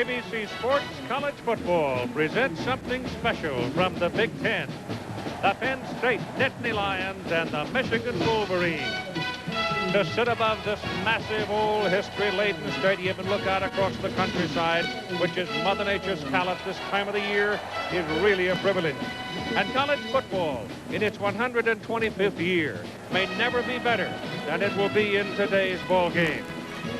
ABC Sports College Football presents something special from the Big Ten. The Penn State Nittany Lions and the Michigan Wolverines. To sit above this massive old history-laden stadium and look out across the countryside, which is Mother Nature's palette this time of the year, is really a privilege. And college football, in its 125th year, may never be better than it will be in today's ball game.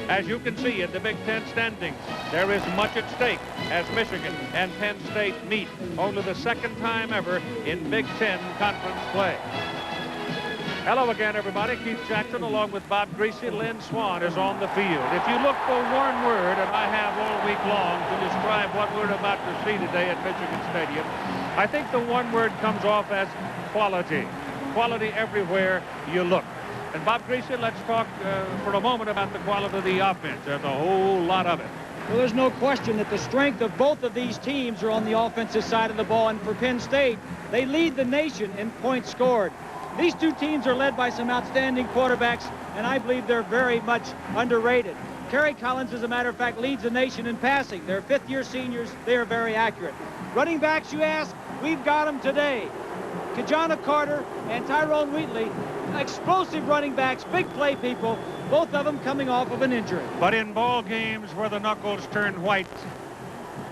As you can see in the Big Ten standings, there is much at stake as Michigan and Penn State meet only the second time ever in Big Ten conference play. Hello again, everybody. Keith Jackson along with Bob Greasy. Lynn Swan is on the field. If you look for one word, and I have all week long to describe what we're about to see today at Michigan Stadium, I think the one word comes off as quality. Quality everywhere you look. And Bob Greasy, let's talk for a moment about the quality of the offense. There's a whole lot of it. Well, there's no question that the strength of both of these teams are on the offensive side of the ball. And for Penn State, they lead the nation in points scored. These two teams are led by some outstanding quarterbacks, and I believe they're very much underrated. Kerry Collins, as a matter of fact, leads the nation in passing. They're fifth-year seniors. They are very accurate. Running backs, you ask, we've got them today. Kajana Carter and Tyrone Wheatley, explosive running backs, big play people, both of them coming off of an injury. But in ball games where the knuckles turn white,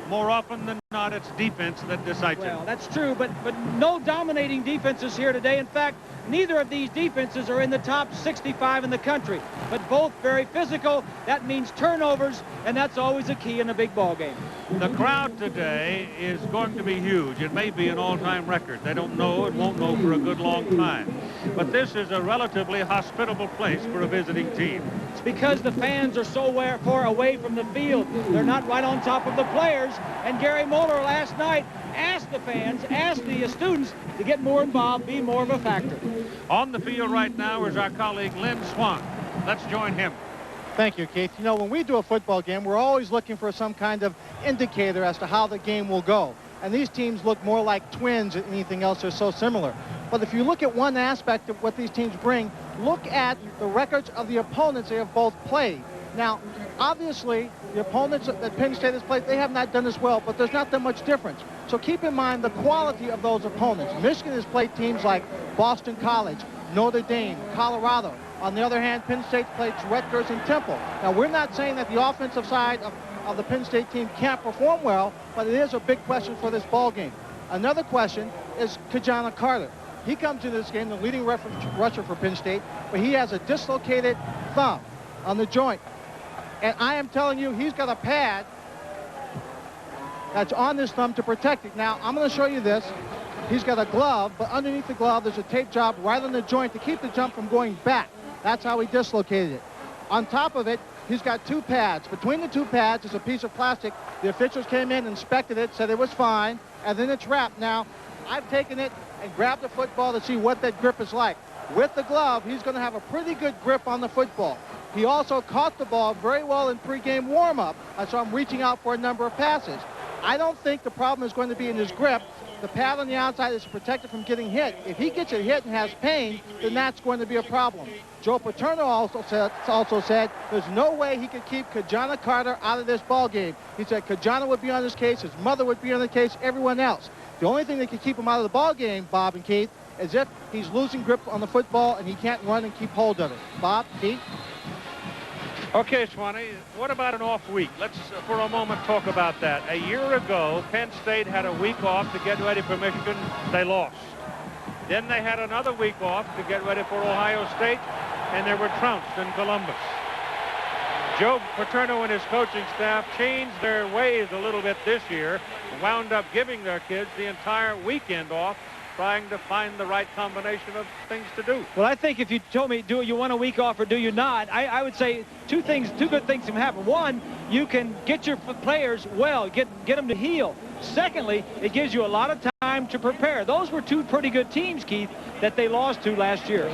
more often than not, it's defense that decides it. Well, that's true, but no dominating defenses here today. In fact, neither of these defenses are in the top 65 in the country, but both very physical. That means turnovers, and that's always a key in a big ball game. The crowd today is going to be huge. It may be an all-time record. They don't know. It won't know for a good long time. But this is a relatively hospitable place for a visiting team. It's because the fans are so far away from the field. They're not right on top of the players. And Gary Moeller last night asked the fans, asked the students to get more involved, be more of a factor. On the field right now is our colleague Lynn Swan. Let's join him. Thank you, Keith. You know, when we do a football game, we're always looking for some kind of indicator as to how the game will go. And these teams look more like twins than anything else. They're so similar. But if you look at one aspect of what these teams bring, look at the records of the opponents they have both played. Now, obviously, the opponents that Penn State has played, they have not done as well, but there's not that much difference. So keep in mind the quality of those opponents. Michigan has played teams like Boston College, Notre Dame, Colorado. On the other hand, Penn State's played Rutgers and Temple. Now, we're not saying that the offensive side of the Penn State team can't perform well, but it is a big question for this ball game. Another question is Kajana Carter. He comes into this game the leading rusher for Penn State, but he has a dislocated thumb on the joint. And I am telling you, he's got a pad that's on this thumb to protect it. Now, I'm going to show you this. He's got a glove, but underneath the glove, there's a tape job right on the joint to keep the jump from going back. That's how he dislocated it. On top of it, he's got two pads. Between the two pads is a piece of plastic. The officials came in, inspected it, said it was fine, and then it's wrapped. Now, I've taken it and grabbed the football to see what that grip is like. With the glove, he's going to have a pretty good grip on the football. He also caught the ball very well in pregame warm-up. I saw him reaching out for a number of passes. I don't think the problem is going to be in his grip. The pad on the outside is to protect it from getting hit. If he gets a hit and has pain, then that's going to be a problem. Joe Paterno also said there's no way he could keep Kajana Carter out of this ball game. He said Kajana would be on his case, his mother would be on the case, everyone else. The only thing that could keep him out of the ball game, Bob and Keith, is if he's losing grip on the football and he can't run and keep hold of it. Bob, Keith? Okay, Swanee, what about an off week? Let's, for a moment, talk about that. A year ago, Penn State had a week off to get ready for Michigan. They lost. Then they had another week off to get ready for Ohio State, and they were trounced in Columbus. Joe Paterno and his coaching staff changed their ways a little bit this year, wound up giving their kids the entire weekend off, trying to find the right combination of things to do. Well, I think if you told me, do you want a week off or do you not, I would say two good things can happen. One, you can get your players well, get them to heal. Secondly, it gives you a lot of time to prepare. Those were two pretty good teams, Keith, that they lost to last year.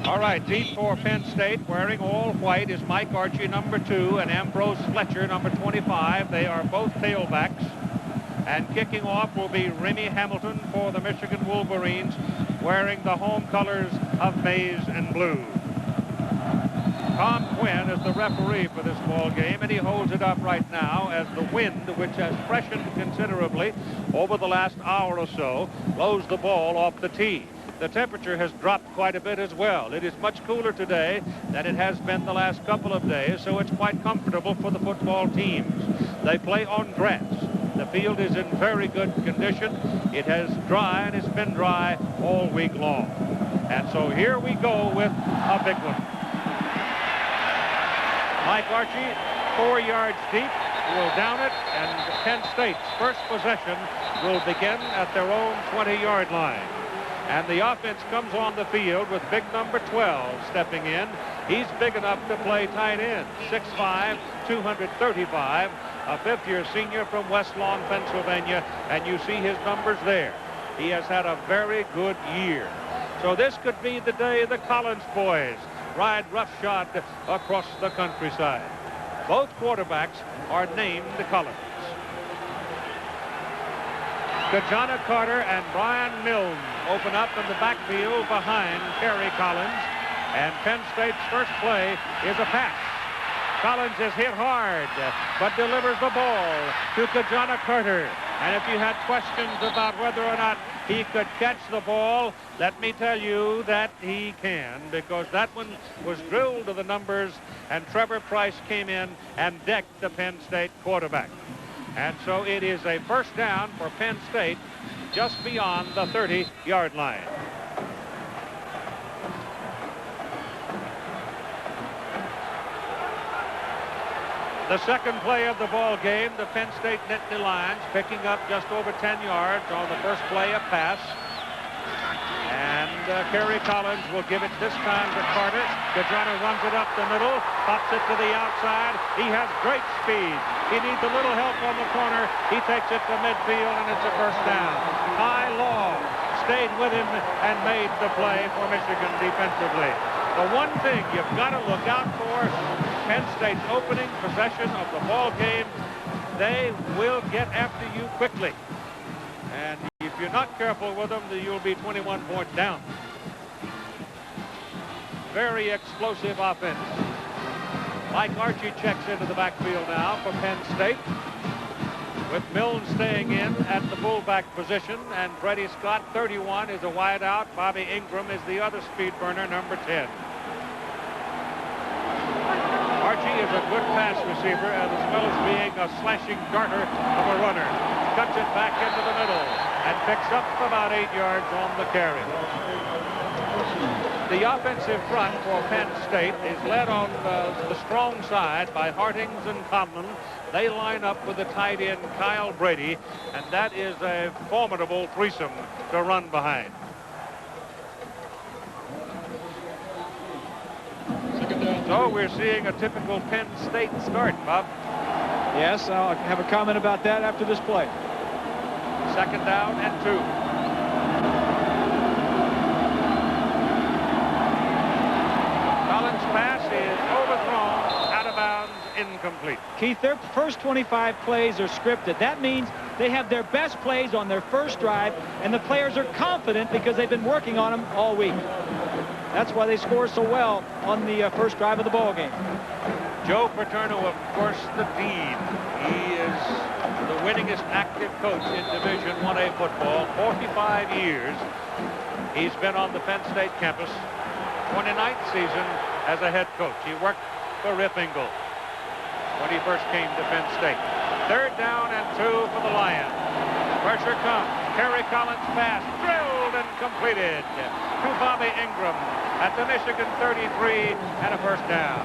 All right, deep for Penn State, wearing all white is Mike Archie, number 2, and Ambrose Fletcher, number 25. They are both tailbacks. And kicking off will be Remy Hamilton for the Michigan Wolverines, wearing the home colors of maize and blue. Tom Penn is the referee for this ball game, and he holds it up right now as the wind, which has freshened considerably over the last hour or so, blows the ball off the tee. The temperature has dropped quite a bit as well. It is much cooler today than it has been the last couple of days, so it's quite comfortable for the football teams. They play on grass. The field is in very good condition. It has dry, and it's been dry all week long. And so here we go with a big one. Mike Archie, 4 yards deep, will down it, and Penn State's first possession will begin at their own 20-yard line. And the offense comes on the field with big number 12 stepping in. He's big enough to play tight end, 6'5", 235, a fifth-year senior from West Lawn, Pennsylvania, and you see his numbers there. He has had a very good year. So this could be the day the Collins boys ride roughshod across the countryside. Both quarterbacks are named Collins. Kajana Carter and Brian Milne open up in the backfield behind Kerry Collins. And Penn State's first play is a pass. Collins is hit hard, but delivers the ball to Kajana Carter. And if you had questions about whether or not he could catch the ball, let me tell you that he can, because that one was drilled to the numbers, and Trevor Price came in and decked the Penn State quarterback. And so it is a first down for Penn State just beyond the 30-yard line. The second play of the ball game, the Penn State Nittany Lions picking up just over 10 yards on the first play, a pass. And Kerry Collins will give it this time to Carter. Kajana runs it up the middle, pops it to the outside. He has great speed. He needs a little help on the corner. He takes it to midfield, and it's a first down. Ty Law stayed with him and made the play for Michigan defensively. The one thing you've got to look out for, Penn State's opening possession of the ball game, they will get after you quickly. And if you're not careful with them, you'll be 21 points down. Very explosive offense. Mike Archie checks into the backfield now for Penn State, with Milne staying in at the fullback position, and Freddie Scott, 31, is a wideout. Bobby Ingram is the other speed burner, number 10. Archie is a good pass receiver, as well as being a slashing darter of a runner. Cuts it back into the middle and picks up about 8 yards on the carry. The offensive front for Penn State is led on the strong side by Hartings and Conlon. They line up with the tight end Kyle Brady, and that is a formidable threesome to run behind. So we're seeing a typical Penn State start, Bob. Yes, I'll have a comment about that after this play. Second down and 2. Collins' pass is overthrown, out of bounds, incomplete. Keith, their first 25 plays are scripted. That means they have their best plays on their first drive, and the players are confident because they've been working on them all week. That's why they score so well on the first drive of the ball game. Joe Paterno, of course, the dean. He is the winningest active coach in Division 1A football. 45 years he's been on the Penn State campus. 29th season as a head coach. He worked for Rip Engel when he first came to Penn State. Third down and 2 for the Lions. Pressure comes. Kerry Collins' pass drilled and completed to Bobby Ingram at the Michigan 33, and a first down.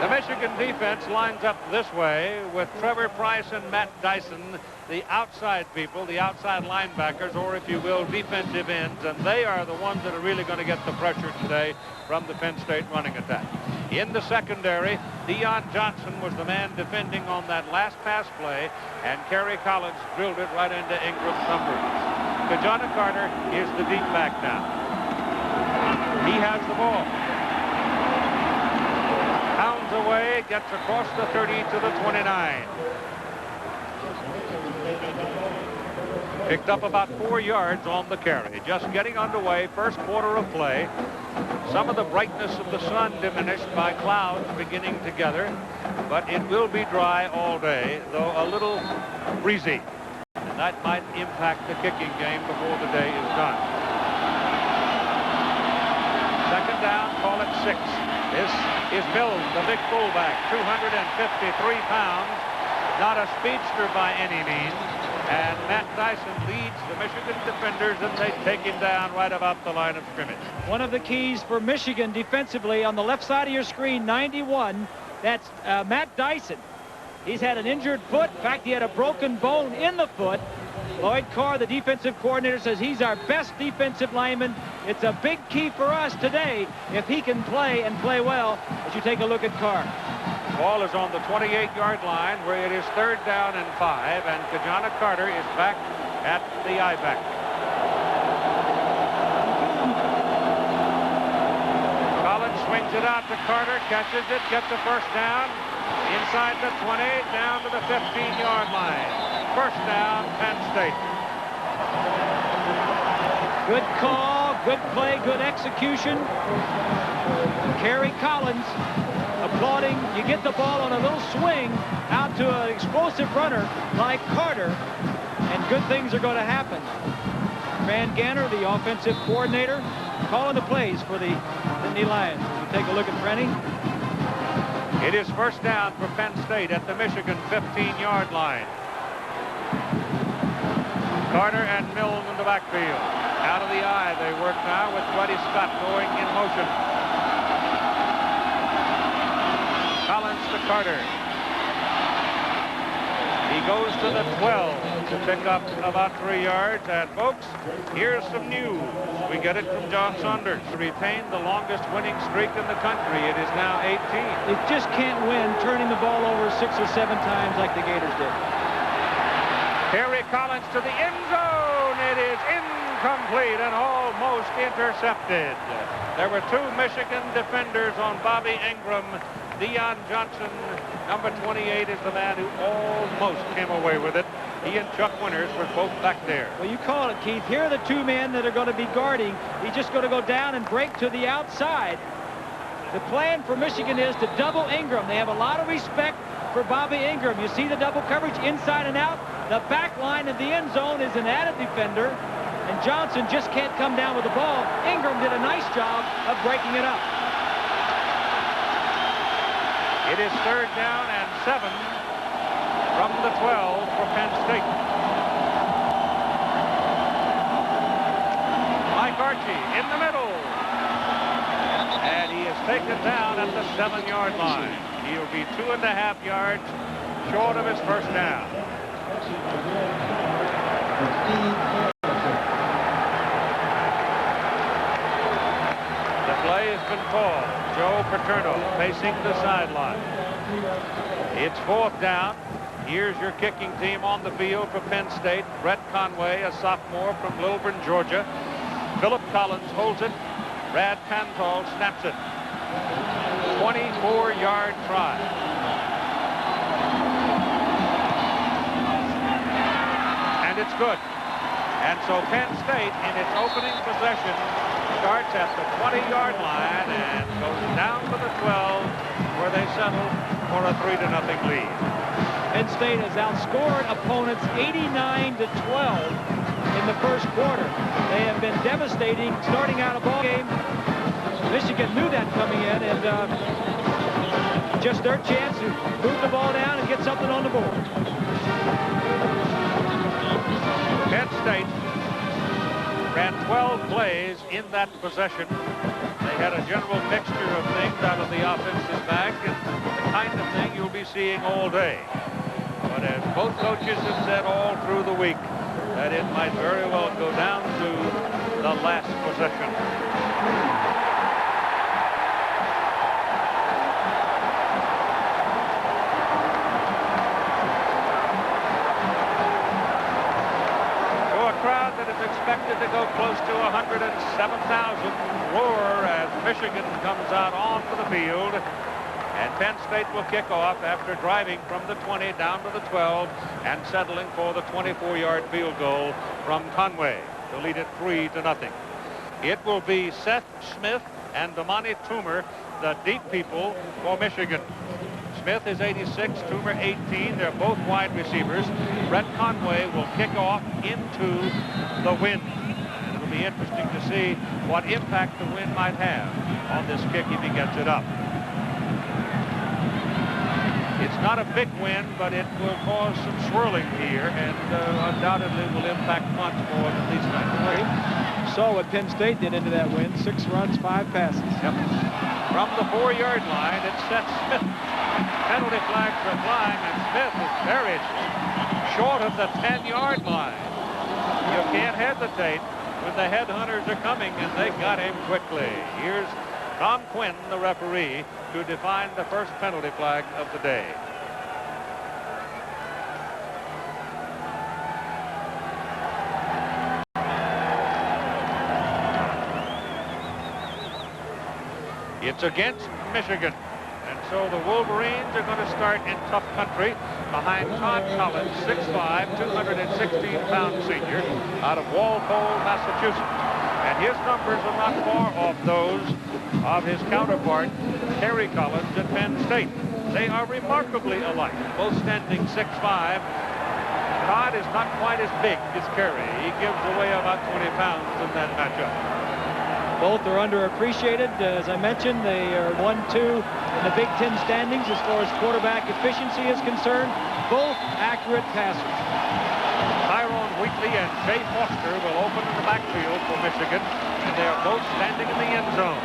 The Michigan defense lines up this way with Trevor Price and Matt Dyson, the outside people, the outside linebackers, or if you will, defensive ends, and they are the ones that are really going to get the pressure today from the Penn State running attack. In the secondary, Deion Johnson was the man defending on that last pass play, and Kerry Collins drilled it right into Ingram's numbers. Kajana Carter is the deep back now. He has the ball. Pounds away, gets across the 30 to the 29. Picked up about 4 yards on the carry. Just getting underway, first quarter of play. Some of the brightness of the sun diminished by clouds beginning to gather, but it will be dry all day, though a little breezy. And that might impact the kicking game before the day is done. Second down, call it 6. This is Mills, the big fullback, 253 pounds, not a speedster by any means. And Matt Dyson leads the Michigan defenders, and they take him down right about the line of scrimmage. One of the keys for Michigan defensively on the left side of your screen, 91, that's Matt Dyson. He's had an injured foot. In fact, he had a broken bone in the foot. Lloyd Carr, the defensive coordinator, says he's our best defensive lineman. It's a big key for us today if he can play and play well, as you take a look at Carr. Ball is on the 28-yard line where it is 3rd down and 5, and Kajana Carter is back at the I-back. Collins swings it out to Carter, catches it, gets a first down. Inside the 20, down to the 15-yard line. First down, Penn State. Good call, good play, good execution. Kerry Collins applauding. You get the ball on a little swing out to an explosive runner like Carter, and good things are going to happen. Fran Ganner, the offensive coordinator, calling the plays for the Nittany Lions. You take a look at Rennie. It is first down for Penn State at the Michigan 15-yard line. Carter and Mills in the backfield. Out of the eye they work now with Buddy Scott going in motion. Collins to Carter. He goes to the 12 to pick up about 3 yards. And folks, here's some news. We get it from John Saunders to retain the longest winning streak in the country. It is now 18. They just can't win turning the ball over 6 or 7 times like the Gators did. Kerry Collins to the end zone. It is incomplete and almost intercepted. There were 2 Michigan defenders on Bobby Ingram. Deion Johnson, number 28, is the man who almost came away with it. He and Chuck Winters were both back there. Well, you call it, Keith. Here are the 2 men that are going to be guarding. He's just going to go down and break to the outside. The plan for Michigan is to double Ingram. They have a lot of respect for Bobby Ingram. You see the double coverage inside and out. The back line of the end zone is an added defender, and Johnson just can't come down with the ball. Ingram did a nice job of breaking it up. It is 3rd down and 7 from the 12 for Penn State. Mike Archie in the middle. And he is taken down at the 7-yard line. He'll be 2.5 yards short of his first down. The play has been called. Joe Paterno facing the sideline. It's 4th down. Here's your kicking team on the field for Penn State. Brett Conway, a sophomore from Lilburn, Georgia. Philip Collins holds it. Brad Pantol snaps it. 24-yard try. And it's good. And so Penn State, in its opening possession, starts at the 20-yard line and goes down to the 12, where they settle for a 3-0 lead. Penn State has outscored opponents 89-12 in the first quarter. They have been devastating starting out a ball game. Michigan knew that coming in, and just their chance to move the ball down and get something on the board. Penn State ran 12 plays in that possession. They had a general mixture of things out of the offensive bag, and the kind of thing you'll be seeing all day. But as both coaches have said all through the week, that it might very well go down to the last possession. Crowd that is expected to go close to 107,000 roar as Michigan comes out onto the field, and Penn State will kick off after driving from the 20 down to the 12 and settling for the 24-yard field goal from Conway to lead it 3-0. It will be Seth Smith and Damani Toomer, the deep people for Michigan. Smith is 86, Toomer 18. They're both wide receivers. Brett Conway will kick off into the wind. It'll be interesting to see what impact the wind might have on this kick if he gets it up. It's not a big wind, but it will cause some swirling here, and undoubtedly will impact punts more than these kinds of things. Saw what Penn State did into that wind. 6 runs, 5 passes. Yep. From the 4-yard line, it sets Smith. Penalty flags are flying, and Smith is buried short of the 10-yard line. You can't hesitate when the headhunters are coming, and they got him quickly. Here's Tom Quinn, the referee, to define the first penalty flag of the day. It's against Michigan. And so the Wolverines are going to start in tough country behind Todd Collins, 6'5", 216-pound senior out of Walpole, Massachusetts. And his numbers are not far off those of his counterpart, Terry Collins at Penn State. They are remarkably alike, both standing 6'5". Todd is not quite as big as Kerry. He gives away about 20 pounds in that matchup. Both are underappreciated. As I mentioned, they are 1-2 in the Big Ten standings as far as quarterback efficiency is concerned. Both accurate passers. Tyrone Wheatley and Jay Foster will open in the backfield for Michigan, and they are both standing in the end zone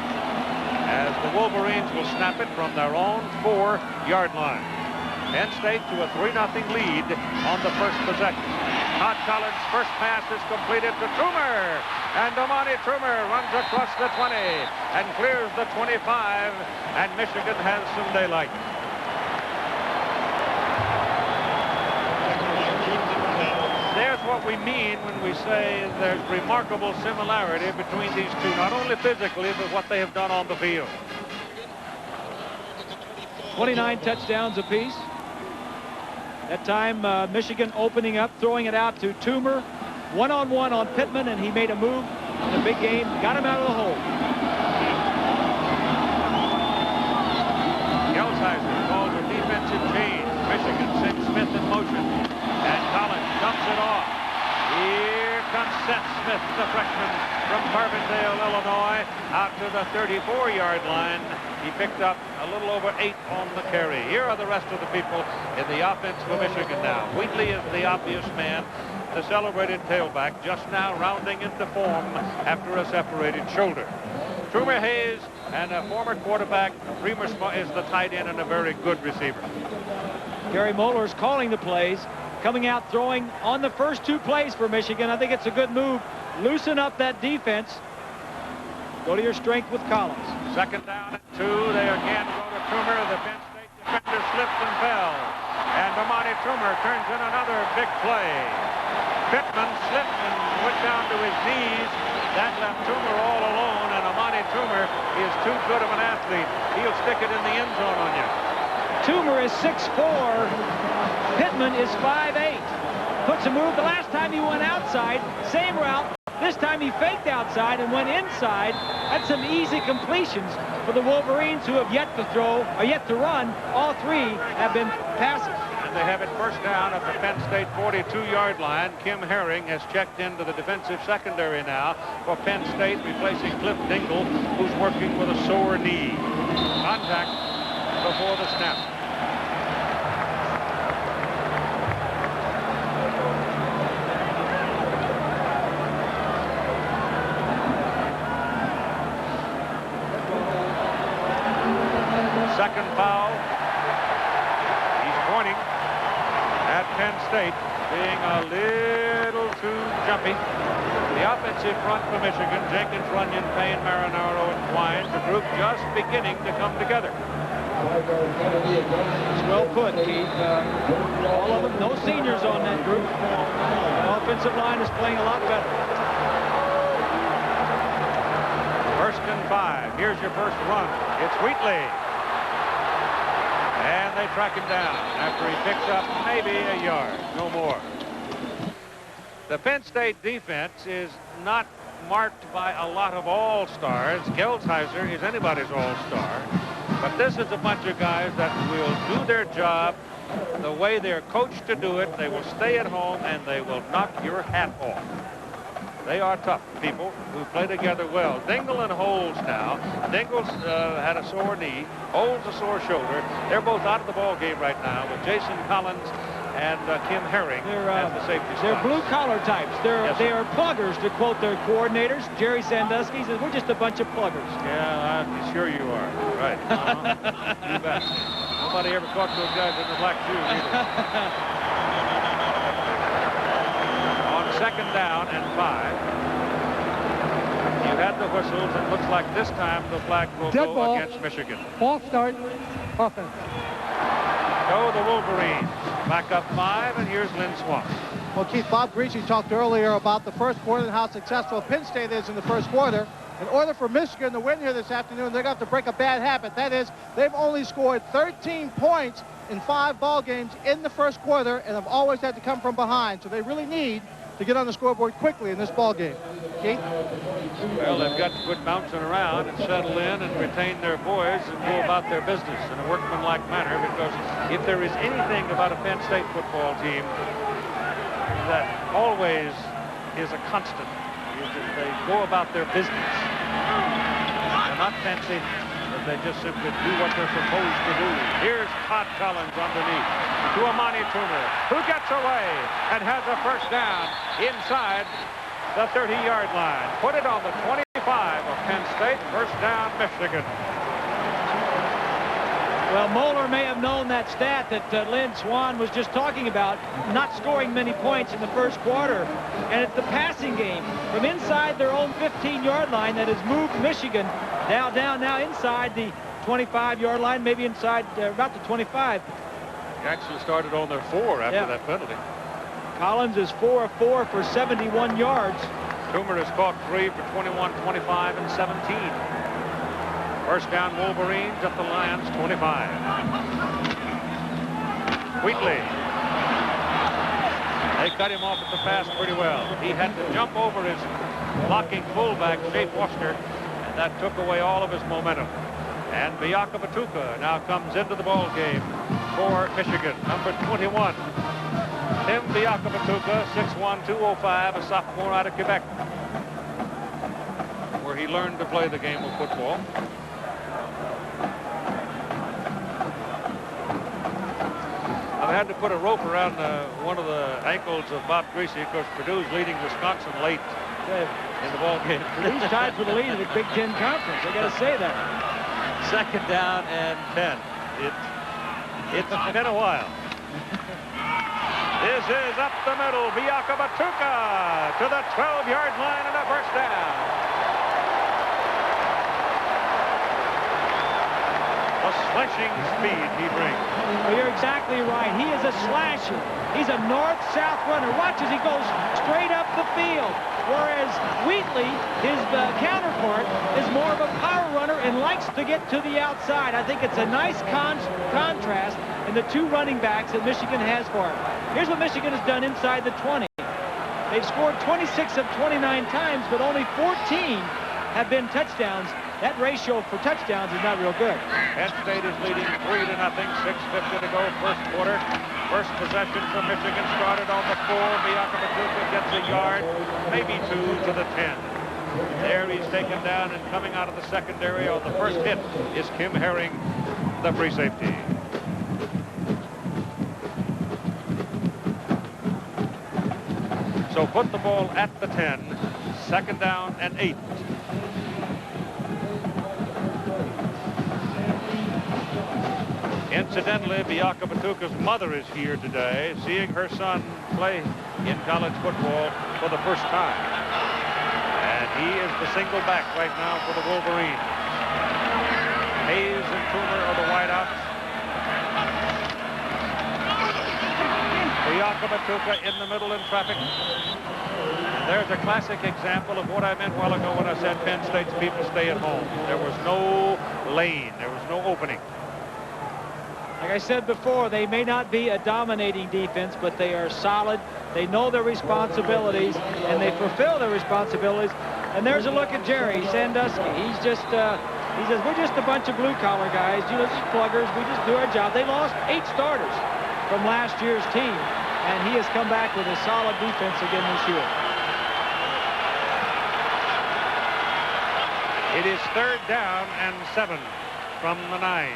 as the Wolverines will snap it from their own 4-yard line. Penn State to a 3-0 lead on the first possession. Todd Collins' first pass is completed to Toomer, and Damani Toomer runs across the 20 and clears the 25, and Michigan has some daylight. There's what we mean when we say there's remarkable similarity between these two, not only physically, but what they have done on the field. 29 touchdowns apiece. That time, Michigan opening up, throwing it out to Toomer. One-on-one on Pittman, and he made a move in the big game, got him out of the hole. Gelsheiser calls a defensive change. Michigan sends Smith in motion, and Collins dumps it off. Here comes Seth Smith, the freshman from Carbondale, Illinois, out to the 34-yard line. He picked up a little over 8 on the carry. Here are the rest of the people in the offense for Michigan now. Wheatley is the obvious man, the celebrated tailback, just now rounding into form after a separated shoulder. Toomer Hayes and a former quarterback, Reamer is the tight end and a very good receiver. Gary Moeller's calling the plays, coming out throwing on the first 2 plays for Michigan. I think it's a good move. Loosen up that defense. Go to your strength with Collins. Second down and 2. They again go to Toomer. The Penn State defender slipped and fell. And Damani Toomer turns in another big play. Pittman slipped and went down to his knees. That left Toomer all alone, and Damani Toomer is too good of an athlete. He'll stick it in the end zone on you. Toomer is 6'4". Pittman is 5'8". Puts a move. The last time he went outside, same route. This time he faked outside and went inside. Had some easy completions for the Wolverines, who have yet to throw, or yet to run. All 3 have been passes. And they have it first down at the Penn State 42-yard line. Kim Herring has checked into the defensive secondary now for Penn State, replacing Cliff Dingle, who's working with a sore knee. Contact before the snap. Second foul. He's pointing at Penn State, being a little too jumpy. The offensive front for Michigan, Jenkins, Runyon, Payne, Marinaro, and Twine, the group just beginning to come together. It's well put, Keith. All of them, no seniors on that group. The offensive line is playing a lot better. First and 5. Here's your first run. It's Wheatley. And they track him down after he picks up maybe a yard, no more. The Penn State defense is not marked by a lot of all-stars. Gelsheiser is anybody's all-star. But this is a bunch of guys that will do their job the way they're coached to do it. They will stay at home and they will knock your hat off. They are tough people who play together well. Dingle and Holes now. Dingle's had a sore knee. Holes a sore shoulder. They're both out of the ball game right now with Jason Collins and Kim Herring as the safety spots. They're blue-collar types. Yes, they are pluggers, to quote their coordinators. Jerry Sandusky says, we're just a bunch of pluggers. Yeah, I'm sure you are. Right. You bet. Nobody ever caught those guys in the black shoes either. On 2nd down and 5. You had the whistles, and looks like this time the flag will go against Michigan. Ball start, offense. Go the Wolverines. Back up 5, and here's Lynn Swan. Well, Keith, Bob Greasy talked earlier about the first quarter and how successful Penn State is in the first quarter. In order for Michigan to win here this afternoon, they're going to have to break a bad habit. That is, they've only scored 13 points in 5 ball games in the first quarter and have always had to come from behind. So they really need to get on the scoreboard quickly in this ball game. Keith? Well, they've got to quit bouncing around and settle in and retain their poise and go about their business in a workmanlike manner, because if there is anything about a Penn State football team that always is a constant, is that they go about their business. They're not fancy, but they just simply do what they're supposed to do. Here's Todd Collins underneath to Amani Toomer, who gets away and has a first down inside the 30-yard line. Put it on the 25 of Penn State. First down, Michigan. Well, Moeller may have known that stat that Lynn Swan was just talking about, not scoring many points in the first quarter. And it's the passing game from inside their own 15-yard line that has moved Michigan now inside the 25-yard line, maybe inside about the 25. He actually started on their 4 after that penalty. Collins is 4 of 4 for 71 yards. Toomer has caught 3 for 21, 25, and 17. First down, Wolverines at the Lions' 25. Wheatley. They cut him off at the pass pretty well. He had to jump over his blocking fullback, Jay Foster, and that took away all of his momentum. And Biaka Batuka now comes into the ball game for Michigan, number 21. Tim Biaka Batuka, 6'1", 205, a sophomore out of Quebec, where he learned to play the game of football. I've had to put a rope around one of the ankles of Bob Greasy because Purdue's leading Wisconsin late in the ball game. Purdue's tied for the lead in the Big Ten Conference. I got to say that. 2nd down and 10. It's been a while. This is up the middle. Biaka Batuka to the 12-yard line and a first down. The slashing speed he brings. Well, you're exactly right. He is a slasher. He's a north-south runner. Watch as he goes straight up the field. Whereas Wheatley, his counterpart, is more of a power runner and likes to get to the outside. I think it's a nice contrast in the 2 running backs that Michigan has for him. Here's what Michigan has done inside the 20. They've scored 26 of 29 times, but only 14 have been touchdowns. That ratio for touchdowns is not real good. Penn State is leading 3-0, 6:50 to go, first quarter. First possession for Michigan started on the 4. Biaka Batuka gets a yard, maybe 2 to the 10. There he's taken down, and coming out of the secondary on the first hit is Kim Herring, the free safety. So put the ball at the 10, 2nd down and 8. Incidentally, Biaka Batuka's mother is here today, seeing her son play in college football for the first time. And he is the single back right now for the Wolverines. Hayes and Toomer are the wideouts. Biaka Batuka in the middle in traffic. There's a classic example of what I meant a while ago when I said Penn State's people stay at home. There was no lane. There was no opening. Like I said before, they may not be a dominating defense, but they are solid. They know their responsibilities, and they fulfill their responsibilities. And there's a look at Jerry Sandusky. He's just, he says, we're just a bunch of blue-collar guys, you know, just pluggers. We just do our job. They lost 8 starters from last year's team, and he has come back with a solid defense again this year. It is 3rd down and 7 from the 9.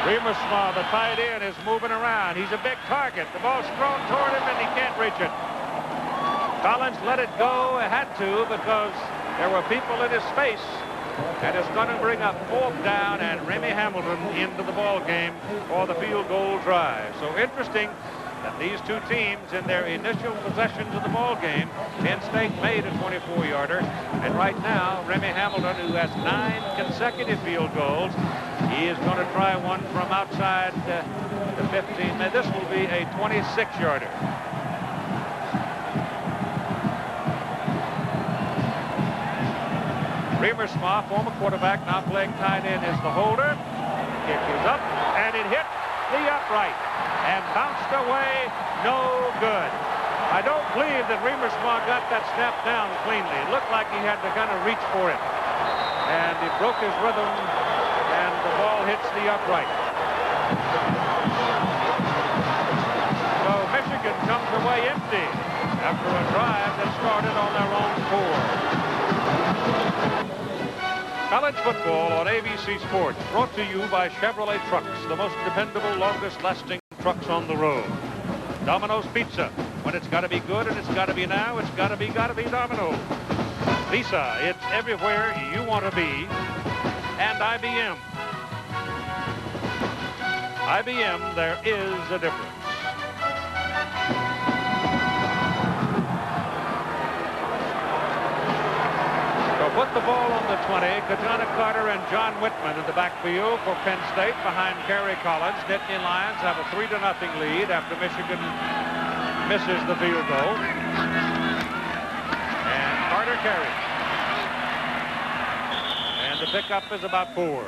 Riemersma, the tight end, is moving around. He's a big target. The ball's thrown toward him, and he can't reach it. Collins let it go, had to, because there were people in his face, and it's going to bring up 4th down and Remy Hamilton into the ball game for the field goal drive. So interesting that these two teams, in their initial possessions of the ball game, Penn State made a 24-yarder, and right now Remy Hamilton, who has 9 consecutive field goals, he is going to try one from outside the 15. Now, this will be a 26-yarder. Riemersma, former quarterback, now playing tight end, is the holder. Kick is up, and it hit the upright and bounced away. No good. I don't believe that Riemersma got that snap down cleanly. It looked like he had to kind of reach for it, and he broke his rhythm, and the ball hits the upright. So Michigan comes away empty after a drive that started on their own score. College football on ABC Sports, brought to you by Chevrolet Trucks, the most dependable, longest-lasting trucks on the road. Domino's Pizza, when it's got to be good and it's got to be now, it's got to be Domino's. Visa, it's everywhere you want to be. And IBM. IBM, there is a difference. Put the ball on the 20. Kajana Carter and John Whitman in the backfield for Penn State behind Kerry Collins. Nittany Lions have a 3-0 lead after Michigan misses the field goal. And Carter carries. And the pickup is about 4.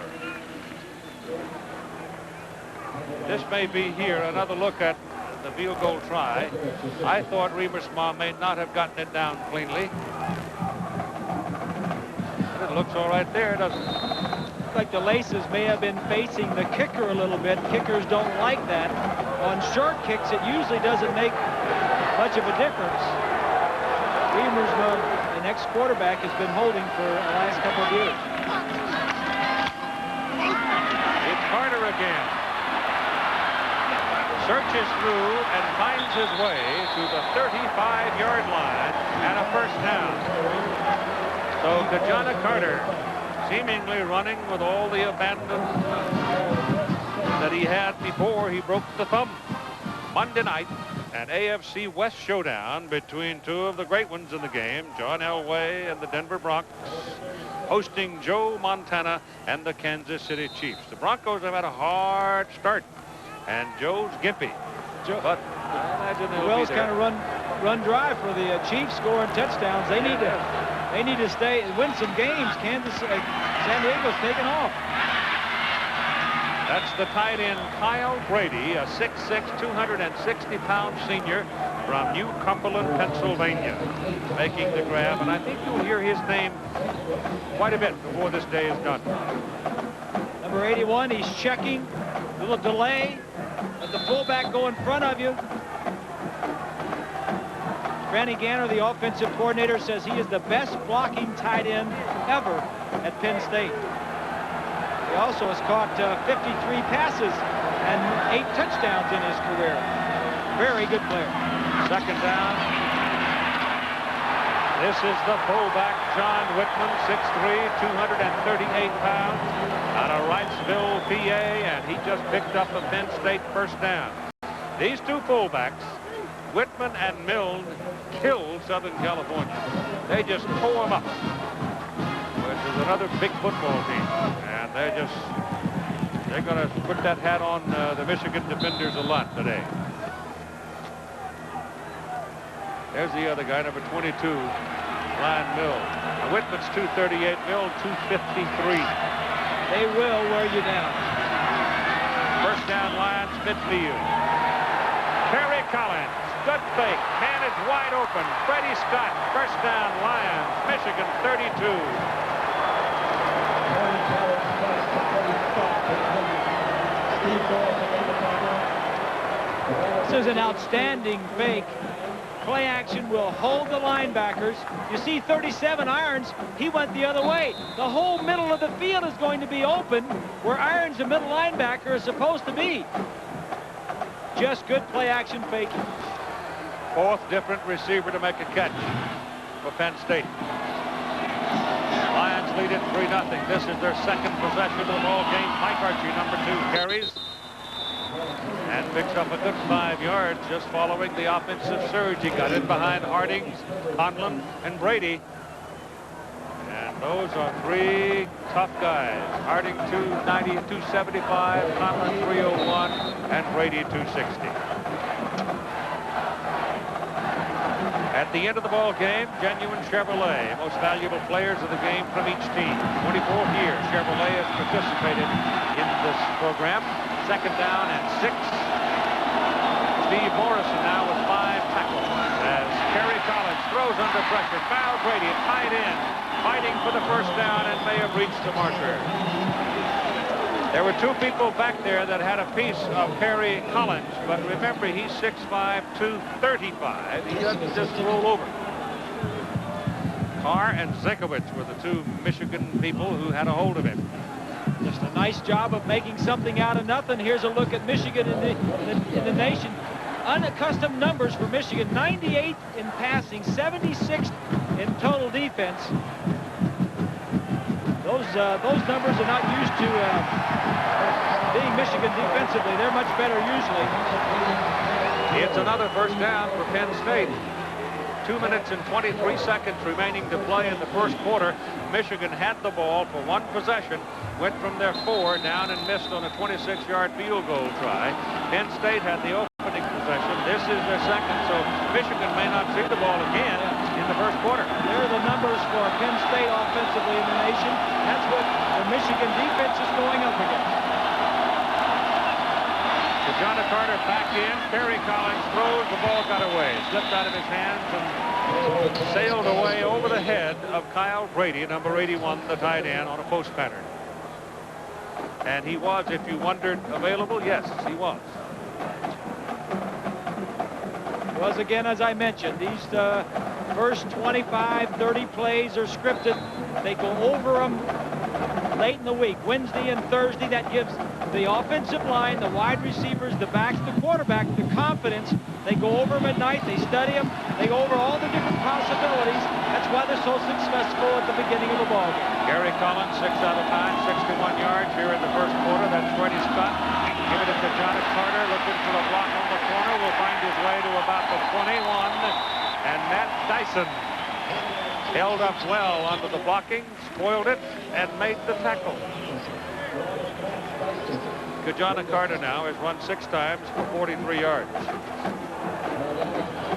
This may be here another look at the field goal try. I thought Riemersma may not have gotten it down cleanly. It looks all right there, doesn't it? Looks like the laces may have been facing the kicker a little bit. Kickers don't like that. On short kicks, it usually doesn't make much of a difference. Riemersma, the next quarterback, has been holding for the last couple of years. It's Carter again. Searches through and finds his way to the 35-yard line and a first down. So Kajana Carter seemingly running with all the abandon that he had before he broke the thumb. Monday night, an AFC West showdown between two of the great ones in the game, John Elway and the Denver Broncos, hosting Joe Montana and the Kansas City Chiefs. The Broncos have had a hard start, and Joe's gimpy. But I imagine they'll Wells be there. kind of run dry for the Chiefs, scoring touchdowns. They need to stay and win some games. San Diego's taking off. That's the tight end Kyle Brady, a 6'6", 260-pound senior from New Cumberland, Pennsylvania, making the grab. And I think you'll hear his name quite a bit before this day is done. Number 81, he's checking. A little delay. Let the fullback go in front of you. Randy Ganner, the offensive coordinator, says he is the best blocking tight end ever at Penn State. He also has caught 53 passes and 8 touchdowns in his career. Very good player. Second down. This is the fullback, John Whitman, 6'3", 238 pounds, out of Wrightsville, PA, and he just picked up a Penn State first down. These two fullbacks, Whitman and Milne, killed Southern California. They just tore them up, which is another big football team. And they're going to put that hat on the Michigan defenders a lot today. There's the other guy, number 22, Ryan Milne. Whitman's 238, Milne 253. They will wear you down. First down, Lions midfield. Kerry Collins. Good fake. Man is wide open. Freddie Scott. First down, Lions. Michigan 32. This is an outstanding fake. Play action will hold the linebackers. You see 37 Irons, he went the other way. The whole middle of the field is going to be open where Irons, the middle linebacker, is supposed to be. Just good play action faking. Fourth different receiver to make a catch for Penn State. Lions lead it 3-0. This is their second possession of the ball game. Mike Archie, number 2, carries and picks up a good 5 yards just following the offensive surge. He got in behind Hardings, Conlon, and Brady. And those are 3 tough guys. Harding 290, 275, Conlon 301, and Brady 260. At the end of the ball game, Genuine Chevrolet, most valuable players of the game from each team. 24th year, Chevrolet has participated in this program. Second down and 6. Steve Morrison now with 5 tackles as Kerry Collins throws under pressure. Foul Brady, tight end, fighting for the first down and may have reached the marker. There were 2 people back there that had a piece of Kerry Collins, but remember, he's 6'5", 235. He doesn't just roll over. Carr and Zekowitz were the 2 Michigan people who had a hold of him. Just a nice job of making something out of nothing. Here's a look at Michigan in the nation. Unaccustomed numbers for Michigan. 98th in passing, 76th in total defense. Those numbers are not used to being Michigan defensively. They're much better usually. It's another first down for Penn State. 2 minutes and 23 seconds remaining to play in the first quarter. Michigan had the ball for 1 possession, went from their 4 down and missed on a 26-yard field goal try. Penn State had the opening possession. This is their second, so Michigan may not see the ball again in the first quarter. There are the numbers for Penn State offensively in the nation. That's what the Michigan defense is going up against. John Carter back in. Kerry Collins throws. The ball got away. Slipped out of his hands and sailed away over the head of Kyle Brady, number 81, the tight end, on a post pattern. And he was, if you wondered, available. Yes, he was. Was again, as I mentioned, these first 25, 30 plays are scripted. They go over them late in the week, Wednesday and Thursday. That gives the offensive line, the wide receivers, the backs, the quarterback, the confidence. They go over them at night. They study them. They go over all the different possibilities. That's why they're so successful at the beginning of a ball game. Gary Collins, 6 out of 9, 61 yards here in the first quarter. That's Freddie Scott. Give it to John Carter, looking for the block on the corner. Will find his way to about the 21. And Matt Dyson held up well under the blocking, spoiled it, and made the tackle. Kajana Carter now has run 6 times for 43 yards.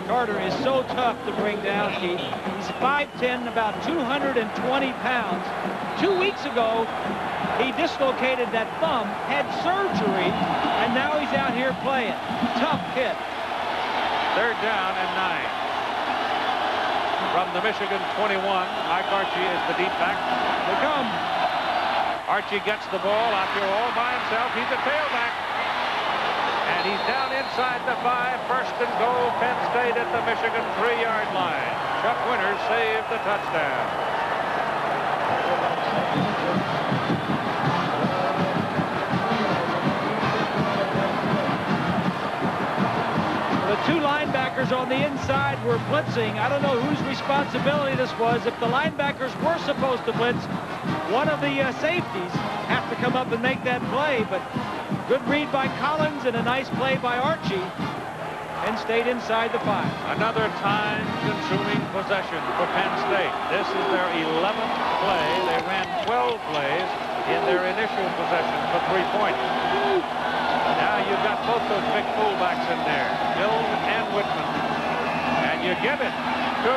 Carter is so tough to bring down, Keith. He's 5'10", about 220 pounds. 2 weeks ago, he dislocated that thumb, had surgery, and now he's out here playing. Tough kid. Third down and 9. From the Michigan 21, Mike Archie is the deep back. They come. Archie gets the ball out here all by himself. He's a tailback. And he's down inside the 5. First and goal, Penn State at the Michigan 3-yard line. Chuck Winters saved the touchdown. The 2 linebackers on the inside were blitzing. I don't know whose responsibility this was. If the linebackers were supposed to blitz, one of the safeties have to come up and make that play. But good read by Collins and a nice play by Archie. Penn State inside the 5. Another time-consuming possession for Penn State. This is their 11th play. They ran 12 plays in their initial possession for 3 points. Now you've got both those big fullbacks in there, Mills and Whitman. And you give it to,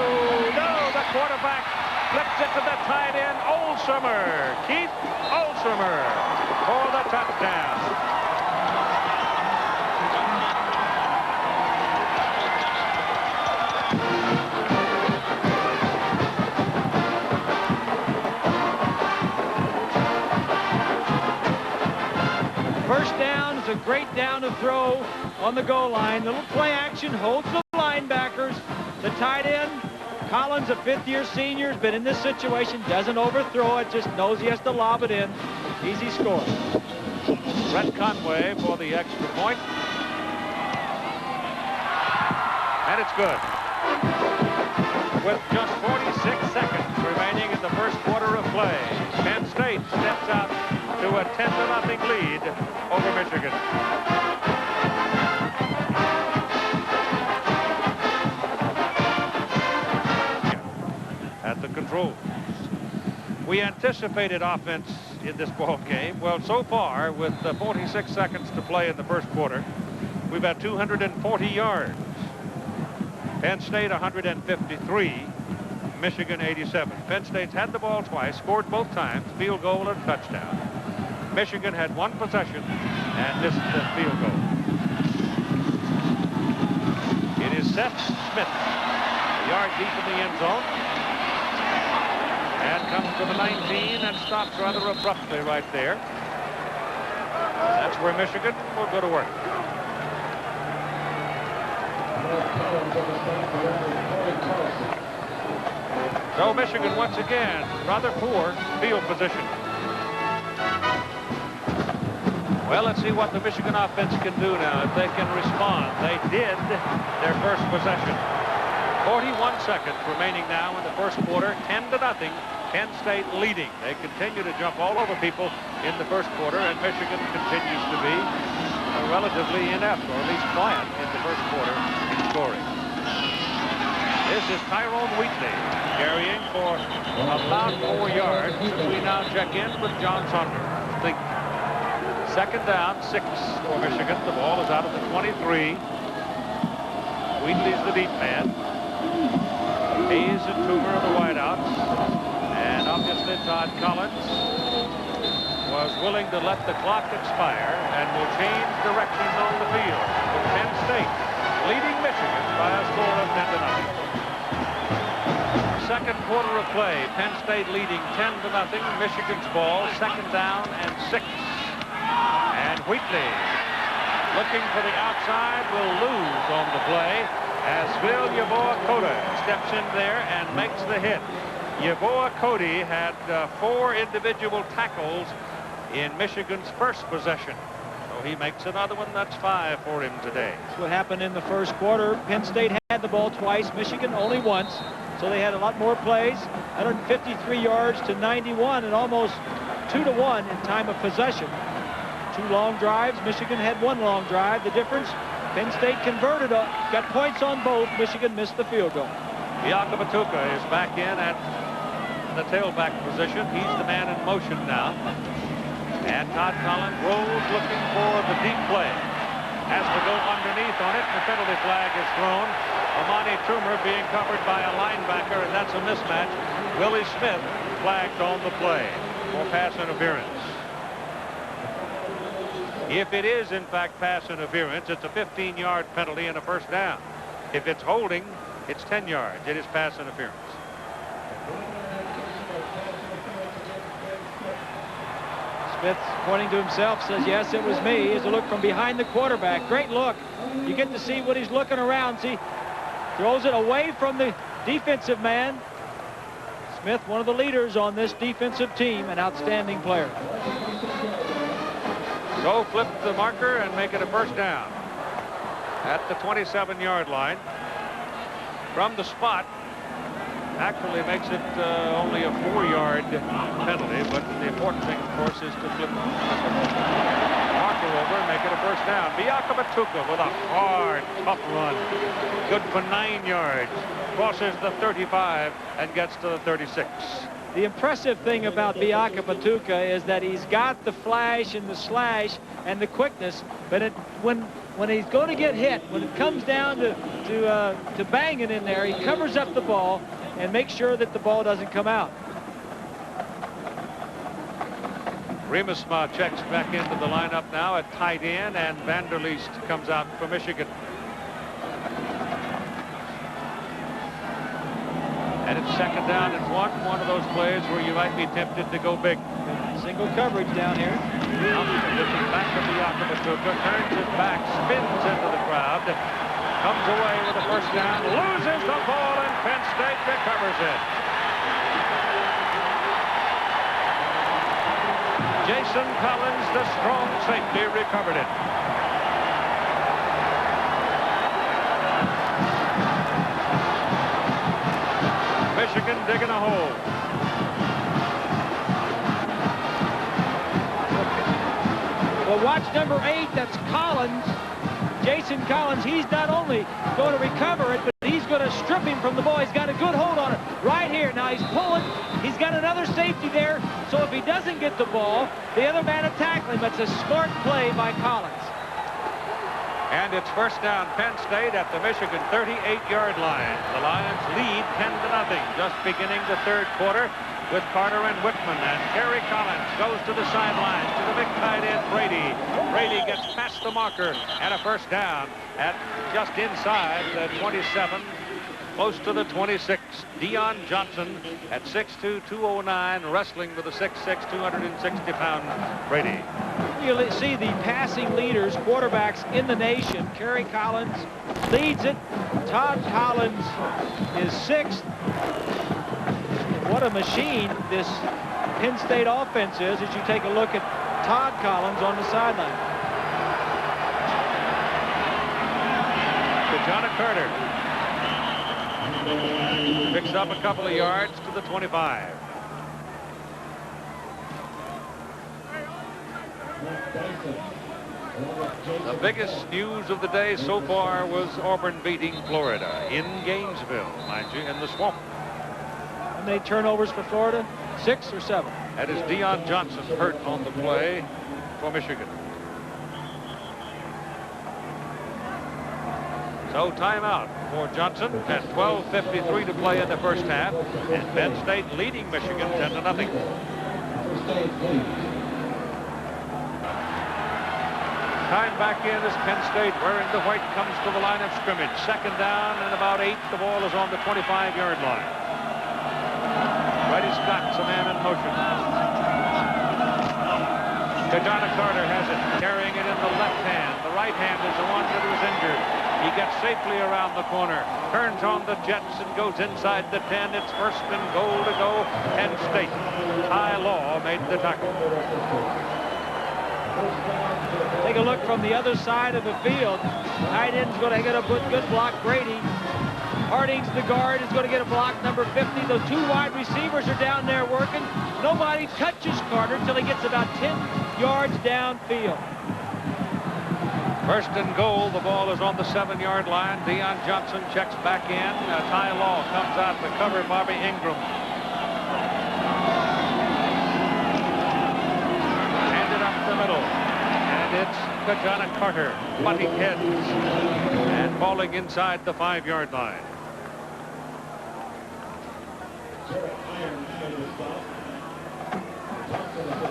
the quarterback flips it to the tight end, Olshammer. Keith Olshammer for the touchdown. has a great down to throw on the goal line. Little play action, holds the linebackers. The tight end, Collins, a fifth-year senior, has been in this situation, doesn't overthrow it, just knows he has to lob it in. Easy score. Brett Conway for the extra point. And it's good. With just 46 seconds remaining in the first quarter of play, Penn State steps out to a 10-0 lead over Michigan. At the controls. We anticipated offense in this ball game. Well, so far, with 46 seconds to play in the first quarter, we've had 240 yards. Penn State 153, Michigan 87. Penn State's had the ball twice, scored both times, field goal and touchdown. Michigan had one possession and missed the field goal. It is Seth Smith, a yard deep in the end zone. And comes to the 19 and stops rather abruptly right there. That's where Michigan will go to work. So Michigan once again rather poor field position. Well, let's see what the Michigan offense can do now if they can respond. They did their first possession. 41 seconds remaining now in the first quarter, 10-0. Penn State leading. They continue to jump all over people in the first quarter, and Michigan continues to be relatively inept, or at least quiet in the first quarter in scoring. This is Tyrone Wheatley carrying for about 4 yards as we now check in with John Saunders. The second down, 6 for Michigan. The ball is out of the 23. Wheatley's the deep man. Hayes and Toomer are the wideouts. And obviously Todd Collins was willing to let the clock expire and will change directions on the field with Penn State leading Michigan by a score of 10-0. Second quarter of play, Penn State leading 10-0. Michigan's ball, second down and 6. And Wheatley looking for the outside will lose on the play as Phil Yeboah-Cody steps in there and makes the hit. Yeboah-Cody had 4 individual tackles in Michigan's first possession. So he makes another one. That's 5 for him today. That's what happened in the first quarter. Penn State had the ball twice, Michigan only once. So they had a lot more plays. 153 yards to 91 and almost 2-1 in time of possession. 2 long drives. Michigan had 1 long drive. The difference, Penn State converted, got points on both. Michigan missed the field goal. Biakabatuka is back in at the tailback position. He's the man in motion now. And Todd Collins rolls looking for the deep play. Has to go underneath on it. The penalty flag is thrown. Amani Toomer being covered by a linebacker, and that's a mismatch. Willie Smith flagged on the play for pass interference. If it is, in fact, pass interference, it's a 15-yard penalty and a first down. If it's holding, it's 10 yards. It is pass interference. Smith, pointing to himself, says, yes, it was me. Here's a look from behind the quarterback. Great look. You get to see what he's looking around. See, throws it away from the defensive man. Smith, one of the leaders on this defensive team, an outstanding player. So flip the marker and make it a first down at the 27-yard line. From the spot, actually makes it only a 4-yard penalty, but the important thing, of course, is to flip the marker over and make it a first down. Biakabatuka with a hard, tough run. Good for 9 yards. Crosses the 35 and gets to the 36. The impressive thing about Biakabatuka is that he's got the flash and the slash and the quickness, but when he's going to get hit, when it comes down to banging in there, he covers up the ball and makes sure that the ball doesn't come out. Riemersma checks back into the lineup now at tight end, and Vanderleest comes out for Michigan. And it's second down and 1. One of those plays where you might be tempted to go big. Single coverage down here. Looking back at the Yakimatuka, turns his back, spins into the crowd, comes away with a first down, loses the ball, and Penn State recovers it. Jason Collins, the strong safety, recovered it. Michigan digging a hole. Well, watch number 8. That's Collins. Jason Collins. He's not only going to recover it, but he's going to strip him from the ball. He's got a good hold on it right here. Now he's pulling. He's got another safety there. So if he doesn't get the ball, the other man will tackle him. It's a smart play by Collins. And it's first down, Penn State at the Michigan 38-yard line. The Lions lead 10-0, just beginning the third quarter with Carter and Whitman. And Kerry Collins goes to the sidelines to the big tight end, Brady. Brady gets past the marker and a first down at just inside the 27, close to the 26. Dion Johnson at 6'2", 209, wrestling with a 6'6", 260-pound Brady. You see the passing leaders, quarterbacks in the nation. Kerry Collins leads it. Todd Collins is 6th. What a machine this Penn State offense is as you take a look at Todd Collins on the sideline. John Carter picks up a couple of yards to the 25. The biggest news of the day so far was Auburn beating Florida in Gainesville, mind you, in the swamp. How many turnovers for Florida? 6 or 7? That is Dion Johnson hurt on the play for Michigan. So timeout for Johnson and 12:53 to play in the first half. And Penn State leading Michigan 10-0. Time back in as Penn State wearing the white comes to the line of scrimmage. Second down and about 8. The ball is on the 25-yard line. Brady Scott's a man in motion. John Carter has it, carrying it in the left hand. The right hand is the one that was injured. He gets safely around the corner, turns on the jets and goes inside the 10. It's first and goal to go. Penn State. Ty Law made the tackle. Take a look from the other side of the field. Tight end's going to get a good block. Brady. Harding's the guard is going to get a block, number 50. The 2 wide receivers are down there working. Nobody touches Carter until he gets about 10 yards downfield. First and goal. The ball is on the 7-yard line. Dion Johnson checks back in. Ty Law comes out to cover Bobby Ingram. Handed up the middle. And it's John Carter butting heads and falling inside the 5-yard line.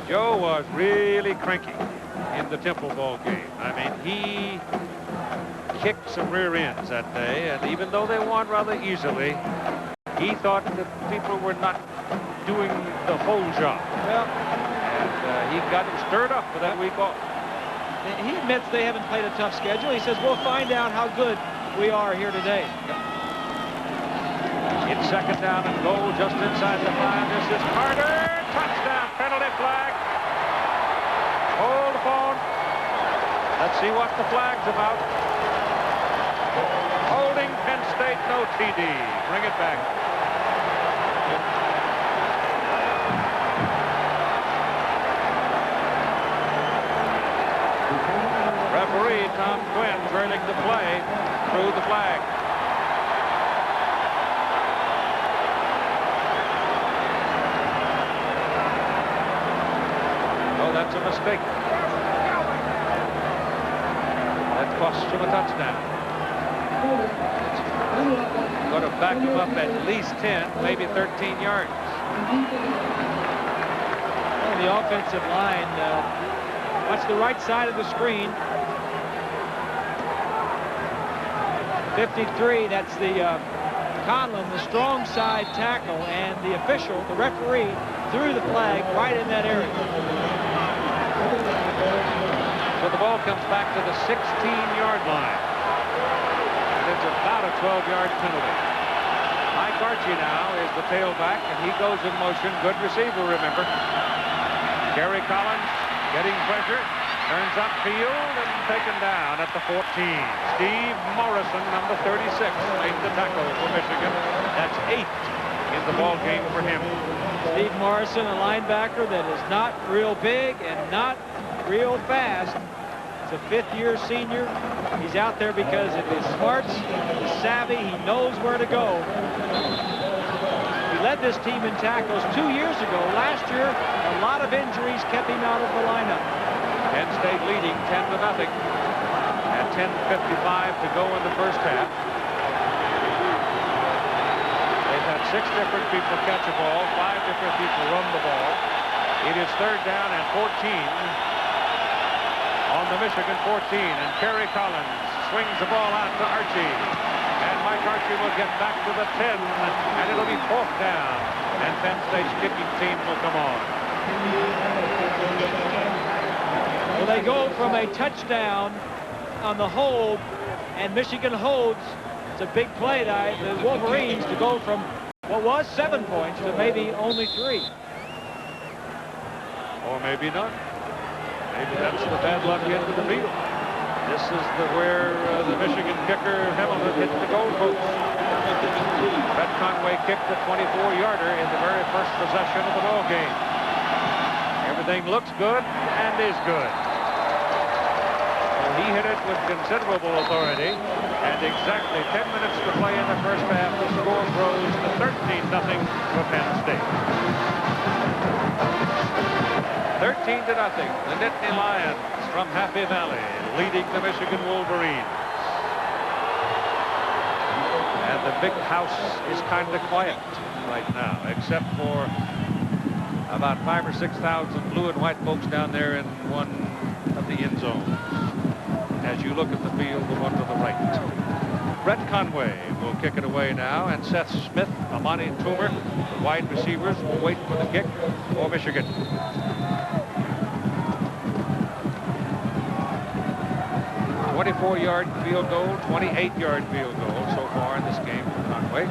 Joe was really cranky in the Temple ball game. I mean, he kicked some rear ends that day, and even though they won rather easily, he thought that people were not doing the whole job. Well, and he got him stirred up for that week off. He admits they haven't played a tough schedule. He says, we'll find out how good we are here today. It's second down and goal just inside the 5. This is Carter. Touchdown, penalty flag. Hold the phone. Let's see what the flag's about. Holding Penn State, no TD. Bring it back. Referee Tom Quinn trailing the play through the flag. Oh, that's a mistake. That cost him a touchdown. Going to back him up at least 10, maybe 13 yards. And the offensive line, watch the right side of the screen. 53, that's the Conlon, the strong side tackle, and the official, the referee, threw the flag right in that area. So the ball comes back to the 16-yard line. And it's about a 12-yard penalty. Mike Archie now is the tailback, and he goes in motion. Good receiver, remember. Gary Collins getting pressure. Turns upfield and taken down at the 14. Steve Morrison, number 36, made the tackle for Michigan. That's 8 in the ball game for him. Steve Morrison, a linebacker that is not real big and not real fast. He's a fifth-year senior. He's out there because of his smarts, his savvy. He knows where to go. He led this team in tackles 2 years ago. Last year, a lot of injuries kept him out of the lineup. Penn State leading 10-0 at 10:55 to go in the first half. They've had 6 different people catch a ball, 5 different people run the ball. It is 3rd down and 14 on the Michigan 14, and Kerry Collins swings the ball out to Archie. And Mike Archie will get back to the 10, and it'll be 4th down, and Penn State's kicking team will come on. Well, they go from a touchdown on the hold, and Michigan holds. It's a big play by the Wolverines to go from what was 7 points to maybe only 3. Or maybe not. Maybe that's the bad luck end of the field. This is where the Michigan kicker Hamilton hit the goal post. Brett Conway kicked a 24-yarder in the very first possession of the ball game. Everything looks good and is good. He hit it with considerable authority, and exactly 10 minutes to play in the first half, the score grows to 13-0 for Penn State. 13-0, the Nittany Lions from Happy Valley leading the Michigan Wolverines. And the big house is kind of quiet right now, except for about 5,000 or 6,000 blue and white folks down there in one of the end zones. As you look at the field, the one to the right. Brett Conway will kick it away now, and Seth Smith, Amani Toomer, the wide receivers, will wait for the kick for Michigan. A 24-yard field goal, 28-yard field goal so far in this game for Conway.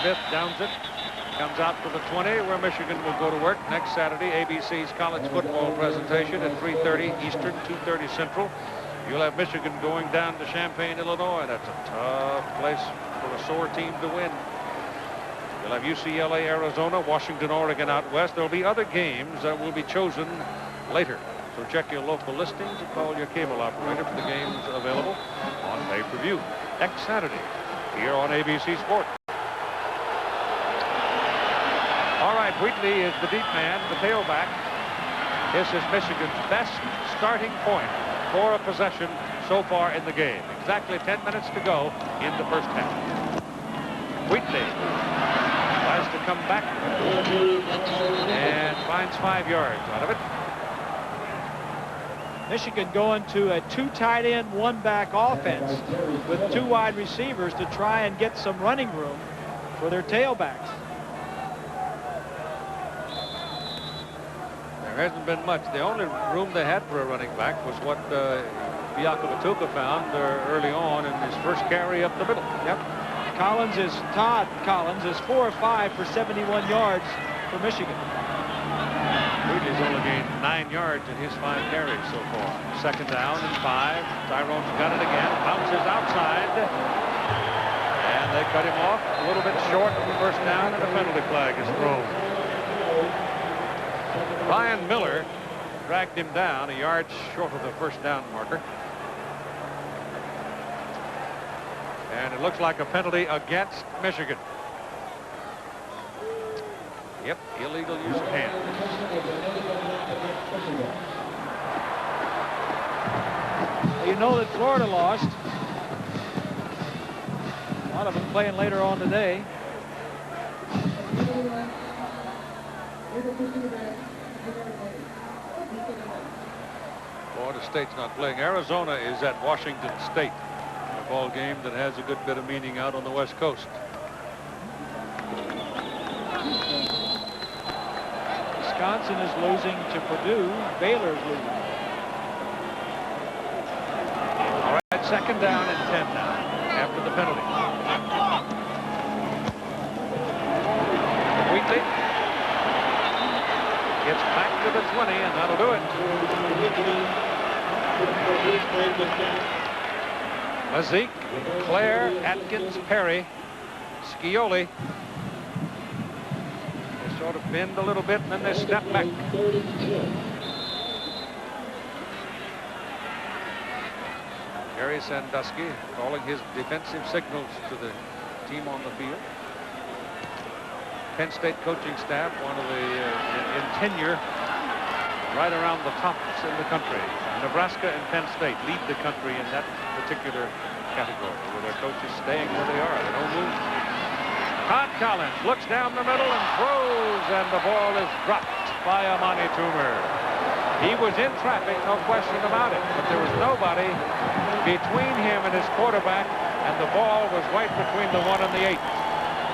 Smith downs it, comes out to the 20, where Michigan will go to work next Saturday. ABC's college football presentation at 3:30 Eastern, 2:30 Central. You'll have Michigan going down to Champaign, Illinois. That's a tough place for a sore team to win. You'll have UCLA, Arizona, Washington, Oregon out west. There'll be other games that will be chosen later. So check your local listings and call your cable operator for the games available on pay-per-view next Saturday here on ABC Sports. All right, Wheatley is the deep man, the tailback. This is Michigan's best starting point for a possession so far in the game. Exactly 10 minutes to go in the first half. Wheatley tries to come back and finds 5 yards out of it. Michigan going to a 2 tight end, 1 back offense with 2 wide receivers to try and get some running room for their tailbacks. There hasn't been much. The only room they had for a running back was what Biaka Matuka found early on in his first carry up the middle. Yep. Todd Collins is 4 of 5 for 71 yards for Michigan. Wheatley's only gained 9 yards in his 5 carries so far. 2nd down and 5. Tyrone's got it again. Bounces outside. And they cut him off a little bit short of the first down, and a penalty flag is thrown. Ryan Miller dragged him down a yard short of the first down marker. And it looks like a penalty against Michigan. Yep, illegal use of hands. You know that Florida lost. A lot of them playing later on today. Florida State's not playing. Arizona is at Washington State, a ball game that has a good bit of meaning out on the West Coast. Wisconsin is losing to Purdue. Baylor is losing. All right, second down and 10 now after the penalty. Wheatley gets back to the 20, and that'll do it. Mazik, Clare, Atkins, Perry, Scioli. They sort of bend a little bit, and then they step back. Gary Sandusky calling his defensive signals to the team on the field. Penn State coaching staff, one of the in tenure right around the tops in the country. Nebraska and Penn State lead the country in that particular category, with their coaches staying where they are. They don't move. Todd Collins looks down the middle and throws, and the ball is dropped by Amani Toomer. He was in traffic, no question about it, but there was nobody between him and his quarterback, and the ball was right between the 1 and the 8.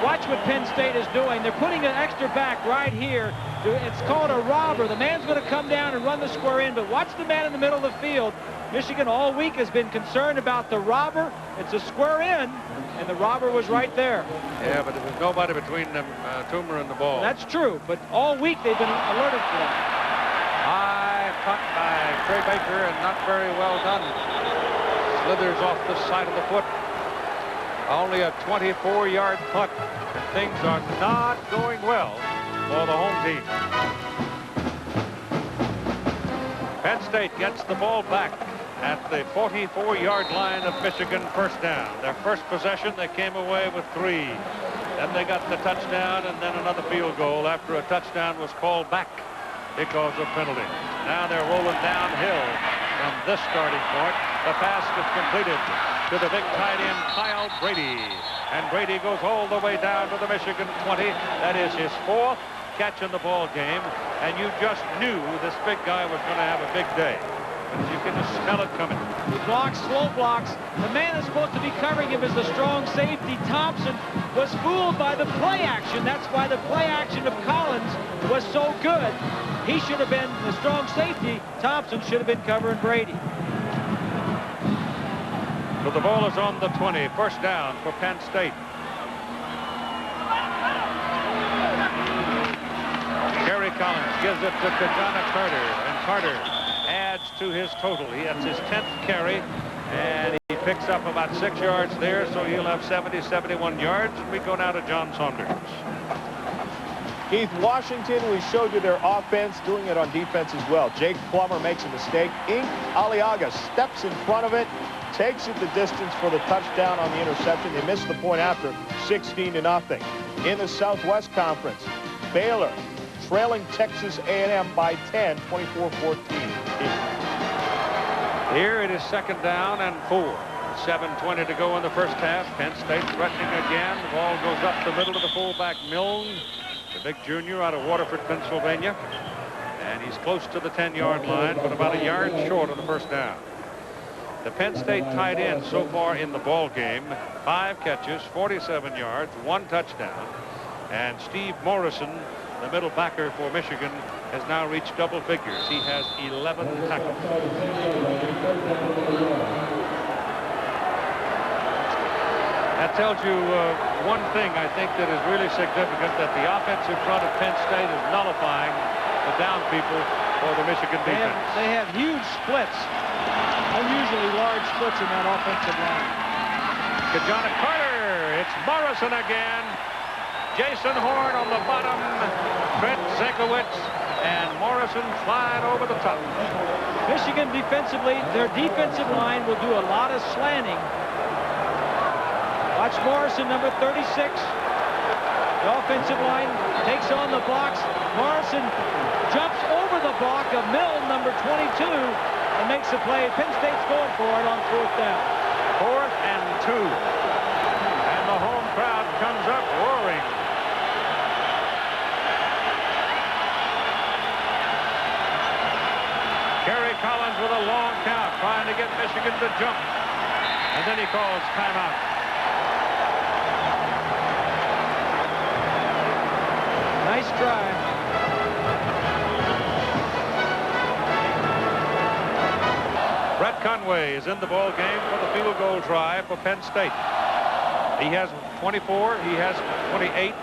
Watch what Penn State is doing. They're putting an extra back right here. It's called a robber. The man's going to come down and run the square in, but watch the man in the middle of the field. Michigan all week has been concerned about the robber. It's a square in, and the robber was right there. Yeah, but there was nobody between them, Toomer and the ball. That's true, but all week they've been alerted to that. High punt by Trey Baker, and not very well done. Slithers off the side of the foot. Only a 24-yard punt. Things are not going well for the home team. Penn State gets the ball back at the 44-yard line of Michigan, first down. Their first possession, they came away with 3. Then they got the touchdown, and then another field goal after a touchdown was called back because of penalty. Now they're rolling downhill from this starting point. The pass is completed to the big tight end, Kyle Brady. And Brady goes all the way down to the Michigan 20. That is his 4th catch in the ball game. And you just knew this big guy was going to have a big day. But you can just smell it coming. He blocks, slow blocks. The man that's supposed to be covering him is the strong safety, Thompson, was fooled by the play action. That's why the play action of Collins was so good. He should have been the strong safety. Thompson should have been covering Brady. So the ball is on the 20. First down for Penn State. Gary Collins gives it to Kajana Carter, and Carter adds to his total. That's his 10th carry, and he picks up about 6 yards there, so he'll have 71 yards. And we go now to John Saunders. Keith, Washington, we showed you their offense, doing it on defense as well. Jake Plummer makes a mistake. Ink Aliaga steps in front of it, takes it the distance for the touchdown on the interception. They missed the point after, 16-0. In the Southwest Conference, Baylor trailing Texas A&M by 10, 24-14. Here it is second down and 4. 7:20 to go in the first half. Penn State threatening again. The ball goes up the middle to the fullback, Milne, the big junior out of Waterford, Pennsylvania. And he's close to the 10-yard line, but about a yard short of the first down. The Penn State tight end so far in the ball game, 5 catches, 47 yards, 1 touchdown. And Steve Morrison, the middle backer for Michigan, has now reached double figures. He has 11 tackles. That tells you one thing, I think, that is really significant, that the offensive front of Penn State is nullifying the down people for the Michigan defense. They have huge splits, unusually large splits in that offensive line. Kajana Carter, it's Morrison again. Jason Horn on the bottom, Trent Zekowitz, and Morrison flying over the top. Michigan defensively, their defensive line will do a lot of slanting. Watch Morrison, number 36. The offensive line takes on the blocks. Morrison jumps over the block of Milne, number 22, and makes the play. Penn State's going for it on 4th down. 4th and 2. And the home crowd comes up roaring. Kerry Collins with a long count, trying to get Michigan to jump. And then he calls timeout. Nice try. Brett Conway is in the ball game for the field goal try for Penn State. He has 24. He has 28.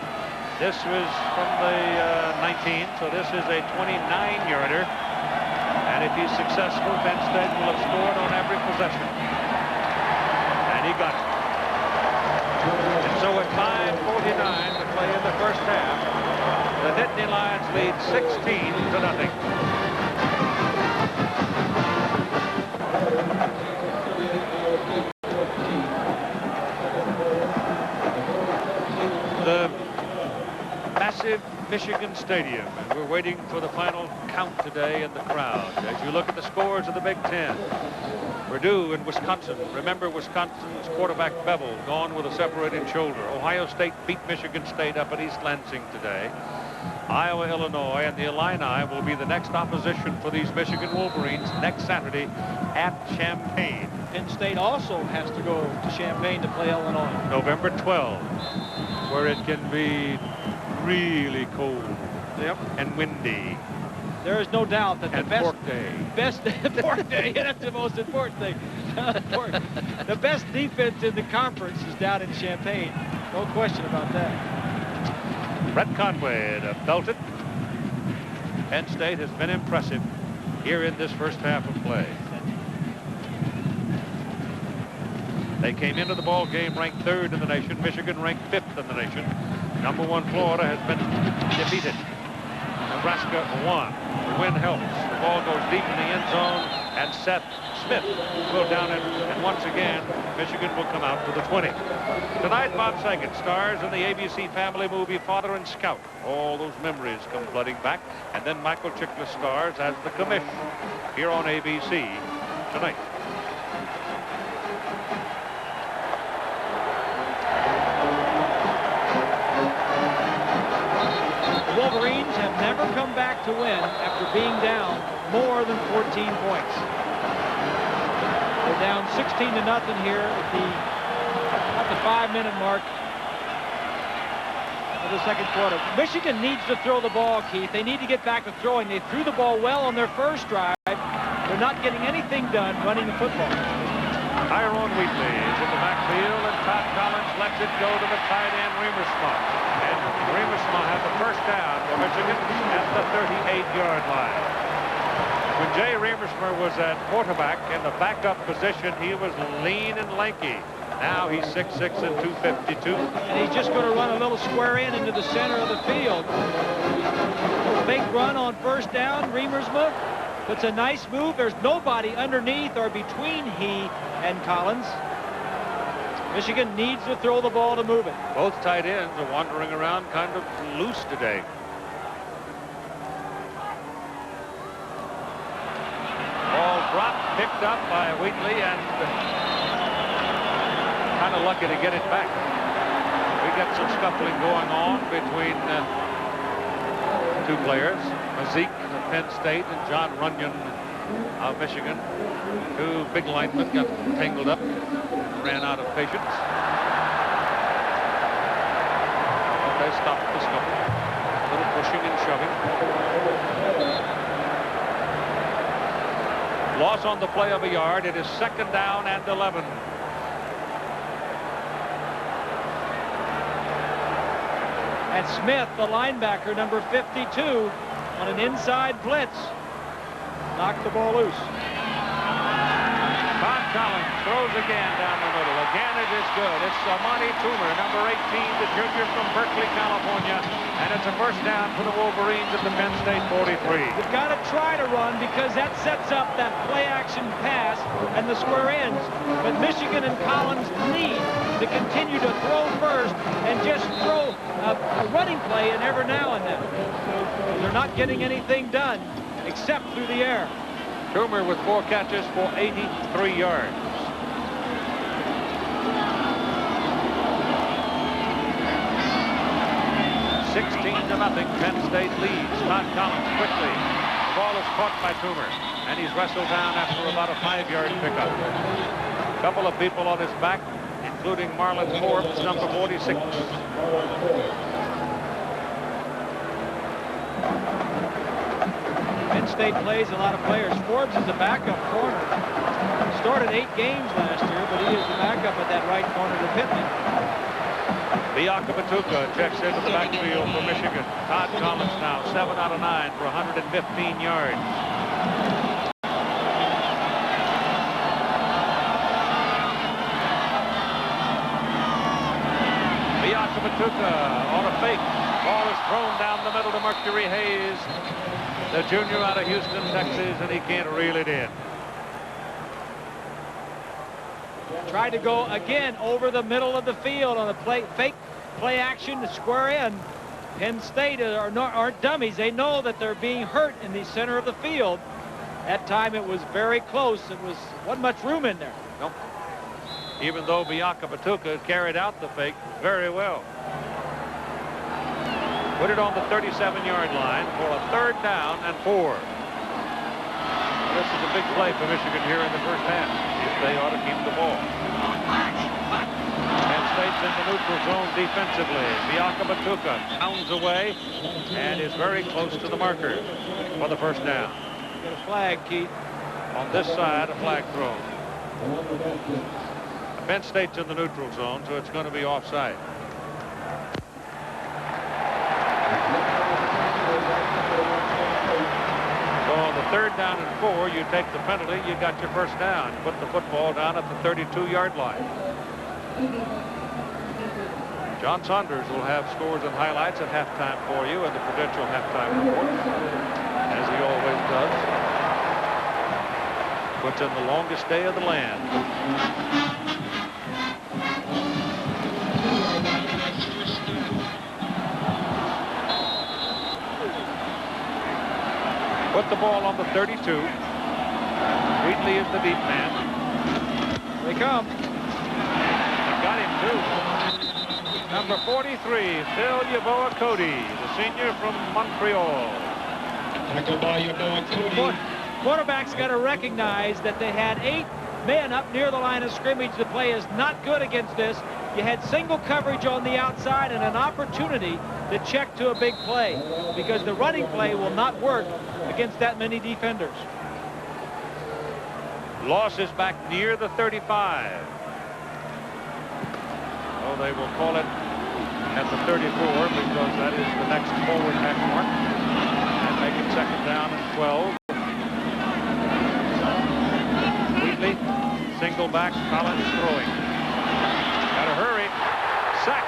This was from the 19, so this is a 29-yarder. And if he's successful, Penn State will have scored on every possession. And he got it. And so at 5:49 to play in the first half, the Nittany Lions lead 16-0. The massive Michigan Stadium, and we're waiting for the final count today in the crowd. As you look at the scores of the Big Ten, Purdue and Wisconsin. Remember, Wisconsin's quarterback Bevel gone with a separated shoulder. Ohio State beat Michigan State up at East Lansing today. Iowa, Illinois, and the Illini will be the next opposition for these Michigan Wolverines next Saturday at Champaign. Penn State also has to go to Champaign to play Illinois. November 12th, where it can be really cold. Yep. And windy. There is no doubt that the best pork day. Pork day. Yeah, that's the most important thing. The best defense in the conference is down in Champaign. No question about that. Brett Conway to belt it. Penn State has been impressive here in this first half of play. They came into the ball game ranked 3rd in the nation. Michigan ranked 5th in the nation. Number 1 Florida has been defeated. Nebraska won. The win helps. The ball goes deep in the end zone, and Seth Smith will down it. And once again, Michigan will come out to the 20. Tonight, Bob Saget stars in the ABC family movie Father and Scout. All those memories come flooding back. And then Michael Chiklis stars as the commish here on ABC tonight. Wolverines have never come back to win after being down more than 14 points. They're down 16-0 here at the 5-minute mark of the second quarter. Michigan needs to throw the ball, Keith. They need to get back to throwing. They threw the ball well on their first drive. They're not getting anything done running the football. Tyrone Wheatley is in the backfield, and Todd Collins lets it go to the tight end, Remersma. And Remersma has the first down for Michigan at the 38-yard line. When Jay Remersma was at quarterback in the backup position, he was lean and lanky. Now he's 6'6" and 252. And he's just going to run a little square in into the center of the field. Big run on first down. Remersma puts a nice move. There's nobody underneath or between he and Collins. Michigan needs to throw the ball to move it. Both tight ends are wandering around kind of loose today. Ball dropped, picked up by Wheatley, and kind of lucky to get it back. We got some scuffling going on between two players, Mazik of Penn State and John Runyon of Michigan. Two big linemen got tangled up, ran out of patience. But they stopped the scuffle. A little pushing and shoving. Loss on the play of a yard. It is 2nd down and 11. And Smith, the linebacker, number 52, on an inside blitz, knocked the ball loose. Todd Collins throws again down the middle. Again, it is good. It's Amani Toomer, number 18, the junior from Berkeley, California. And it's a first down for the Wolverines at the Penn State 43. You've got to try to run because that sets up that play-action pass and the square ends. But Michigan and Collins need to continue to throw first and just throw a running play in every now and then. They're not getting anything done except through the air. Toomer with 4 catches for 83 yards. $16-0. Penn State leads. Todd Collins quickly. The ball is caught by Toomer, and he's wrestled down after about a 5-yard pickup. A couple of people on his back, including Marlon Forbes, number 46. Penn State plays a lot of players. Forbes is a backup corner. Started 8 games last year, but he is the backup at that right corner to Pittman. Biakabatuka checks into the backfield for Michigan. Todd Collins now 7 out of 9 for 115 yards. Biakabatuka on a fake. Ball is thrown down the middle to Mercury Hayes, the junior out of Houston, Texas, and he can't reel it in. Tried to go again over the middle of the field on a fake play action to square in. Penn State aren't dummies. They know that they're being hurt in the center of the field. That time it was very close. Wasn't much room in there. Nope. Even though Biakabatuka carried out the fake very well. Put it on the 37-yard line for a 3rd down and 4. This is a big play for Michigan here in the first half, if they ought to keep the ball. Penn State's in the neutral zone defensively. Biakabatuka pounds away and is very close to the marker for the first down. Get a flag, Keith. On this side, a flag thrown. Penn State's in the neutral zone, so it's going to be offside. So on the 3rd down and 4, you take the penalty, you got your first down. Put the football down at the 32-yard line. John Saunders will have scores and highlights at halftime for you in the Prudential halftime report, as he always does. Puts in the longest day of the land. Put the ball on the 32. Wheatley is the deep man. Here they come. He got him too. Number 43, Phil Yeboah Cody, the senior from Montreal. Quarterback's got to recognize that they had 8 men up near the line of scrimmage. The play is not good against this. You had single coverage on the outside and an opportunity to check to a big play, because the running play will not work against that many defenders. Loss is back near the 35. Oh, they will call it at the 34 because that is the next forward hash mark, and make it 2nd down and 12. Wheatley, single back, Collins throwing. Got to hurry. Sack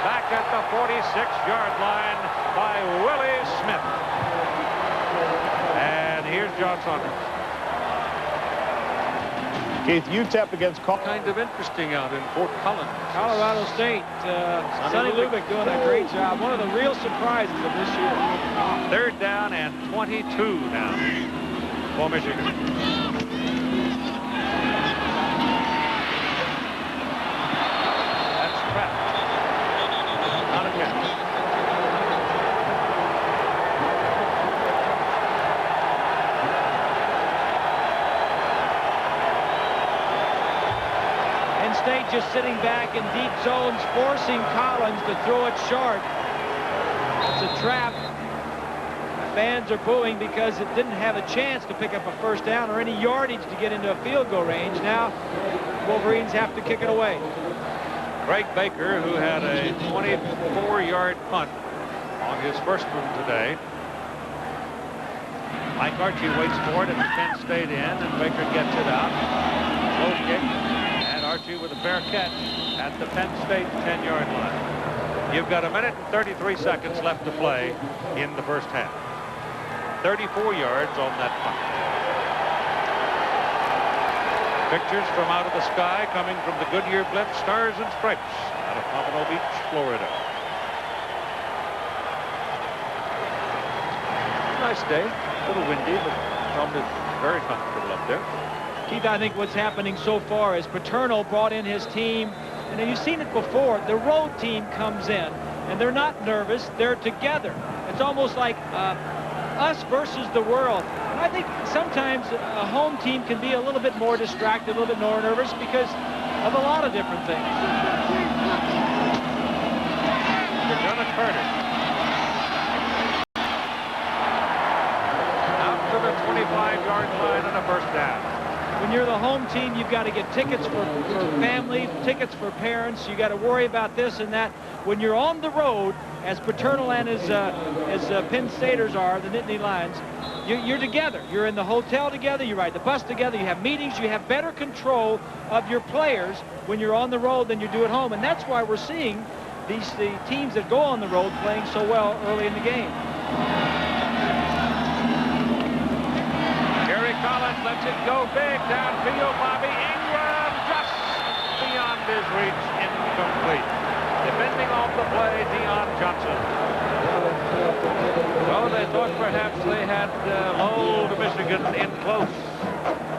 back at the 46-yard line by Willie Smith. And here's John Saunders. Keith, UTEP against Kind of interesting out in Fort Collins. Colorado State, Sonny Lubick doing a great job. One of the real surprises of this year. 3rd down and 22 now for Michigan. That's trapped. Not a catch. State just sitting back in deep zones, forcing Collins to throw it short. It's a trap. Fans are booing because it didn't have a chance to pick up a first down or any yardage to get into a field goal range. Now, Wolverines have to kick it away. Craig Baker, who had a 24-yard punt on his first one today. Mike Archie waits for it at the Penn State end, and Baker gets it out. Low kick. Archie with a fair catch at the Penn State 10-yard line. You've got 1 minute and 33 seconds left to play in the first half. 34 yards on that punt. Pictures from out of the sky coming from the Goodyear Blimp Stars and Stripes out of Pompano Beach, Florida. Nice day. A little windy, but probably very comfortable up there. Keith, I think what's happening so far is Paterno brought in his team. And you've seen it before. The road team comes in, and they're not nervous. They're together. It's almost like us versus the world. And I think sometimes a home team can be a little bit more distracted, a little bit more nervous because of a lot of different things. Carter. Out to the 25-yard line on a first down. When you're the home team, you've got to get tickets for family, tickets for parents. You got to worry about this and that. When you're on the road, as paternal and as Penn Staters are, the Nittany Lions, you're together. You're in the hotel together. You ride the bus together. You have meetings. You have better control of your players when you're on the road than you do at home. And that's why we're seeing the teams that go on the road playing so well early in the game. Gary Collins lets it go big downfield. Bobby Ingram just beyond his reach, incomplete. Defending off the play, Dion Johnson. Well, they thought perhaps they had lulled Michigan in close,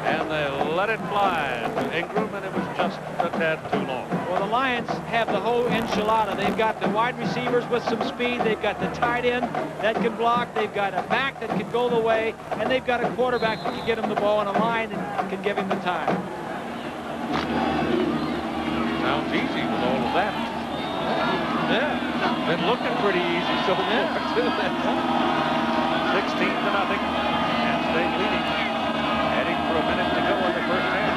and they let it fly to Ingram, and it was just a tad too long. Well, the Lions have the whole enchilada. They've got the wide receivers with some speed. They've got the tight end that can block. They've got a back that can go the way. And they've got a quarterback that can get him the ball and a line and can give him the time. Sounds easy with all of that. Yeah. Been looking pretty easy so far, too. 16-0. Penn State leading. Heading for a minute to go in the first half.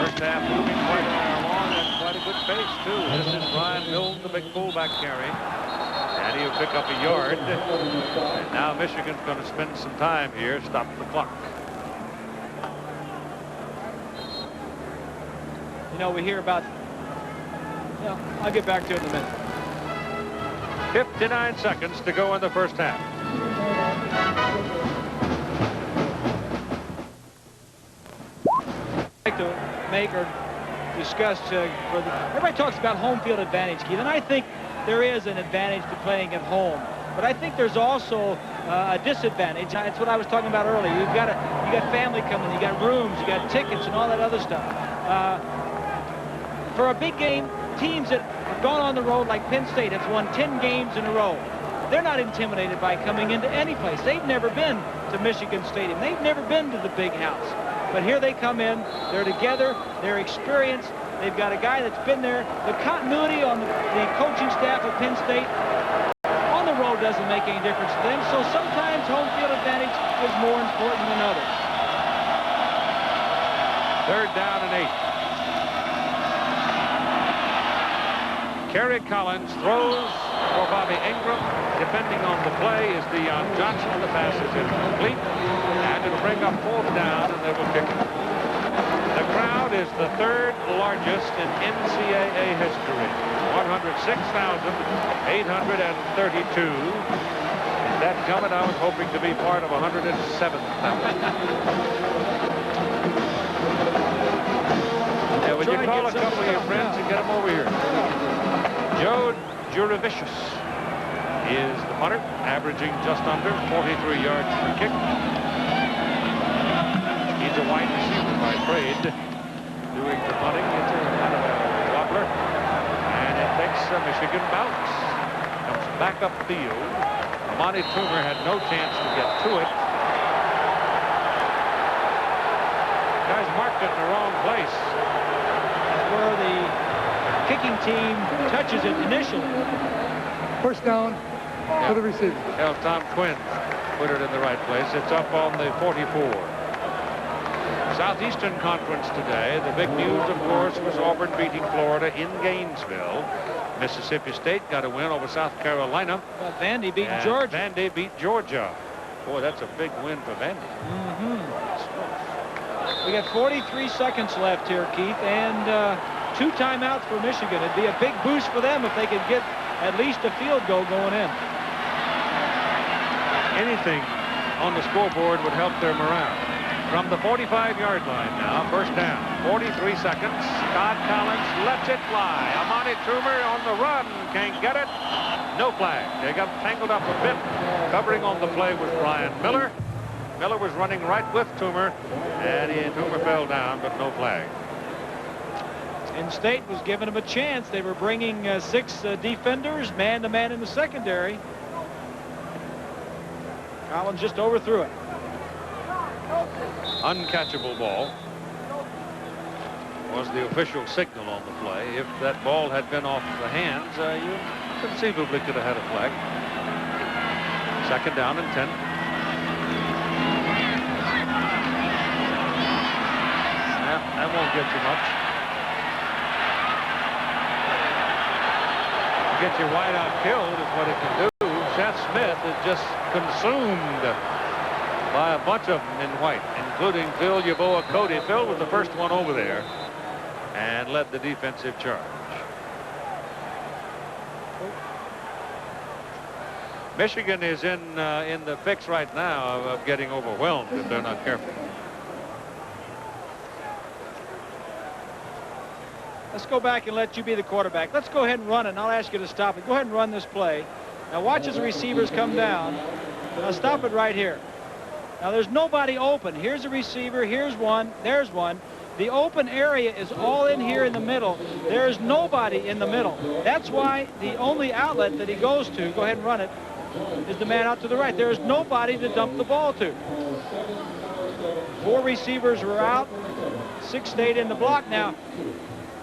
First half moving quite along at quite a good pace, too. This is Brian Milne, the big fullback carry. And he'll pick up a yard. And now Michigan's going to spend some time here, stop the clock. You know, we hear about... Yeah, I'll get back to it in a minute. 59 seconds to go in the first half. I'd like to make or discuss everybody talks about home field advantage, Keith, and I think there is an advantage to playing at home, but I think there's also a disadvantage. That's what I was talking about earlier. You got family coming, you got rooms, you got tickets and all that other stuff. For a big game, teams that have gone on the road like Penn State have won 10 games in a row. They're not intimidated by coming into any place. They've never been to Michigan Stadium. They've never been to the big house. But here they come in. They're together. They're experienced. They've got a guy that's been there. The continuity on the coaching staff of Penn State on the road doesn't make any difference to them. So sometimes home field advantage is more important than others. Third down and 8. Kerry Collins throws for Bobby Ingram. Defending on the play is Dion Johnson. The pass is incomplete. And it'll bring up fourth down, and they will kick it. The crowd is the third largest in NCAA history. 106,832. That comment, I was hoping to be part of 107,000. Yeah, would you call a couple of your friends and get them over here? Joe Juravicius is the punter, averaging just under 43 yards per kick. He's a wide receiver by trade, doing the punting. It's kind of a wobbler, and it takes a Michigan bounce. Comes back upfield. Amani Toomer had no chance to get to it. Guys marked it in the wrong place. Where the kicking team touches it initially. First down for the receiver. Well, Tom Quinn put it in the right place. It's up on the 44. Southeastern Conference today. The big news, of course, was Auburn beating Florida in Gainesville. Mississippi State got a win over South Carolina. Vandy beat Georgia. Vandy beat Georgia. Boy, that's a big win for Vandy. We got 43 seconds left here, Keith, and 2 timeouts for Michigan. It'd be a big boost for them if they could get at least a field goal going in. Anything on the scoreboard would help their morale. From the 45-yard line now, first down, 43 seconds. Todd Collins lets it fly. Amani Toomer on the run, can't get it. No flag. They got tangled up a bit. Covering on the play was Brian Miller. Miller was running right with Toomer, and Toomer fell down, but no flag. Penn State was giving them a chance. They were bringing 6 defenders, man-to-man in the secondary. Collins just overthrew it. uncatchable ball. Was the official signal on the play. If that ball had been off the hands, you conceivably could have had a flag. 2nd down and 10. That won't get you much. Get you wide out killed is what it can do. Seth Smith is just consumed by a bunch of them in white, including Phil Yeboah Cody. Phil was the first one over there and led the defensive charge. Michigan is in the fix right now of getting overwhelmed if they're not careful. Let's go back and let you be the quarterback. Let's go ahead and run it, and I'll ask you to stop it. Go ahead and run this play. Now watch as the receivers come down. Now stop it right here. Now there's nobody open. Here's a receiver. Here's one. There's one. The open area is all in here in the middle. There's nobody in the middle. That's why the only outlet that he goes to, go ahead and run it, is the man out to the right. There's nobody to dump the ball to. 4 receivers were out. 6 stayed in the block. Now,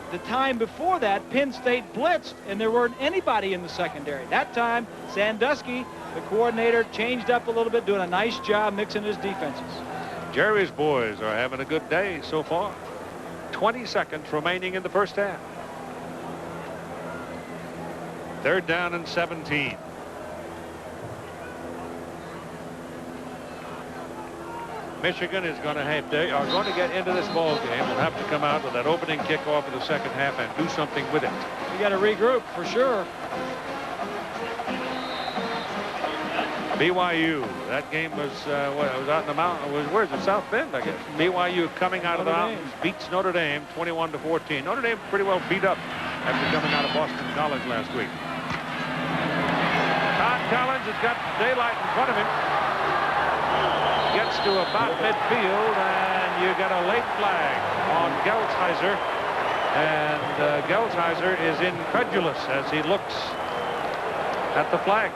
the time before that, Penn State blitzed, and there weren't anybody in the secondary. That time, Sandusky, the coordinator, changed up a little bit, doing a nice job mixing his defenses. Jerry's boys are having a good day so far. 20 seconds remaining in the first half. 3rd down and 17. Michigan is going to have are going to get into this ball game. Will have to come out with that opening kickoff of the second half and do something with it. You got to regroup for sure. BYU. That game was what, it was out in the mountain. Where's it? South Bend, I guess. BYU coming out of the mountains beats Notre Dame 21-14. Notre Dame pretty well beat up after coming out of Boston College last week. Todd Collins has got daylight in front of him. Gets to about midfield, and you got a late flag on Gelsheiser. And Gelsheiser is incredulous as he looks at the flag.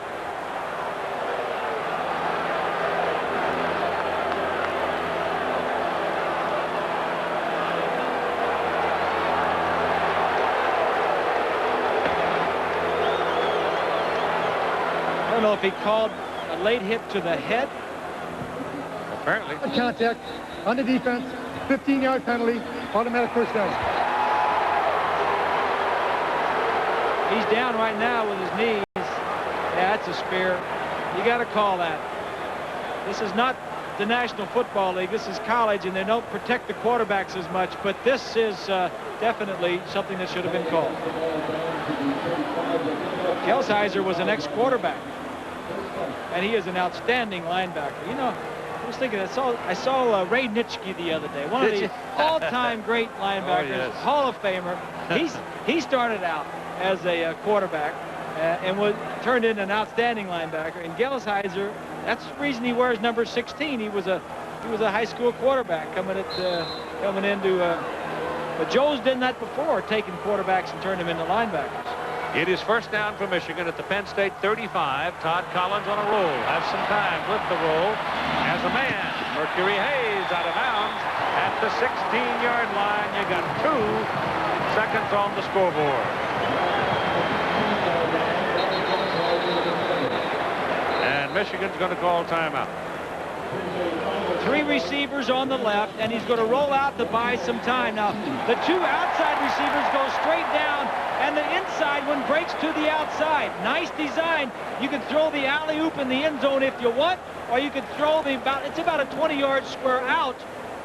I don't know if he called a late hit to the head. Apparently. Contact on the defense, 15-yard penalty, automatic first down. He's down right now with his knees. Yeah, that's a spear. You got to call that. This is not the National Football League. This is college, and they don't protect the quarterbacks as much, but this is definitely something that should have been called. Gelsheiser was an ex-quarterback, and he is an outstanding linebacker. You know, I was thinking, I saw Ray Nitschke the other day, one of the all-time great linebackers, Hall of Famer. He started out as a quarterback and was turned into an outstanding linebacker. And Gelsheiser, that's the reason he wears number 16. He was a high school quarterback coming into. But Joe's done that before, taking quarterbacks and turned them into linebackers. It is first down for Michigan at the Penn State 35. Todd Collins on a roll. Has some time with the roll. As a man, Mercury Hayes out of bounds at the 16-yard line. You got 2 seconds on the scoreboard. And Michigan's going to call timeout. 3 receivers on the left, and he's going to roll out to buy some time. Now, the 2 outside receivers go straight down, and the inside one breaks to the outside. Nice design. You can throw the alley-oop in the end zone if you want, or you could throw it's about a 20-yard square out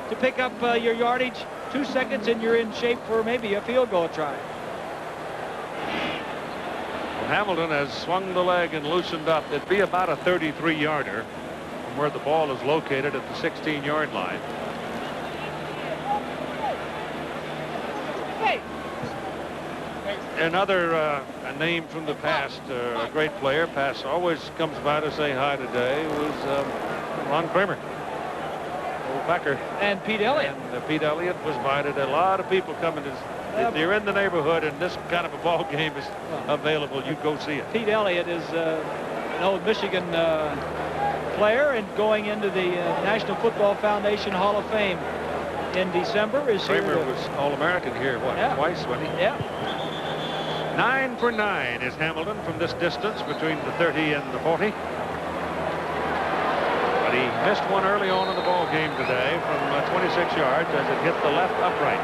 to pick up your yardage. 2 seconds, and you're in shape for maybe a field goal try. Well, Hamilton has swung the leg and loosened up. It'd be about a 33-yarder. Where the ball is located at the 16-yard line. Hey. Another a name from the past, a great player, always comes by to say hi today, was Ron Kramer, old Packer. And Pete Elliott. And Pete Elliott was invited. A lot of people coming. If you're in the neighborhood and this kind of a ball game is available, you go see it. Pete Elliott is an old Michigan player and going into the National Football Foundation Hall of Fame in December. Is here. Kramer was All-American here, what, twice, wasn't he? Yeah. 9 for 9 is Hamilton from this distance between the 30 and the 40. But he missed one early on in the ball game today from 26 yards as it hit the left upright.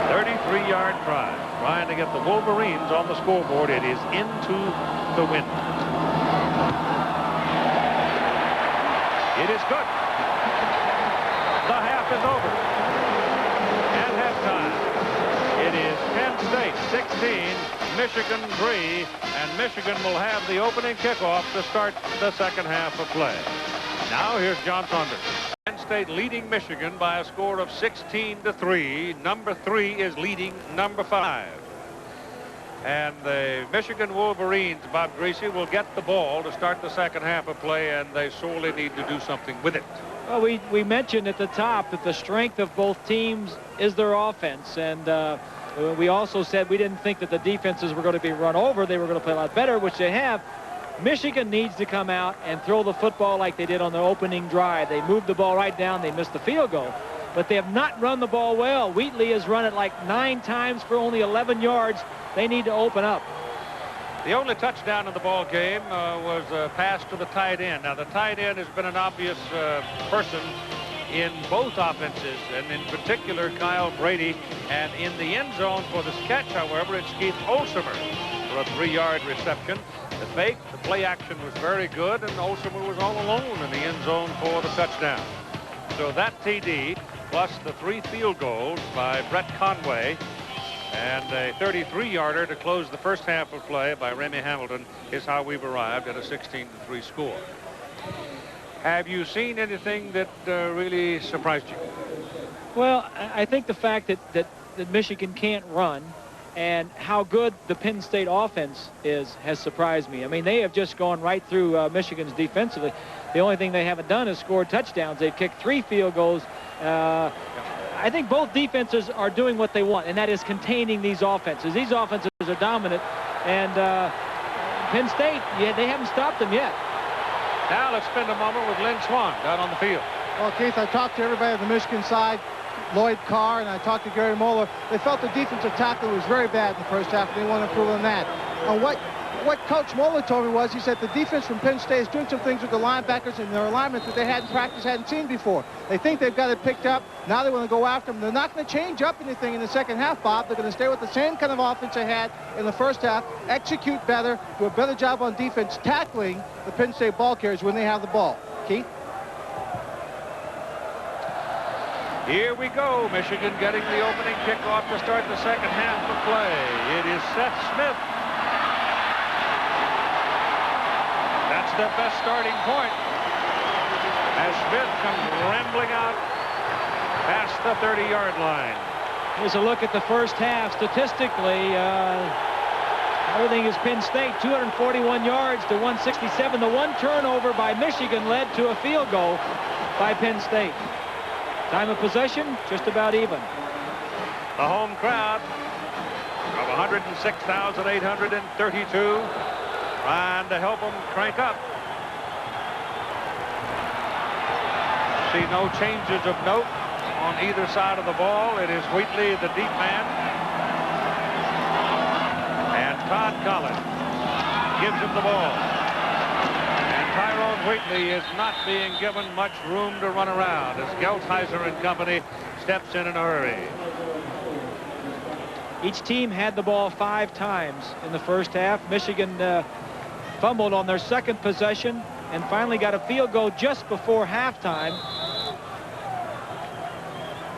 33-yard try, trying to get the Wolverines on the scoreboard. It is into the wind. It is good. The half is over. At halftime, it is Penn State 16, Michigan 3, and Michigan will have the opening kickoff to start the second half of play. Now here's John Saunders. Penn State leading Michigan by a score of 16-3. Number 3 is leading number 5. And the Michigan Wolverines, Bob Greasy, will get the ball to start the second half of play, and they sorely need to do something with it. Well, we mentioned at the top that the strength of both teams is their offense, and we also said we didn't think that the defenses were going to be run over. They were going to play a lot better, which they have. Michigan needs to come out and throw the football like they did on the opening drive. They moved the ball right down. They missed the field goal, but they have not run the ball well. Wheatley has run it like 9 times for only 11 yards. They need to open up. The only touchdown in the ball game was a pass to the tight end. Now, the tight end has been an obvious person in both offenses, and in particular, Kyle Brady. And in the end zone for this catch, however, it's Keith Olsemer for a 3-yard reception. The fake, the play action was very good, and Olsemer was all alone in the end zone for the touchdown. So that TD, plus the 3 field goals by Brett Conway, and a 33-yarder to close the first half of play by Remy Hamilton is how we've arrived at a 16-3 score. Have you seen anything that really surprised you? Well, I think the fact that Michigan can't run and how good the Penn State offense is has surprised me. I mean, they have just gone right through Michigan's defensively. The only thing they haven't done is scored touchdowns. They've kicked 3 field goals. I think both defenses are doing what they want, and that is containing these offenses. These offenses are dominant, and Penn State, they haven't stopped them yet. Now let's spend a moment with Lynn Swan down on the field. Well, Keith, I talked to everybody on the Michigan side, Lloyd Carr, and I talked to Gary Moeller. They felt the defensive tackle was very bad in the first half, and they want to improve on that. And what Coach Moeller told me was, he said the defense from Penn State is doing some things with the linebackers and their alignment that they hadn't practiced, hadn't seen before. They think they've got it picked up. Now they want to go after them. They're not going to change up anything in the second half, Bob. They're going to stay with the same kind of offense they had in the first half, execute better, do a better job on defense tackling the Penn State ball carriers when they have the ball. Keith? Here we go. Michigan getting the opening kickoff to start the second half of play. It is Seth Smith. That's their best starting point as Smith comes rambling out past the 30-yard line. Here's a look at the first half. Statistically, everything is Penn State, 241 yards to 167. The one turnover by Michigan led to a field goal by Penn State. Time of possession, just about even. The home crowd of 106,832 trying to help them crank up. See no changes of note on either side of the ball. It is Wheatley, the deep man. And Todd Collins gives him the ball. And Tyrone Wheatley is not being given much room to run around as Geltheiser and company steps in a hurry. Each team had the ball 5 times in the first half. Michigan fumbled on their second possession and finally got a field goal just before halftime.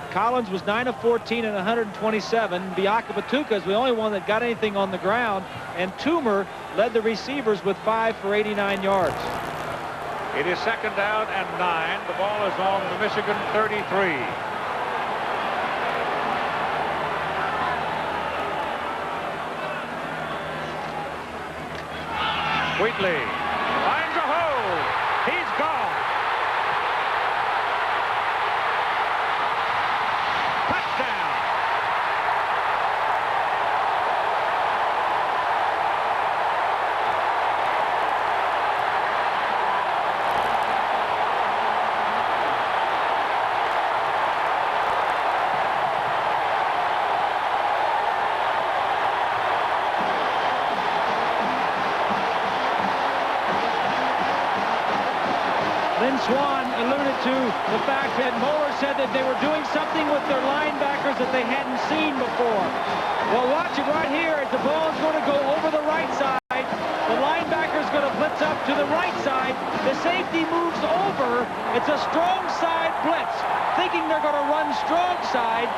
Collins was 9 of 14 and 127. Biaka Batuka is the only one that got anything on the ground, and Toomer led the receivers with 5 for 89 yards. It is second down and 9. The ball is on the Michigan 33. Wheatley finds a hole. He's gone. Touchdown. Lynn Swan alluded to the fact that Moeller said that they were doing something with their linebackers that they hadn't seen before. Well, watch it right here as the ball is going to go over the right side. The linebacker's going to blitz up to the right side. The safety moves over. It's a strong side blitz. Thinking they're going to run strong side,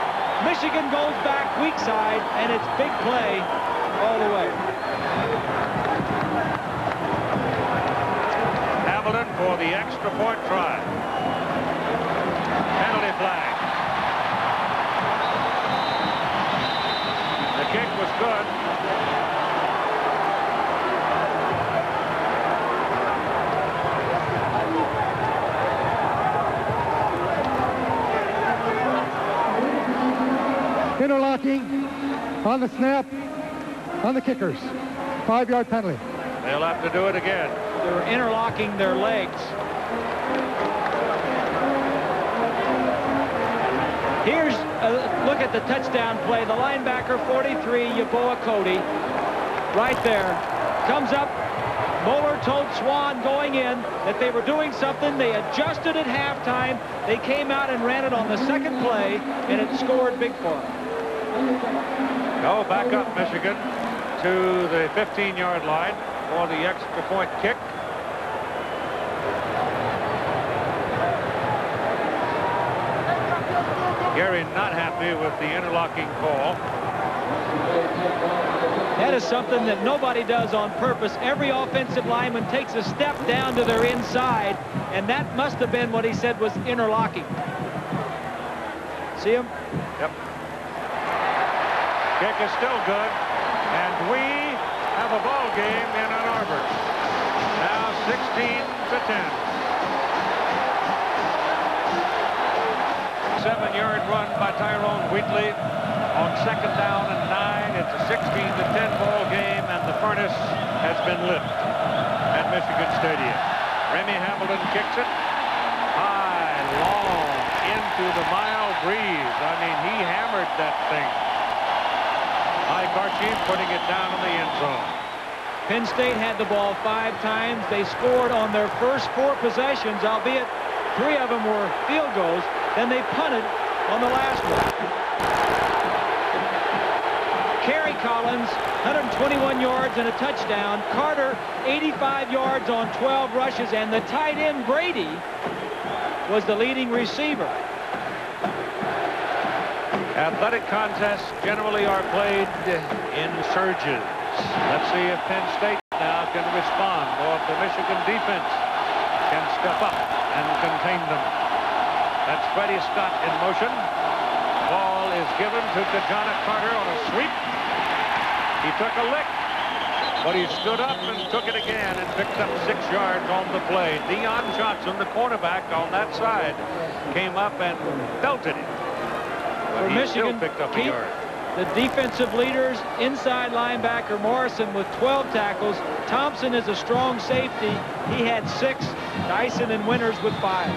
Michigan goes back weak side, and it's big play all the way. Hamilton for the extra point try. Penalty flag. The kick was good. Interlocking on the snap on the kickers. 5-yard penalty. They'll have to do it again. They were interlocking their legs. Here's a look at the touchdown play. The linebacker, 43, Yeboah Cody, right there, comes up. Moeller told Swan going in that they were doing something. They adjusted at halftime. They came out and ran it on the second play, and it scored big for them. Go back up, Michigan, to the 15-yard line for the extra point kick. Gary not happy with the interlocking call. That is something that nobody does on purpose. Every offensive lineman takes a step down to their inside, and that must have been what he said was interlocking. See him? Yep. Kick is still good, and we have a ball game in Ann Arbor. Now 16-10. 7-yard run by Tyrone Wheatley on 2nd down and 9. It's a 16-10 ball game, and the furnace has been lit at Michigan Stadium. Remy Hamilton kicks it high, long, into the mild breeze. I mean, he hammered that thing. Mike Archie putting it down in the end zone. Penn State had the ball 5 times. They scored on their first 4 possessions, albeit 3 of them were field goals. Then they punted on the last one. Kerry Collins, 121 yards and a touchdown. Carter, 85 yards on 12 rushes. And the tight end, Brady, was the leading receiver. Athletic contests generally are played in surges. Let's see if Penn State now can respond, or if the Michigan defense can step up and contain them. That's Freddie Scott in motion. Ball is given to Kajana Carter on a sweep. He took a lick, but he stood up and took it again and picked up 6 yards on the play. Deion Johnson, the cornerback on that side, came up and belted it. But he still picked up a yard. The defensive leaders, inside linebacker Morrison with 12 tackles. Thompson is a strong safety. He had 6. Dyson and Winters with 5.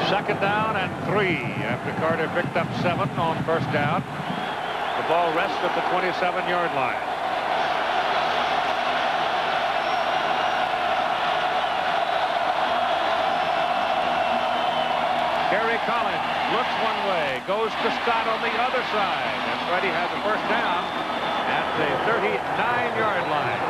2nd down and 3 after Carter picked up 7 on 1st down. The ball rests at the 27-yard line. Kerry Collins looks one way, goes to Scott on the other side, and Freddie has a 1st down at the 39-yard line.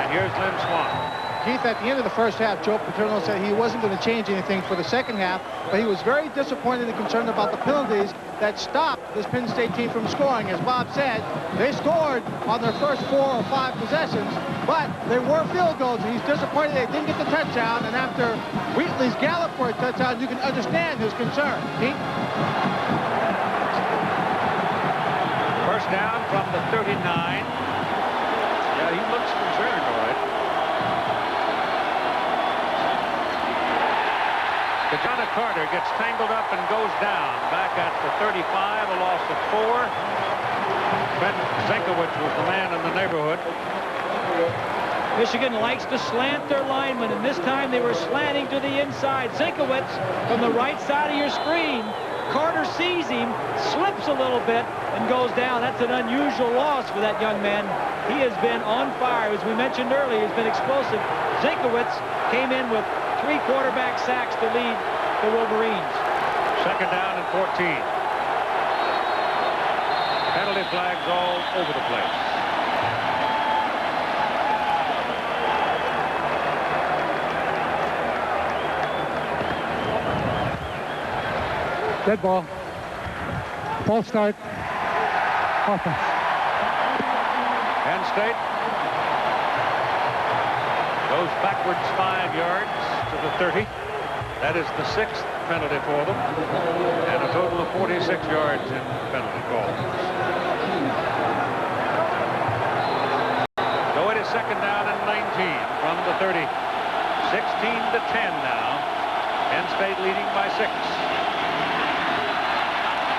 And here's Lynn Swan. Keith, at the end of the first half, Joe Paterno said he wasn't going to change anything for the second half, but he was very disappointed and concerned about the penalties that stopped this Penn State team from scoring. As Bob said, they scored on their first 4 or 5 possessions, but they were field goals, and he's disappointed they didn't get the touchdown. And after Wheatley's gallop for a touchdown, you can understand his concern. Pete? 1st down from the 39. Yeah, he looks concerned, all right. Kajana Carter gets tangled up and goes down. Back at the 35, a loss of 4. Ben Zenkowitz was the man in the neighborhood. Michigan likes to slant their linemen, and this time they were slanting to the inside. Zenkowitz from the right side of your screen Carter sees him, slips a little bit, and goes down. That's an unusual loss for that young man. He has been on fire. As we mentioned earlier, he's been explosive. Zinkowitz came in with 3 quarterback sacks to lead the Wolverines. Second down and 14. Penalty flags all over the place. Dead ball. False start. Offense. Penn State goes backwards 5 yards to the 30. That is the 6th penalty for them, and a total of 46 yards in penalty calls. So it is second down and 19 from the 30. 16 to 10 now. Penn State leading by 6.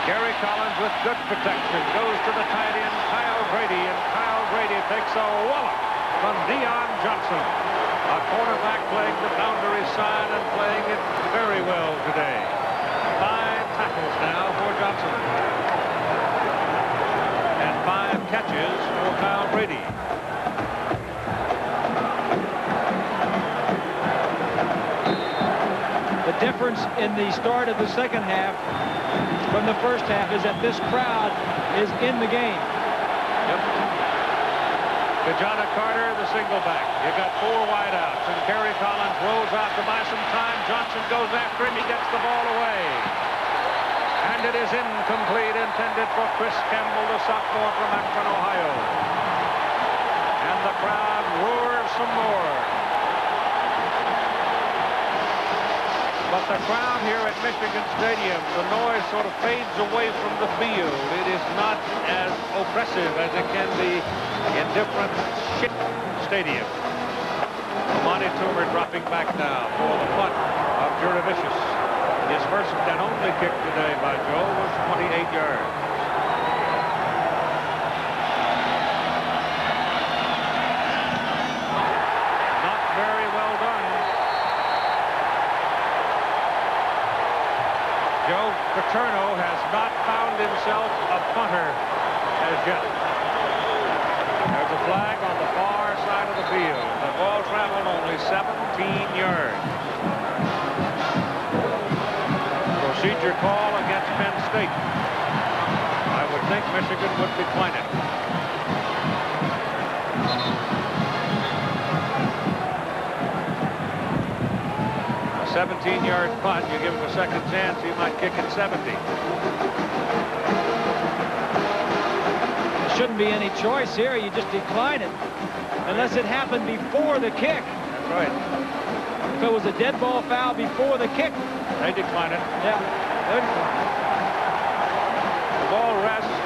Gary Collins with good protection goes to the tight end Kyle Grady, and Kyle Grady takes a wallop from Dion Johnson. A cornerback playing the boundary side and playing it very well today. 5 tackles now for Johnson. And 5 catches for Kyle Brady. The difference in the start of the second half from the first half is that this crowd is in the game. Yep. Kajana Carter, the single back. You got 4 wideouts, and Kerry Collins rolls out to buy some time. Johnson goes after him. He gets the ball away. And it is incomplete, intended for Chris Campbell, the sophomore from Akron, Ohio. And the crowd roars some more. But the crowd here at Michigan Stadium, the noise sort of fades away from the field. It is not as oppressive as it can be in different stadiums. Monty Toomer dropping back now for the punt of Jurevicius. His first and only kick today by Joe was 28 yards. Not very well done. Joe Paterno has not found himself a punter as yet. There's a flag on the far side of the field. The ball traveled only 17 yards. Procedure call against Penn State. I would think Michigan would decline it. A 17-yard punt, you give him a second chance, he might kick it 70. There shouldn't be any choice here. You just decline it. Unless it happened before the kick. That's right. If it was a dead ball foul before the kick. They decline it. Yeah. The ball rests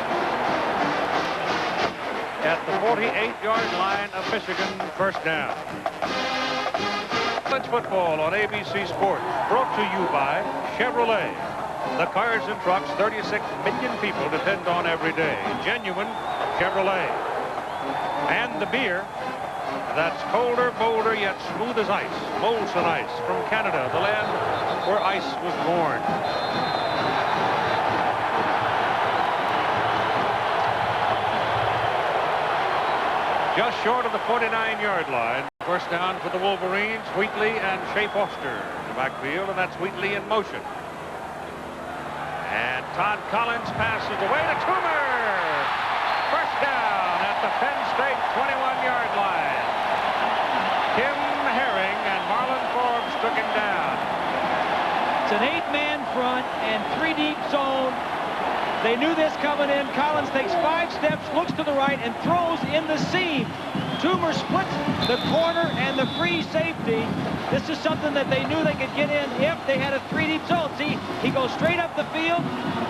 at the 48-yard line of Michigan, first down. College football on ABC Sports, brought to you by Chevrolet. The cars and trucks 36 million people depend on every day. Genuine Chevrolet. And the beer that's colder, bolder, yet smooth as ice. Molson Ice from Canada, the land where ice was born. Just short of the 49-yard line. First down for the Wolverines, Wheatley and Shea Foster in the backfield, and that's Wheatley in motion. And Todd Collins passes away to Toomer. First down at the Penn State 21-yard line. Kim Herring and Marlon Forbes took him down. It's an 8-man front and 3 deep zone. They knew this coming in. Collins takes 5 steps, looks to the right, and throws in the seam. Toomer splits the corner and the free safety. This is something that they knew they could get in if they had a 3 deep zone. See, he goes straight up the field,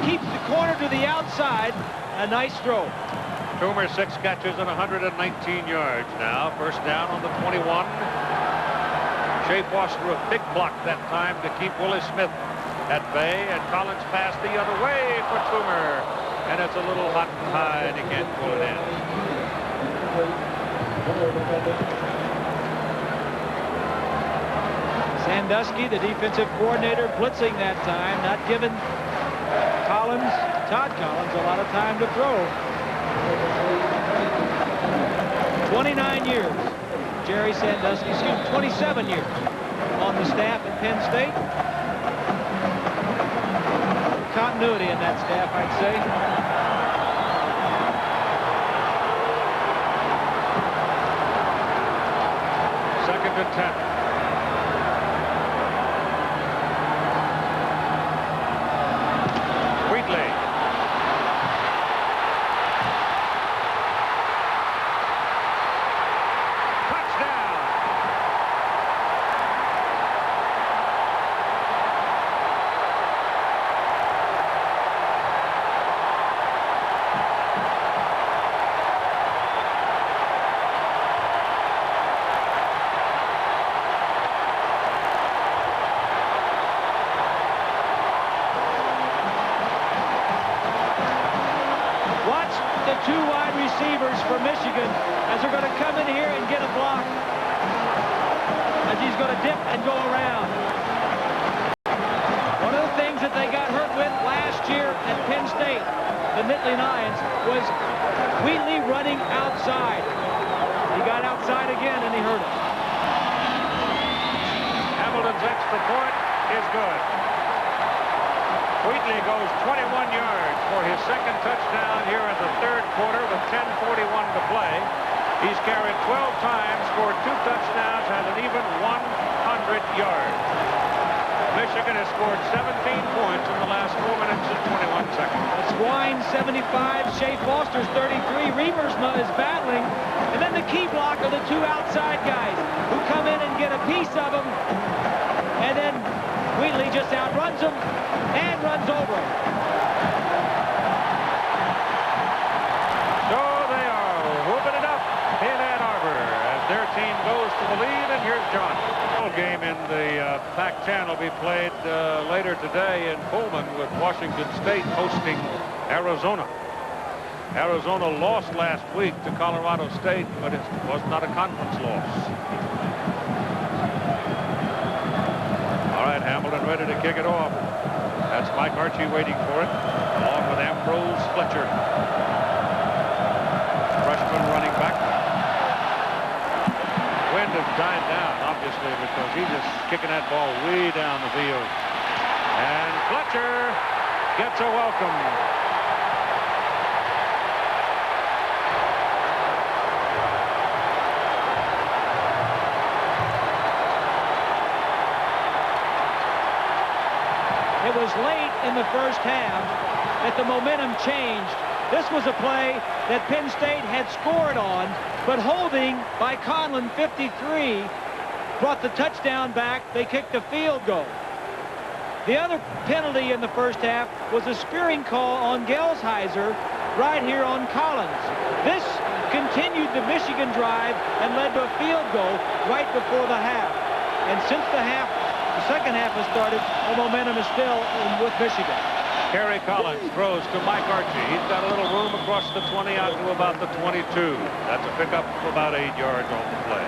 keeps the corner to the outside. A nice throw. Toomer 6 catches and 119 yards now. First down on the 21. Shea Foster a big block that time to keep Willie Smith at bay, and Collins passed the other way for Toomer, and it's a little hot and high, and he can't pull it in. Sandusky, the defensive coordinator, blitzing that time, not given Todd Collins, a lot of time to throw. 29 years. Jerry Sandusky, 27 years on the staff at Penn State. Continuity in that staff, I'd say. Second and 10. Wheatley. Touchdown. Watch the two wide receivers for Michigan as they're going to come in here and get a block. As he's going to dip and go around. One of the things that they got hurt with last year at Penn State, the Nittany Lions, was Wheatley running outside. He got outside again and he hurt it. Hamilton's extra point is good. Wheatley goes 21 yards for his second touchdown here in the third quarter with 10:41 to play. He's carried 12 times, scored 2 touchdowns, had an even 100 yards. Michigan has scored 17 points in the last 4 minutes and 21 seconds. Swine 75, Shea Foster's 33, Reamersma is battling, and then the key block are the two outside guys who come in and get a piece of him, and then Wheatley just outruns him and runs over him. So they are whooping it up in Ann Arbor as their team goes to the lead, and here's John. The game in the Pac-10 will be played later today in Pullman with Washington State hosting Arizona. Arizona lost last week to Colorado State, but it was not a conference loss. All right, Hamilton ready to kick it off. That's Mike Archie waiting for it, along with Ambrose Fletcher. Freshman running back. Wind has died down, obviously, because he's just kicking that ball way down the field. And Fletcher gets a welcome. It was late in the first half that the momentum changed. This was a play that Penn State had scored on, but holding by Conlon 53 brought the touchdown back. They kicked a field goal. The other penalty in the first half was a spearing call on Gelsheiser right here on Collins. This continued the Michigan drive and led to a field goal right before the half. And since the second half has started, the momentum is still with Michigan. Kerry Collins throws to Mike Archie. He's got a little room across the 20 out to about the 22. That's a pickup of about 8 yards on the play.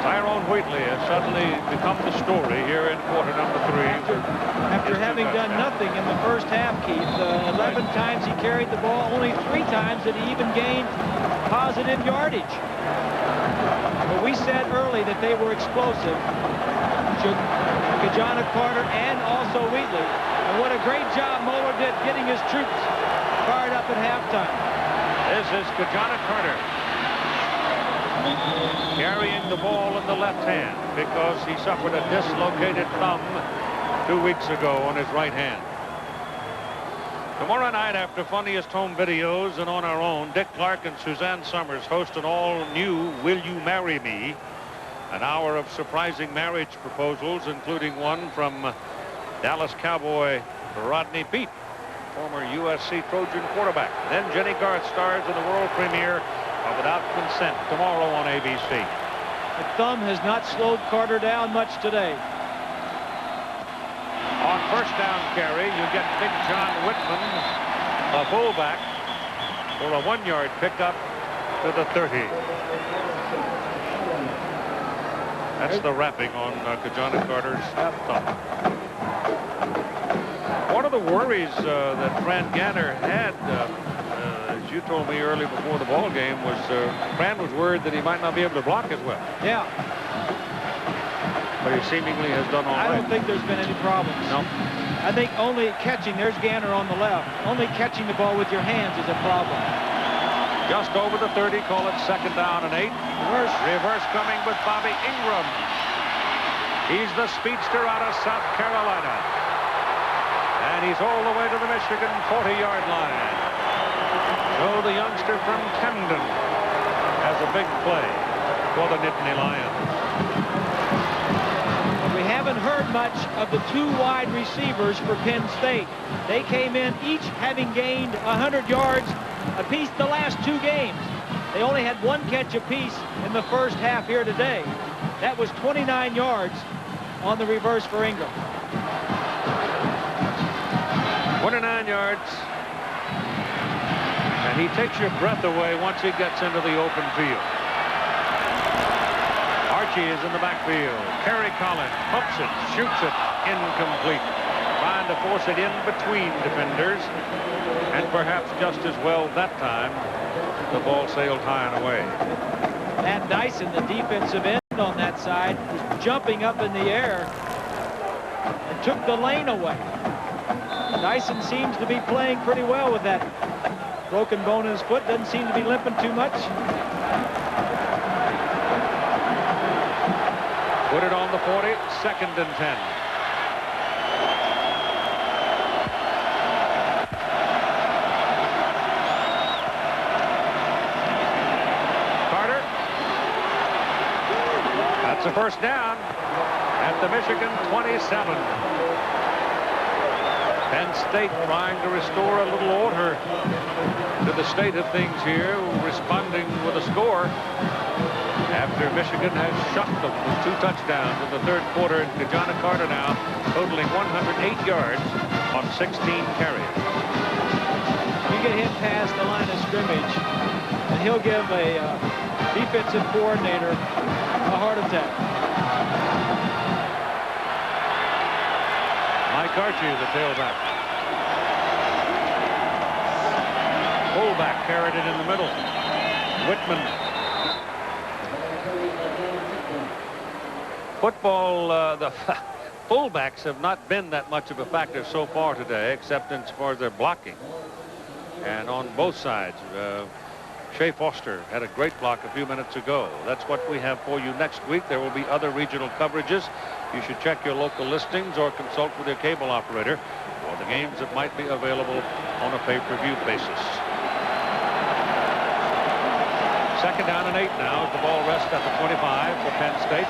Tyrone Wheatley has suddenly become the story here in quarter number 3. After having done nothing in the first half, Keith, 11 times he carried the ball, only 3 times did he even gain positive yardage. But we said early that they were explosive. Kajana Carter and also Wheatley. And what a great job Moeller did getting his troops fired up at halftime. This is Kajana Carter carrying the ball in the left hand because he suffered a dislocated thumb 2 weeks ago on his right hand. Tomorrow night, after Funniest Home Videos and on our own, Dick Clark and Suzanne Summers host an all-new Will You Marry Me? An hour of surprising marriage proposals, including one from Dallas Cowboy Rodney Peete, former USC Trojan quarterback. Then Jenny Garth stars in the world premiere of Without Consent tomorrow on ABC. The thumb has not slowed Carter down much today. On first down carry, you get Big John Whitman, a fullback, for a 1-yard pickup to the 30. That's the wrapping on Kajana Carter's thumb. One of the worries that Fran Ganner had, as you told me early before the ball game, was Fran was worried that he might not be able to block as well. Yeah. But he seemingly has done all right. I don't think there's been any problems. No. I think only catching, there's Ganner on the left, only catching the ball with your hands is a problem. Just over the 30, call it 2nd down and 8. Reverse coming with Bobby Ingram. He's the speedster out of South Carolina. And he's all the way to the Michigan 40-yard line. So the youngster from Camden has a big play for the Nittany Lions. We haven't heard much of the 2 wide receivers for Penn State. They came in each having gained 100 yards apiece the last 2 games. They only had 1 catch apiece in the first half here today. That was 29 yards on the reverse for Ingram. 29 yards. And he takes your breath away once he gets into the open field. Archie is in the backfield. Kerry Collins pumps it, shoots it, incomplete. Trying to force it in between defenders. And perhaps just as well that time, the ball sailed high and away. Matt Dyson, the defensive end on that side, was jumping up in the air and took the lane away. Dyson seems to be playing pretty well with that broken bone in his foot. Doesn't seem to be limping too much. Put it on the 40, 2nd and 10. Carter. That's a 1st down at the Michigan 27. Penn State trying to restore a little order to the state of things here, responding with a score after Michigan has shocked them with 2 touchdowns in the 3rd quarter. And Kajana Carter now totaling 108 yards on 16 carries. You get him past the line of scrimmage, and he'll give a defensive coordinator a heart attack. Mike Archie, the tailback. Fullback carried it in the middle. Whitman. Football, the fullbacks have not been that much of a factor so far today, except as far as their blocking. And on both sides, Shea Foster had a great block a few minutes ago. That's what we have for you next week. There will be other regional coverages. You should check your local listings or consult with your cable operator for the games that might be available on a pay-per-view basis. 2nd down and 8 now as the ball rests at the 25 for Penn State.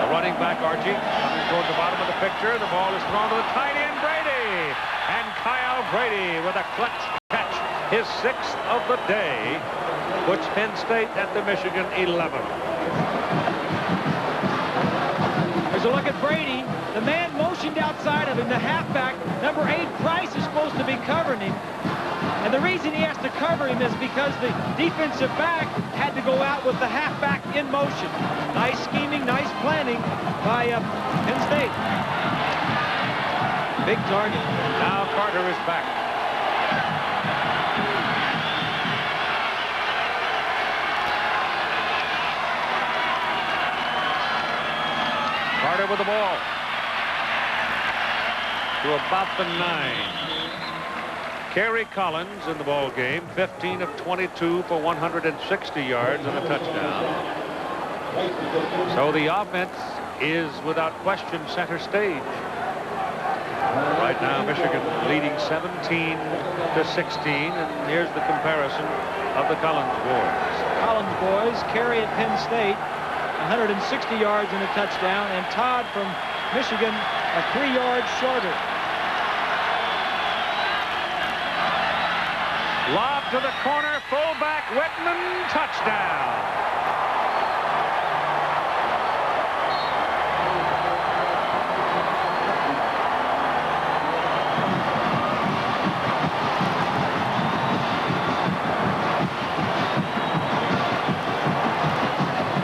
The running back Archie coming toward the bottom of the picture. The ball is thrown to the tight end Brady. And Kyle Brady with a clutch catch, his 6th of the day, puts Penn State at the Michigan 11. There's a look at Brady. The man motioned outside of him, the halfback, number 8, Price, is supposed to be covering him. And the reason he has to cover him is because the defensive back had to go out with the halfback in motion. Nice scheming, nice planning by Penn State. Big target. Now Carter is back. Carter with the ball to about the 9. Kerry Collins in the ball game, 15 of 22 for 160 yards and a touchdown. So the offense is without question center stage. Right now Michigan leading 17-16, and here's the comparison of the Collins boys. Collins boys, Kerry at Penn State, 160 yards and a touchdown, and Todd from Michigan, 3 yards shorter. Lob to the corner, fullback Whitman, touchdown.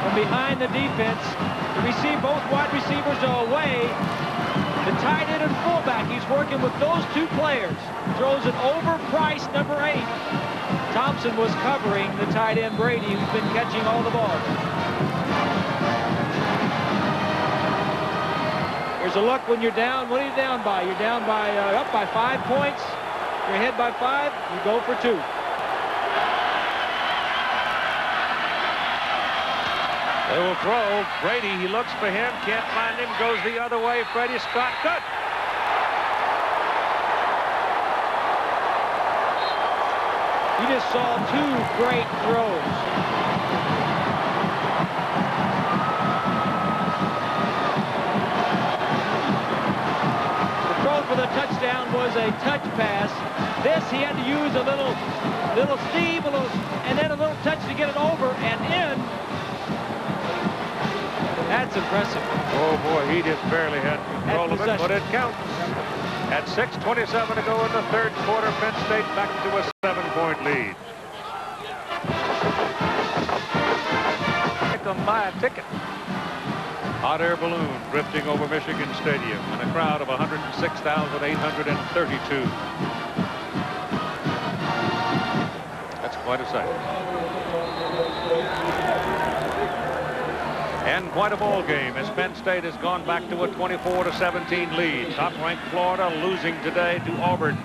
From behind the defense, Both wide receivers are away. The tight end and fullback, he's working with those two players. Throws it over Price, number 8. Thompson was covering the tight end Brady, who's been catching all the balls. Here's a look when you're down. What are you down by? You're down by, up by 5 points. You're ahead by 5. You go for 2. They will throw. Brady, he looks for him, can't find him, goes the other way. Freddie Scott, good. You just saw 2 great throws. The throw for the touchdown was a touch pass. This, he had to use a little steam, and then a little touch to get it over and in. That's impressive. Oh, boy, he just barely had control of it, but it counts. At 6:27 to go in the third quarter, Penn State back to a 7-point lead. Make them buy a ticket. Hot air balloon drifting over Michigan Stadium and a crowd of 106,832. That's quite a sight. And quite a ball game as Penn State has gone back to a 24-17 lead. Top-ranked Florida losing today to Auburn.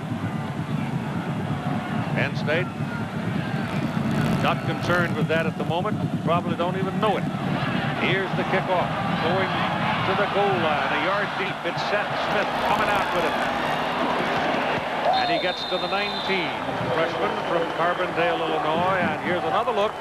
Penn State not concerned with that at the moment. Probably don't even know it. Here's the kickoff going to the goal line. A yard deep. It's Seth Smith coming out with it. And he gets to the 19. Freshman from Carbondale, Illinois. And here's another look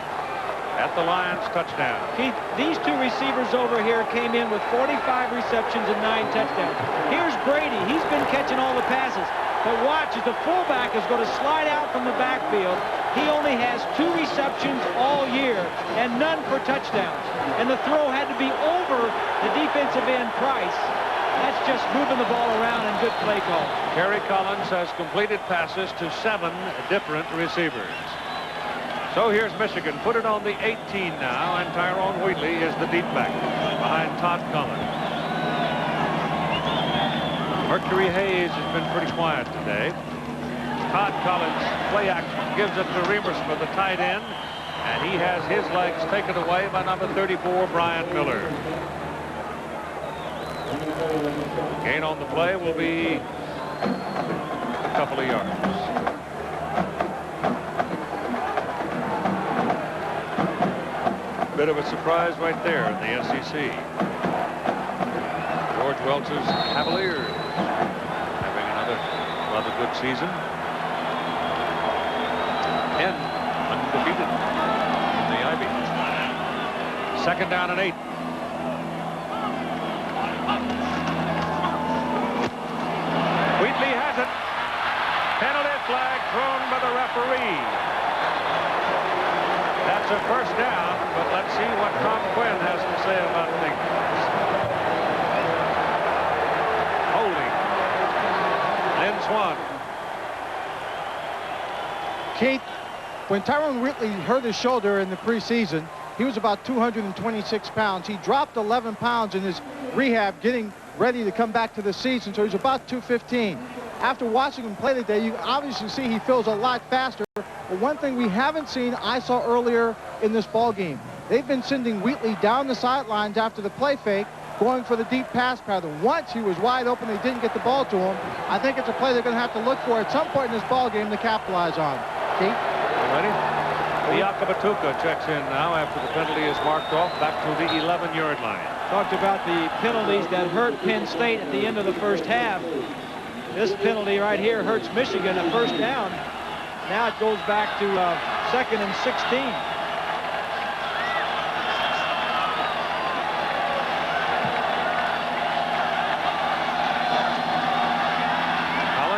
at the Lions touchdown. Keith, these 2 receivers over here came in with 45 receptions and 9 touchdowns. Here's Brady. He's been catching all the passes. But watch, as the fullback is going to slide out from the backfield, he only has 2 receptions all year and none for touchdowns. And the throw had to be over the defensive end Price. That's just moving the ball around and good play call. Kerry Collins has completed passes to 7 different receivers. So here's Michigan. Put it on the 18 now, and Tyrone Wheatley is the deep back behind Todd Collins. Mercury Hayes has been pretty quiet today. Todd Collins, play action, gives it to Reimers for the tight end, and he has his legs taken away by number 34, Brian Miller. Gain on the play will be a couple of yards. Bit of a surprise right there in the SEC. George Welch's Cavaliers having another good season. Penn undefeated in the Ivy. 2nd down and 8. Wheatley has it. Penalty flag thrown by the referee. That's a first down, but let's see what Tom Quinn has to say about things. Holding. Lynn Swan. Keith, when Tyrone Wheatley hurt his shoulder in the preseason, he was about 226 pounds. He dropped 11 pounds in his rehab, getting ready to come back to the season, so he's about 215. After watching him play today, you can obviously see he feels a lot faster. But one thing we haven't seen, I saw earlier in this ball game, they've been sending Wheatley down the sidelines after the play fake, going for the deep pass pattern. Once he was wide open, they didn't get the ball to him. I think it's a play they're going to have to look for at some point in this ball game to capitalize on. Keith? Ready? Iakabatuka checks in now after the penalty is marked off back to the 11-yard line. Talked about the penalties that hurt Penn State at the end of the first half. This penalty right here hurts Michigan, a first down. Now it goes back to 2nd and 16.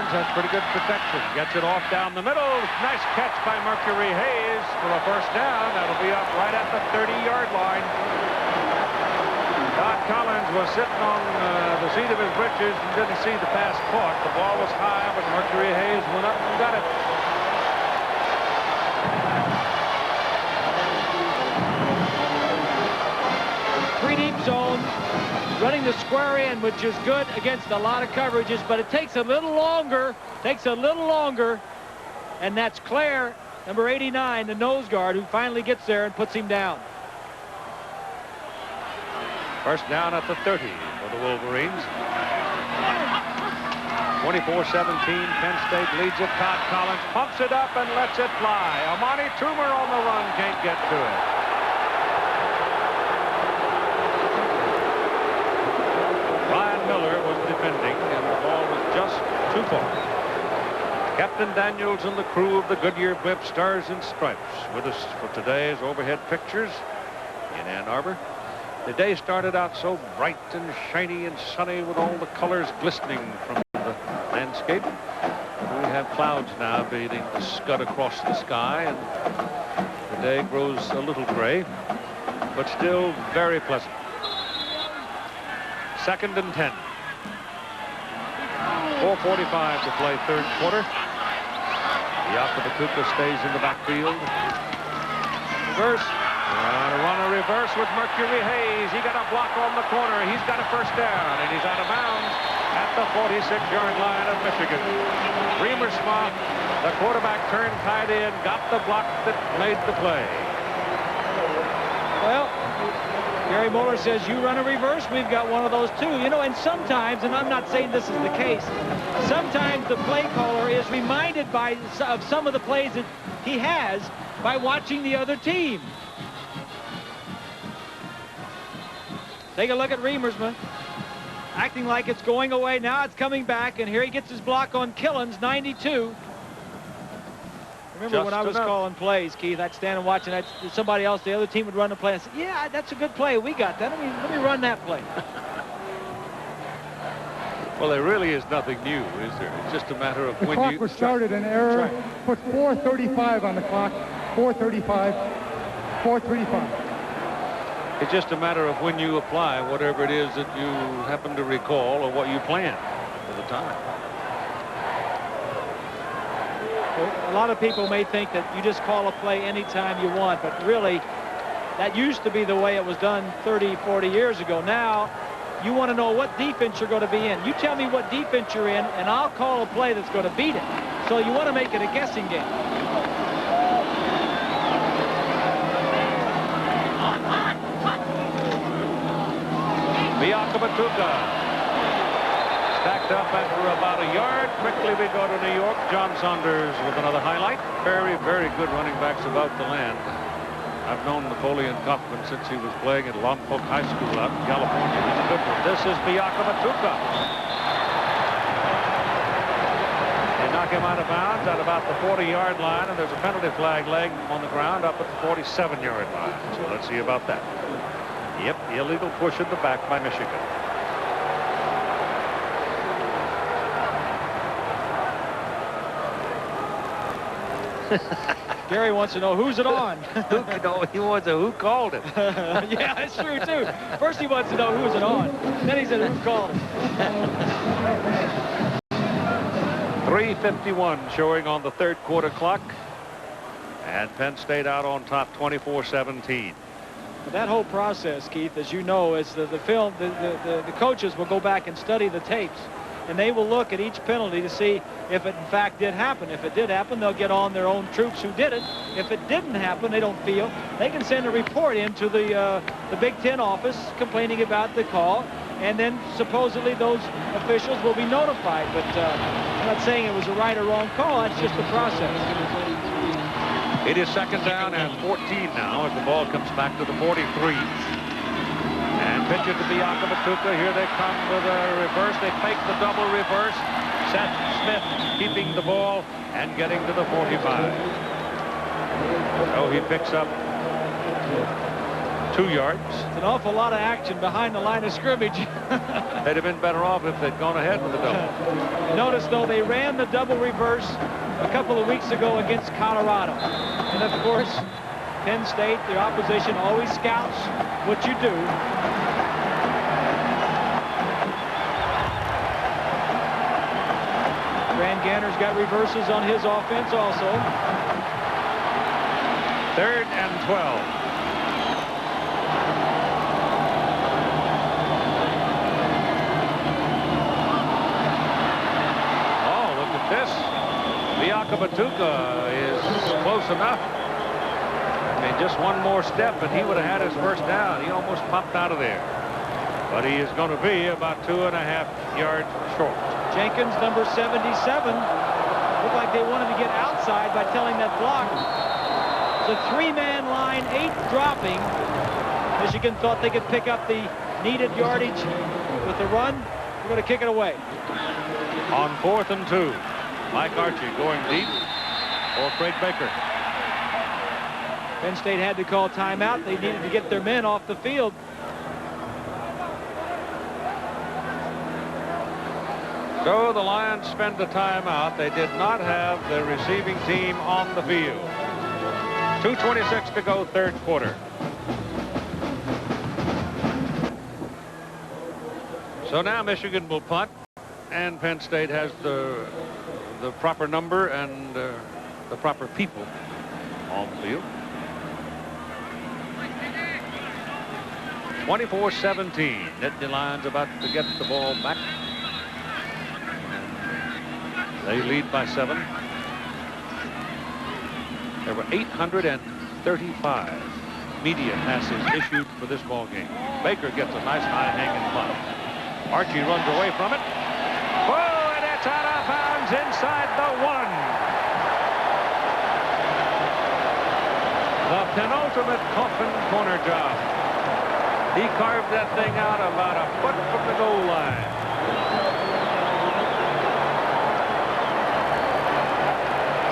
Has pretty good protection. Gets it off down the middle. Nice catch by Mercury Hayes for a first down. That'll be up right at the 30-yard line. Todd Collins was sitting on the seat of his britches and didn't see the pass caught. The ball was high, but Mercury Hayes went up and got it. Three deep zone. to square in, which is good against a lot of coverages, but it takes a little longer. And that's Claire, number 89, the nose guard, who finally gets there and puts him down. First down at the 30 for the Wolverines. 24-17, Penn State leads it. Todd Collins pumps it up and lets it fly. Amani Toomer on the run, can't get to it. Ryan Miller was defending, and the ball was just too far. Captain Daniels and the crew of the Goodyear blimp Stars and Stripes with us for today's overhead pictures in Ann Arbor. The day started out so bright and shiny and sunny with all the colors glistening from the landscape. We have clouds now beginning to scud across the sky, and the day grows a little gray, but still very pleasant. 2nd and 10. 4:45 to play third quarter. Yakubatuka stays in the backfield. Reverse. On a runner reverse with Mercury Hayes. He got a block on the corner. He's got a first down, and he's out of bounds at the 46-yard line of Michigan. Remersma, the quarterback, turned tight end, got the block that made the play. Well, Gary Moeller says, you run a reverse, we've got one of those too. You know, and sometimes, and I'm not saying this is the case, sometimes the play caller is reminded of some of the plays that he has by watching the other team. Take a look at Remersma, acting like it's going away. Now it's coming back, and here he gets his block on Killens, 92. Remember when I was calling plays, Keith, I'd stand and watch, and somebody else, the other team would run the play. I said, yeah, that's a good play. We got that. Let me run that play. Well, there really is nothing new, is there? It's just a matter of when you... The clock was started in error. Put 4:35 on the clock. 4:35. 4:35. It's just a matter of when you apply whatever it is that you happen to recall or what you plan for the time. A lot of people may think that you just call a play anytime you want, but really, that used to be the way it was done 30, 40 years ago. Now, you want to know what defense you're going to be in. You tell me what defense you're in, and I'll call a play that's going to beat it. So you want to make it a guessing game. Yakubatuka stacked up after about a yard. Quickly we go to New York. John Saunders with another highlight. Very, very good running backs about the land. I've known Napoleon Kaufman since he was playing at Lompoc High School out in California. He's a good one. This is Yakubatuka. They knock him out of bounds at about the 40-yard line, and there's a penalty flag laying on the ground up at the 47-yard line. So let's see about that. Yep, illegal push in the back by Michigan. Gary wants to know who's it on. He wants to know who called it. Yeah, that's true too. First he wants to know who's it on. Then he said who called it. 3:51 showing on the third quarter clock, and Penn State out on top 24-17. That whole process, Keith, as you know, is the film, the coaches will go back and study the tapes, and they will look at each penalty to see if it in fact did happen. If it did happen, they'll get on their own troops who did it. If it didn't happen, they don't feel, they can send a report into the Big Ten office complaining about the call, and then supposedly those officials will be notified. But I'm not saying it was a right or wrong call. That's just the process. It is 2nd down and 14 now as the ball comes back to the 43. And pitch it to Yakubatuka. Here they come with a reverse. They fake the double reverse. Seth Smith keeping the ball and getting to the 45. So he picks up 2 yards. It's an awful lot of action behind the line of scrimmage. They'd have been better off if they'd gone ahead with the double. Notice, though, they ran the double reverse a couple of weeks ago against Colorado. And, of course, Penn State, the opposition, always scouts what you do. Grant Ganner's got reverses on his offense also. 3rd and 12. Wakabatuka is close enough. I mean, just one more step and he would have had his first down. He almost popped out of there. But he is going to be about 2.5 yards short. Jenkins, number 77. Looked like they wanted to get outside by telling that block. It's a 3-man line, 8 dropping. Michigan thought they could pick up the needed yardage with the run. We're going to kick it away. On 4th and 2, Mike Archie going deep for Craig Baker. Penn State had to call timeout. They needed to get their men off the field. So the Lions spend a timeout. They did not have the receiving team on the field. 2:26 to go, third quarter. So now Michigan will punt, and Penn State has the proper number and the proper people on the field. 24-17. Nittany Lions about to get the ball back. They lead by 7. There were 835 media passes issued for this ball game. Baker gets a nice high hanging punt. Archie runs away from it. Oh, and it's out of bounds inside the 1. The penultimate coffin corner job. He carved that thing out about a foot from the goal line.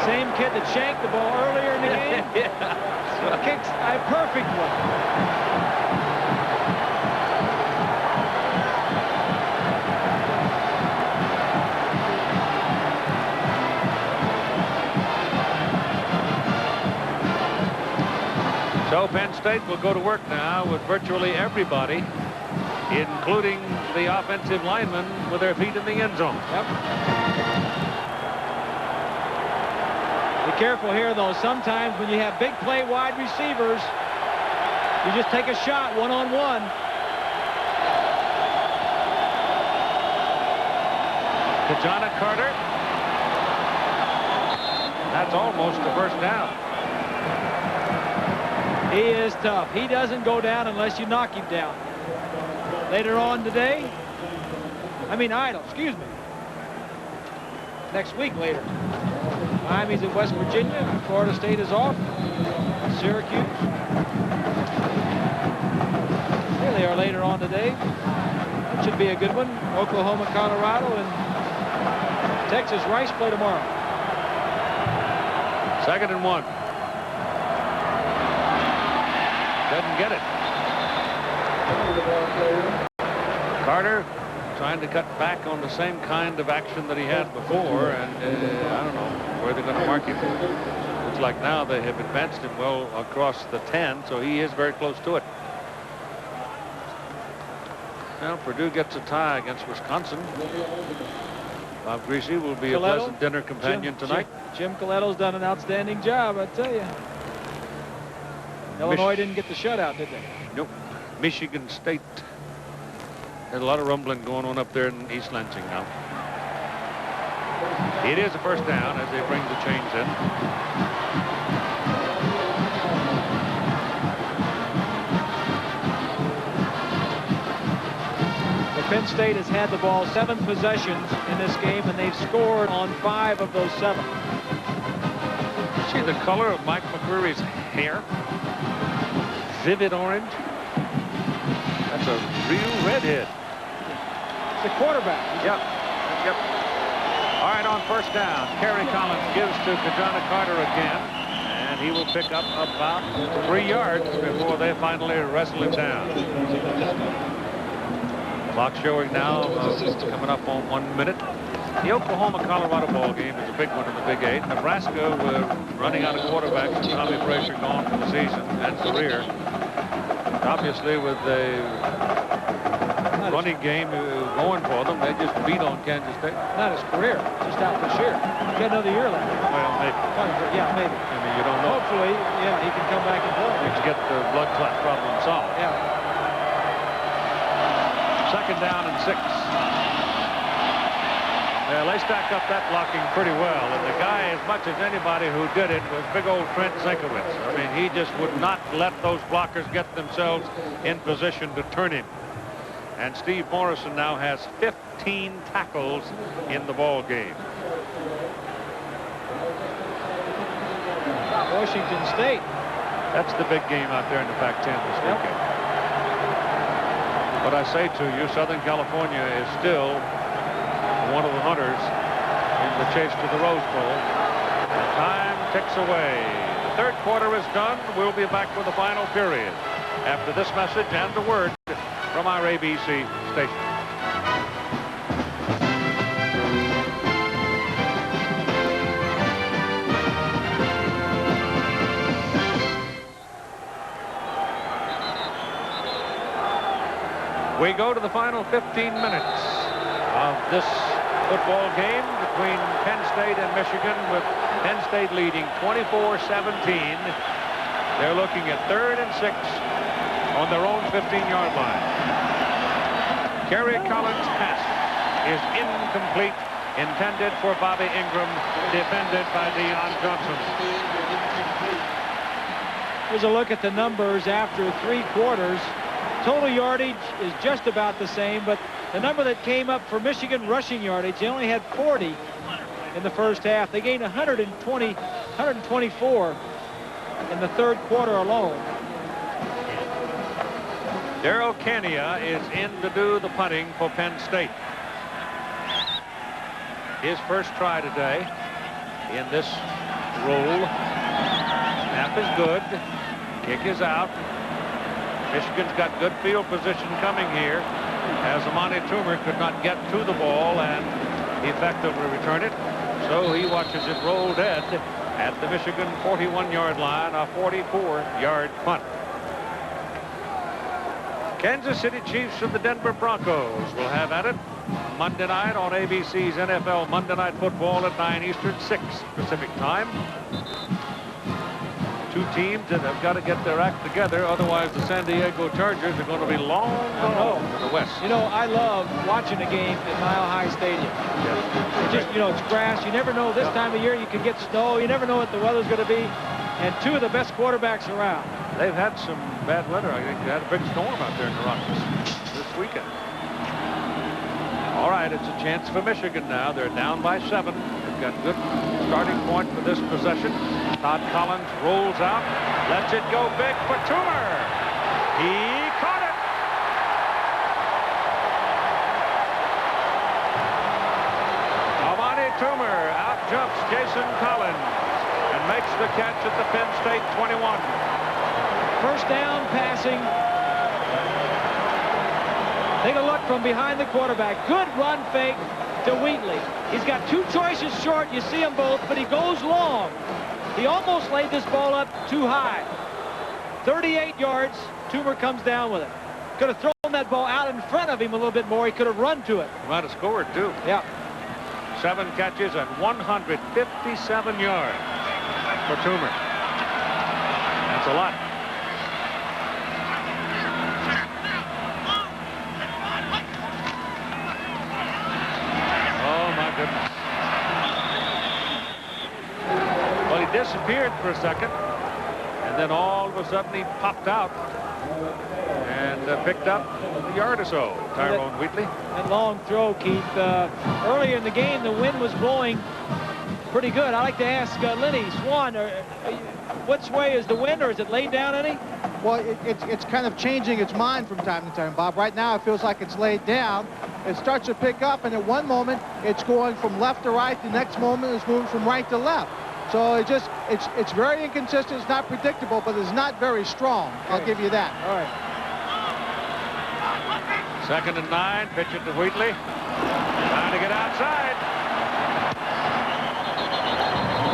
Same kid that shanked the ball earlier in the game. Yeah. Kicks a perfect one. So Penn State will go to work now with virtually everybody, including the offensive linemen, with their feet in the end zone. Yep. Be careful here, though. Sometimes when you have big play wide receivers, you just take a shot one-on-one. Kajana Carter. That's almost the first down. He is tough. He doesn't go down unless you knock him down. Later on today, idle, excuse me. Next week later. Miami's at West Virginia. Florida State is off. Syracuse. Here they are later on today. That should be a good one. Oklahoma, Colorado, and Texas Rice play tomorrow. 2nd and 1. Doesn't get it. Carter trying to cut back on the same kind of action that he had before, and I don't know where they're going to mark him. Looks like now they have advanced him well across the 10, so he is very close to it. Well, Purdue gets a tie against Wisconsin. Bob Greasy will be a pleasant dinner companion tonight. Jim Coletto's done an outstanding job, I tell you. Illinois didn't get the shutout, did they? Nope. Michigan State. There's a lot of rumbling going on up there in East Lansing now. It is a first down as they bring the chains in. Penn State has had the ball 7 possessions in this game, and they've scored on 5 of those 7. See the color of Mike McCreary's hair? Vivid orange. That's a real redhead. It's a quarterback. Yep. All right, on first down, Kerry Collins gives to Kajana Carter again, and he will pick up about 3 yards before they finally wrestle him down. Clock showing now coming up on 1 minute. The Oklahoma-Colorado ball game is a big one in the Big 8. Nebraska running out of quarterbacks. Tommy Frazier gone for the season and career. Obviously, with the running game going for them, they just beat on Kansas State. Not his career, just out this year. He got another year left. Well, maybe. Yeah, maybe. I mean, you don't know. Hopefully, yeah, he can come back and play. Let's get the blood clot problem solved. Yeah. 2nd down and 6. Well, they stack up that blocking pretty well, and the guy is much as anybody who did it was big old Trent Zinkowitz. I mean, he just would not let those blockers get themselves in position to turn him. And Steve Morrison now has 15 tackles in the ball game. Washington State. That's the big game out there in the Pac-10 this weekend. But I say to you, Southern California is still one of the hunters in the chase to the Rose Bowl. And time ticks away. The third quarter is done. We'll be back with the final period after this message and the word from our ABC station. We go to the final 15 minutes of this football game between Penn State and Michigan, with Penn State leading 24-17. They're looking at 3rd and 6 on their own 15-yard line. Kerry Collins' pass is incomplete, intended for Bobby Ingram, defended by Deion Johnson. Here's a look at the numbers after 3 quarters. Total yardage is just about the same, but the number that came up for Michigan rushing yardage, they only had 40 in the first half. They gained 124 in the third quarter alone. Darrell Kania is in to do the punting for Penn State. His first try today in this role. Snap is good. Kick is out. Michigan's got good field position coming here, as Amani Toomer could not get to the ball and effectively return it. So he watches it roll dead at the Michigan 41-yard line, a 44-yard punt. Kansas City Chiefs and the Denver Broncos will have at it Monday night on ABC's NFL Monday Night Football at 9 Eastern, 6 Pacific time. Two teams that have got to get their act together, otherwise the San Diego Chargers are going to be long gone home to the west. You know, I love watching a game at Mile High Stadium. Yes. It just, you know, it's grass. You never know this time of year you could get snow. You never know what the weather's going to be. And two of the best quarterbacks around. They've had some bad weather. I think they had a big storm out there in the Rockies this weekend. All right, it's a chance for Michigan now. They're down by 7. They've got good starting point for this possession. Todd Collins rolls out, lets it go big for Toomer. He caught it. Amani Toomer out jumps Jason Collins and makes the catch at the Penn State 21. First down passing. Take a look from behind the quarterback. Good run fake to Wheatley. He's got 2 choices short. You see them both, but he goes long. He almost laid this ball up too high. 38 yards. Toomer comes down with it. Could have thrown that ball out in front of him a little bit more. He could have run to it. He might have scored, too. Yeah. 7 catches and 157 yards for Toomer. That's a lot. Oh, my goodness. Well, he disappeared for a second, and then all of a sudden he popped out and picked up a yard or so. Tyrone Wheatley. That long throw, Keith. Earlier in the game, the wind was blowing pretty good. I'd like to ask Lenny Swan, which way is the wind, or is it laid down any? Well, it's kind of changing its mind from time to time, Bob. Right now, it feels like it's laid down. It starts to pick up, and at one moment, it's going from left to right. The next moment, it's moving from right to left. So it's very inconsistent. It's not predictable, but it's not very strong. Okay. I'll give you that. All right. 2nd and 9. Pitch it to Wheatley. Trying to get outside.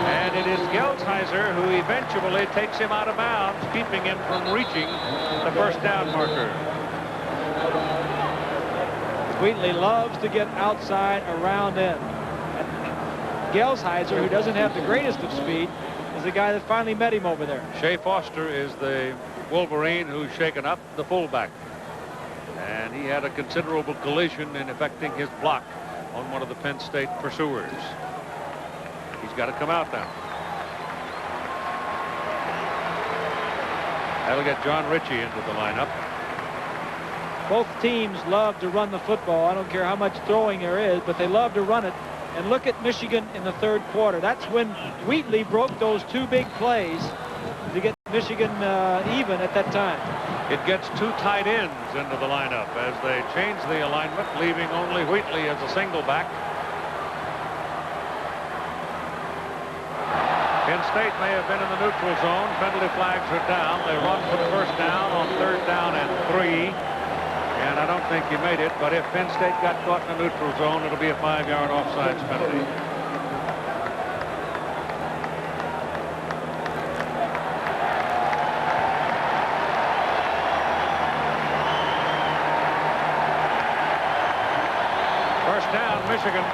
And it is Gelsheiser who eventually takes him out of bounds, keeping him from reaching the first down marker. Wheatley loves to get outside around in. Gelsheiser, who doesn't have the greatest of speed, is the guy that finally met him over there. Shea Foster is the Wolverine who's shaken up, the fullback. And he had a considerable collision in affecting his block on one of the Penn State pursuers. He He's got to come out now. That'll get John Ritchie into the lineup. Both teams love to run the football. I don't care how much throwing there is, but they love to run it. And look at Michigan in the third quarter. That's when Wheatley broke those two big plays to get Michigan even at that time. It gets two tight ends into the lineup as they change the alignment, leaving only Wheatley as a single back. Penn State may have been in the neutral zone. Penalty flags are down. They run for the first down on 3rd down and 3. And I don't think he made it, but if Penn State got caught in the neutral zone, it'll be a 5-yard offsides penalty. First down, Michigan.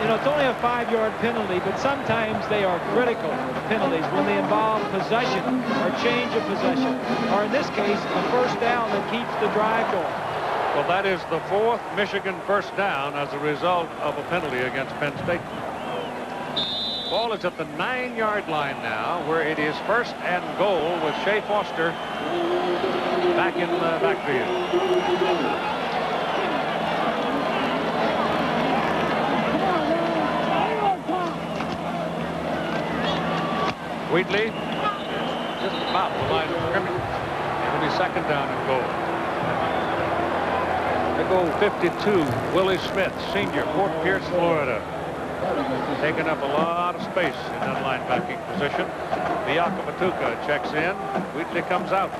It's only a 5-yard penalty, but sometimes they are critical penalties when they involve possession or change of possession, or in this case, a first down that keeps the drive going. Well, that is the 4th Michigan first down as a result of a penalty against Penn State. Ball is at the 9-yard line now, where it is 1st and goal with Shea Foster back in the backfield. Wheatley just about the line of scrimmage. It'll be 2nd down and goal. They go 52. Willie Smith, senior, Fort Pierce, Florida. Taking up a lot of space in that linebacking position. Biakabatuka checks in. Wheatley comes out.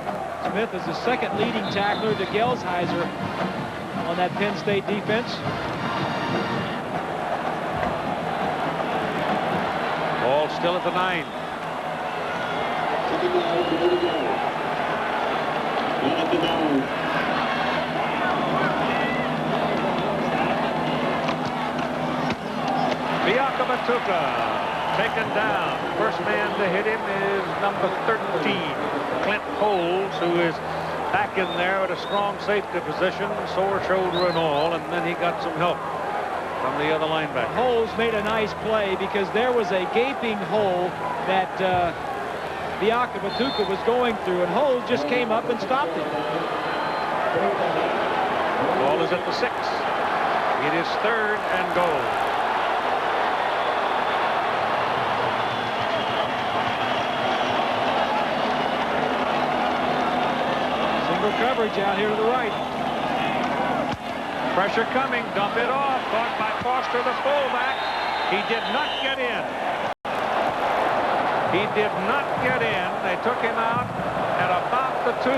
Smith is the 2nd leading tackler to Gelsheiser on that Penn State defense. Ball still at the 9. Biakabatuka taken down. First man to hit him is number 13, Clint Coles, who is back in there at a strong safety position, sore shoulder and all, and then he got some help from the other linebacker. Coles made a nice play because there was a gaping hole that Biakabatuka was going through, and Holes just came up and stopped him. Ball is at the 6. It is 3rd and goal. Single coverage out here to the right. Pressure coming. Dump it off. Caught by Foster, the fullback. He did not get in. He did not get in. They took him out at about the 2.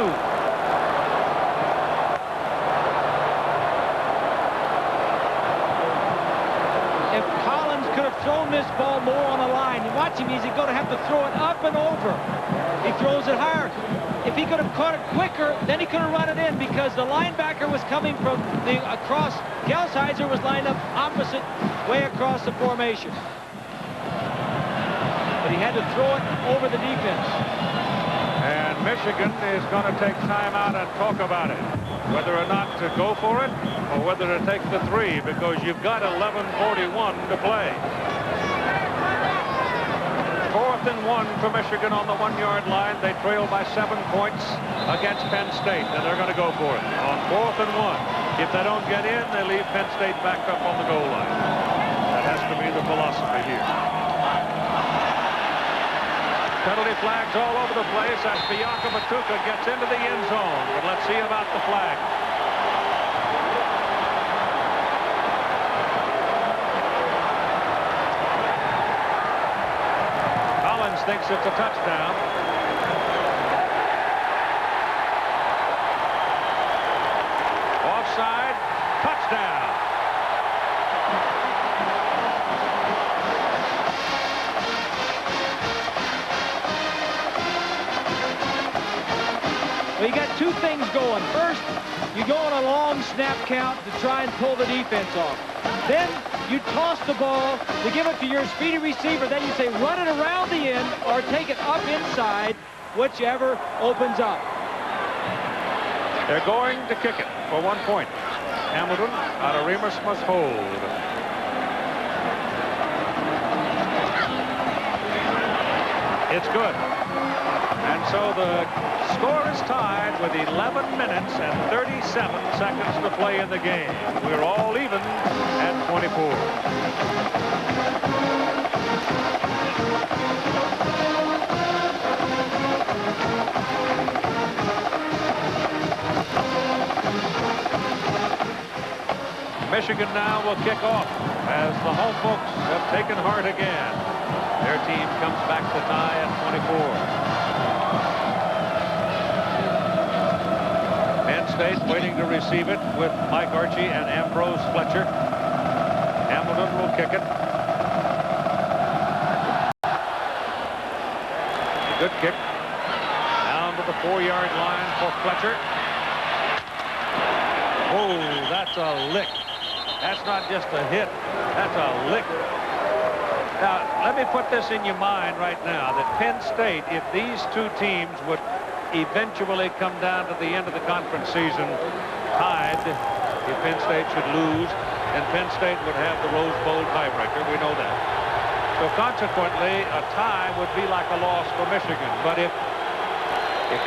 If Collins could have thrown this ball more on the line, you watch him, he's going to have to throw it up and over. He throws it higher. If he could have caught it quicker, then he could have run it in because the linebacker was coming from across. Gelsheiser was lined up opposite way across the formation. But he had to throw it over the defense. And Michigan is going to take time out and talk about it, whether or not to go for it or whether to take the 3, because you've got 11:41 to play. 4th and 1 for Michigan on the 1-yard line. They trail by 7 points against Penn State, and they're going to go for it on 4th and 1. If they don't get in, they leave Penn State back up on the goal line. That has to be the philosophy here. Penalty flags all over the place as Biakabatuka gets into the end zone. But let's see about the flag. Collins thinks it's a touchdown. Offside, touchdown. Well, you got two things going. First, you go on a long snap count to try and pull the defense off. Then you toss the ball to give it to your speedy receiver. Then you say run it around the end or take it up inside, whichever opens up. They're going to kick it for 1 point. Hamilton Aremus must hold. It's good. And so the score is tied with 11 minutes and 37 seconds to play in the game. We're all even at 24. Michigan now will kick off as the home folks have taken heart again. Their team comes back to tie at 24. Penn State waiting to receive it with Mike Archie and Ambrose Fletcher. Hamilton will kick it. Good kick. Down to the 4-yard line for Fletcher. Oh, that's a lick. That's not just a hit. That's a lick. Now, let me put this in your mind right now, that Penn State, if these two teams would eventually come down to the end of the conference season tied, if Penn State should lose, then Penn State would have the Rose Bowl tiebreaker. We know that. So consequently, a tie would be like a loss for Michigan. But if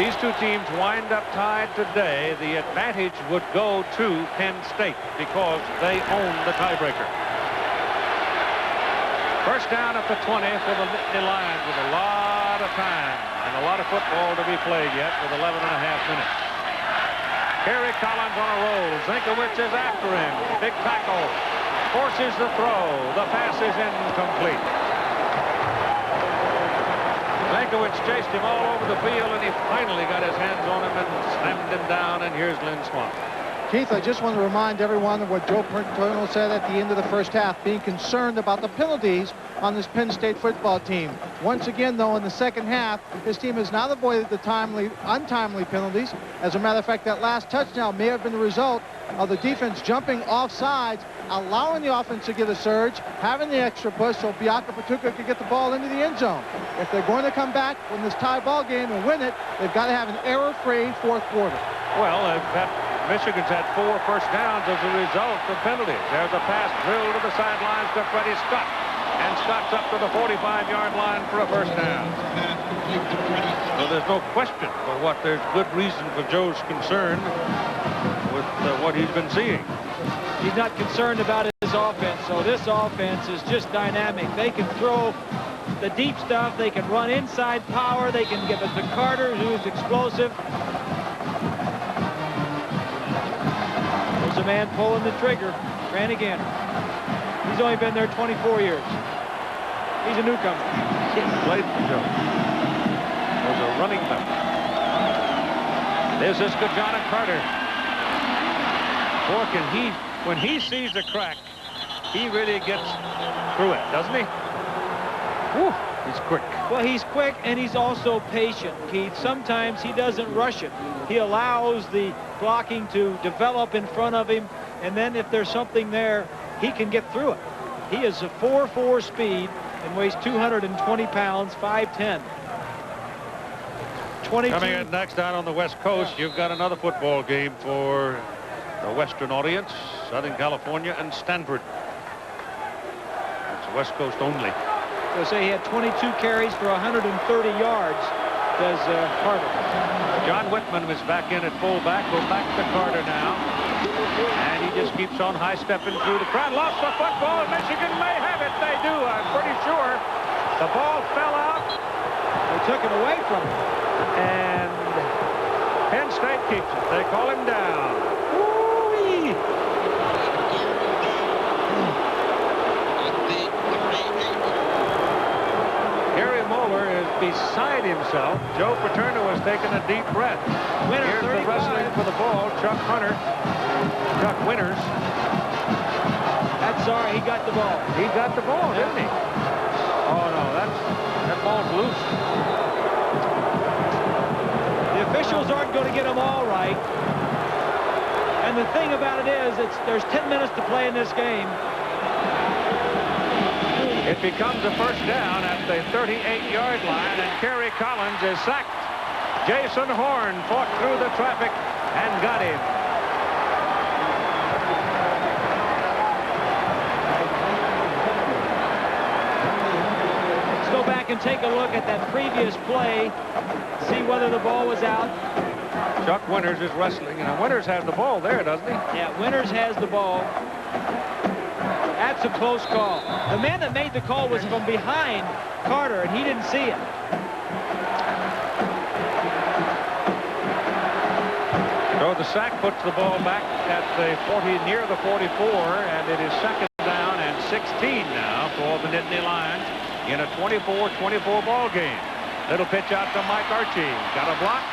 these two teams wind up tied today, the advantage would go to Penn State because they own the tiebreaker. First down at the 20 for the Nittany Lions with a lot of time and a lot of football to be played yet with 11 and a half minutes. Kerry Collins on a roll. Zinkowitz is after him. Big tackle. Forces the throw. The pass is incomplete. Zinkowitz chased him all over the field, and he finally got his hands on him and slammed him down, and here's Lynn Swamp. Keith, I just want to remind everyone of what Joe Paterno said at the end of the first half, being concerned about the penalties on this Penn State football team. Once again, though, in the second half, his team has not avoided the untimely penalties. As a matter of fact, that last touchdown may have been the result of the defense jumping off sides, allowing the offense to get a surge, having the extra push so Bianca Patuca could get the ball into the end zone. If they're going to come back in this tie ball game and win it, they've got to have an error-free fourth quarter. Well, Michigan's had 4 first downs as a result of penalties. There's a pass drilled to the sidelines to Freddie Scott. And Scott's up to the 45-yard line for a first down. So there's no question for what there's good reason for Joe's concern with what he's been seeing. He's not concerned about his offense. So this offense is just dynamic. They can throw the deep stuff. They can run inside power. They can give it to Carter, who's explosive. There's a man pulling the trigger, Brannigan. He's only been there 24 years. He's a newcomer. He played for Joe. Was a running back. This is Kajana Carter. Boy, when he sees a crack, he really gets through it, doesn't he? Whew, he's quick. Well, he's quick, and he's also patient, Keith. Sometimes he doesn't rush it. He allows the blocking to develop in front of him, and then if there's something there, he can get through it. He is a 4.4 speed and weighs 220 pounds, 5'10". 22. Coming in next down on the West Coast, you've got another football game for the Western audience, Southern California and Stanford. It's West Coast only. So say he had 22 carries for 130 yards, does Carter. John Whitman was back in at fullback. Go back to Carter now. And he just keeps on high-stepping through the crowd. Lost the football. Michigan may have it. They do, I'm pretty sure. The ball fell out. They took it away from him. And Penn State keeps it. They call him down. Woo-wee. Gary Moeller is beside himself. Joe Paterno has taken a deep breath. Here's the wrestling for the ball. Chuck Winters. That's sorry, he got the ball. He got the ball, didn't he? Oh, no, that ball's loose. The officials aren't going to get them all right. And the thing about it is, there's 10 minutes to play in this game. It becomes a first down at the 38-yard line, and Kerry Collins is sacked. Jason Horn fought through the traffic and got him. and take a look at that previous play, see whether the ball was out. Chuck Winters is wrestling. Winters has the ball there, doesn't he? Yeah, Winters has the ball. That's a close call. The man that made the call was from behind Carter, and he didn't see it. So the sack puts the ball back at the 40, near the 44, and it is second down and 16 now for the Nittany Lions in a 24-24 ball game. Little pitch out to Mike Archie. Got a block.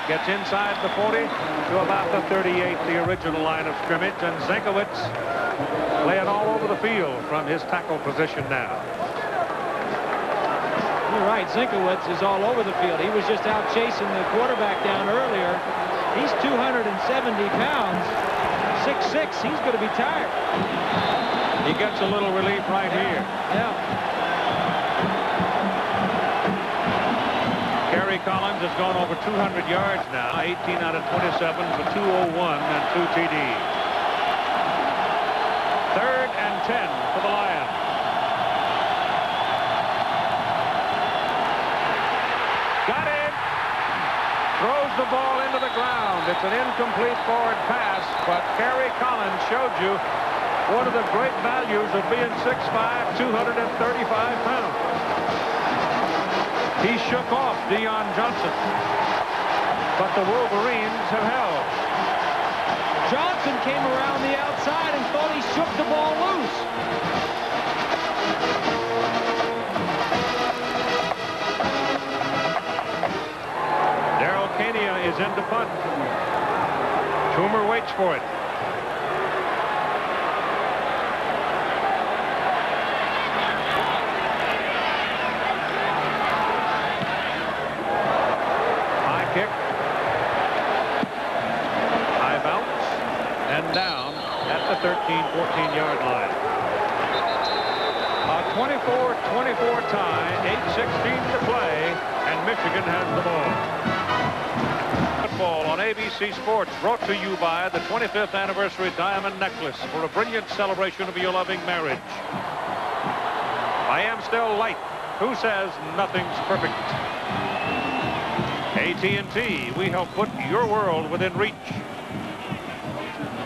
Gets inside the 40 to about the 38, the original line of scrimmage, and Zinkowitz playing all over the field from his tackle position now. You're right, Zinkowitz is all over the field. He was just out chasing the quarterback down earlier. He's 270 pounds, 6'6". He's going to be tired. He gets a little relief right here. Yeah. Gary Collins has gone over 200 yards now, 18 out of 27 for 201 and 2 TDs. 3rd and 10 for the Lions. Got it. Throws the ball into the ground. It's an incomplete forward pass, but Gary Collins showed you one of the great values of being 6'5", 235 pounds. He shook off Deion Johnson, but the Wolverines have held. Johnson came around the outside and thought he shook the ball loose. Darrell Kania is in to punt. Toomer waits for it. Kick. High bounce and down at the 13-14-yard line. A 24-24 tie, 8:16 to play, and Michigan has the ball. Football on ABC Sports, brought to you by the 25th anniversary diamond necklace for a brilliant celebration of your loving marriage. I am still light. Who says nothing's perfect? AT&T, we help put your world within reach.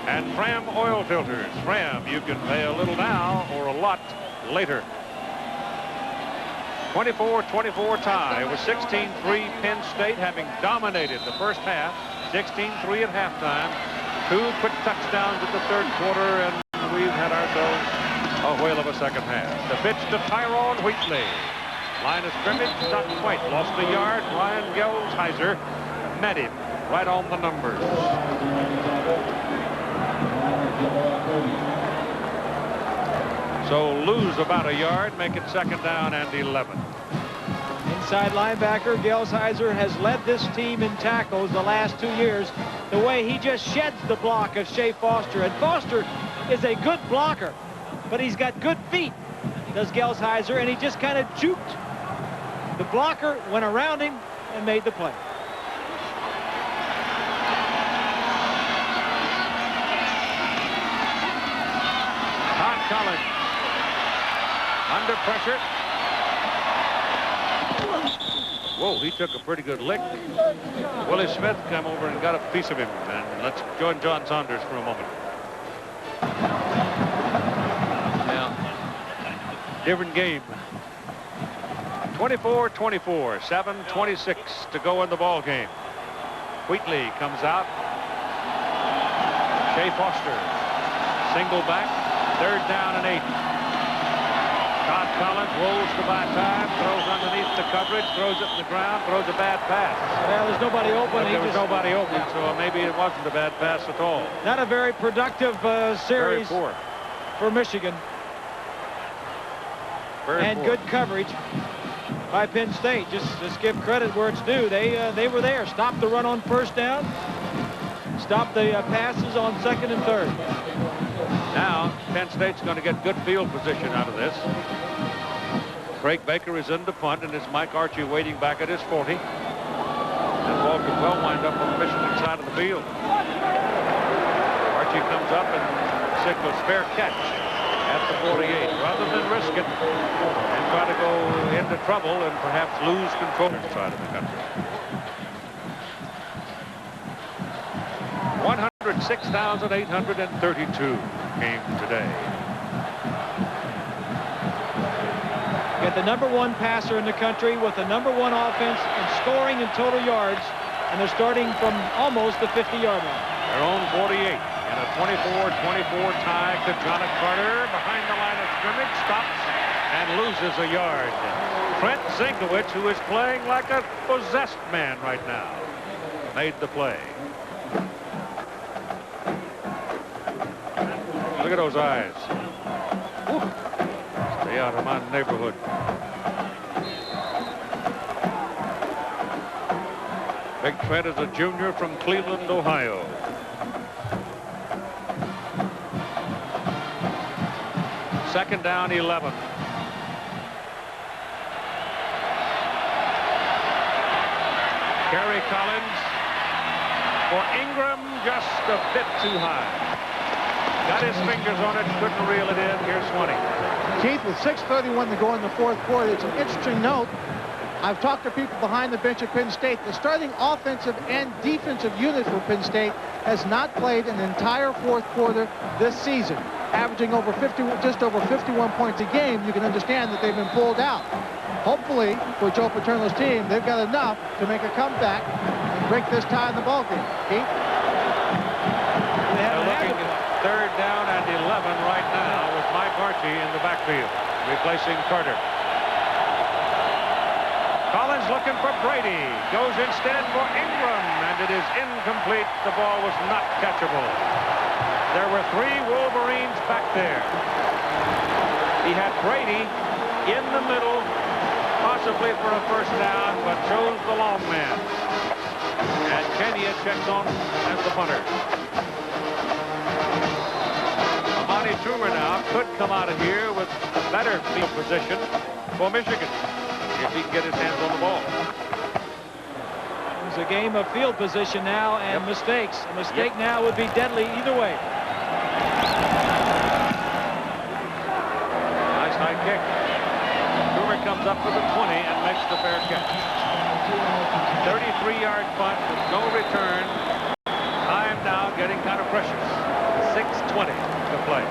And Fram oil filters. Fram, you can pay a little now or a lot later. 24-24 tie with 16-3 Penn State having dominated the first half. 16-3 at halftime. 2 quick touchdowns in the third quarter, and we've had ourselves a whale of a second half. The pitch to Tyrone Wheatley. Line of scrimmage, not quite. Lost a yard. Ryan Gelsheiser met him right on the numbers. So lose about a yard, make it second down and 11. Inside linebacker Gelsheiser has led this team in tackles the last 2 years. The way he just sheds the block of Shea Foster. And Foster is a good blocker, but he's got good feet, does Gelsheiser, and he just kind of juked. The blocker went around him and made the play. Todd Collins under pressure. Whoa, he took a pretty good lick. Willie Smith came over and got a piece of him. And let's join John Saunders for a moment. Now, different game. 24-24, 7:26 to go in the ball game. Wheatley comes out. Shea Foster, single back, 3rd down and 8. Todd Collins rolls to buy time, throws underneath the coverage, throws it in the ground, throws a bad pass. Well, there's nobody open. There was nobody open, so maybe it wasn't a bad pass at all. Not a very productive series Very poor. for Michigan. Very poor. Good coverage by Penn State. Just give credit where it's due. They were there. Stopped the run on 1st down. Stopped the passes on 2nd and 3rd. Now, Penn State's going to get good field position out of this. Craig Baker is in to punt, and it's Mike Archie waiting back at his 40. And ball could well wind up on the Michigan side of the field. Archie comes up and signals fair catch at the 48. Rather than risk it and try to go into trouble and perhaps lose control of this side of the country. 106,832 came today. Get the #1 passer in the country with the #1 offense in scoring and total yards, and they're starting from almost the 50-yard line. Their own 48 in a 24-24 tie to Jonathan Carter behind the line of scrimmage, stops and loses a yard. Trent Zinkowicz, who is playing like a possessed man right now, made the play. Look at those eyes. Woo. Stay out of my neighborhood. Big Trent is a junior from Cleveland, Ohio. Second down, 11. Kerry Collins for Ingram, just a bit too high. Got his fingers on it, couldn't reel it in. Here's 20. Keith, with 6:31 to go in the fourth quarter, it's an interesting note. I've talked to people behind the bench at Penn State. The starting offensive and defensive unit for Penn State has not played an entire fourth quarter this season, averaging over just over 51 points a game. You can understand that they've been pulled out. Hopefully, for Joe Paterno's team, they've got enough to make a comeback and break this tie in the ballgame. Keith? They're looking at third down and 11 right now with Mike Archie in the backfield, replacing Carter. Collins looking for Brady. Goes instead for Ingram, and it is incomplete. The ball was not catchable. There were 3 Wolverines back there. He had Brady in the middle, possibly for a first down, but chose the long man. And Kenya checks on as the punter. Amani Toomer now could come out of here with a better field position for Michigan if he can get his hands on the ball. It's a game of field position now and mistakes. A mistake now would be deadly either way. Nice high kick. Toomer comes up with a 20 and makes the fair catch. 33-yard punt with no return. Time now getting kind of precious. 6:20 to play.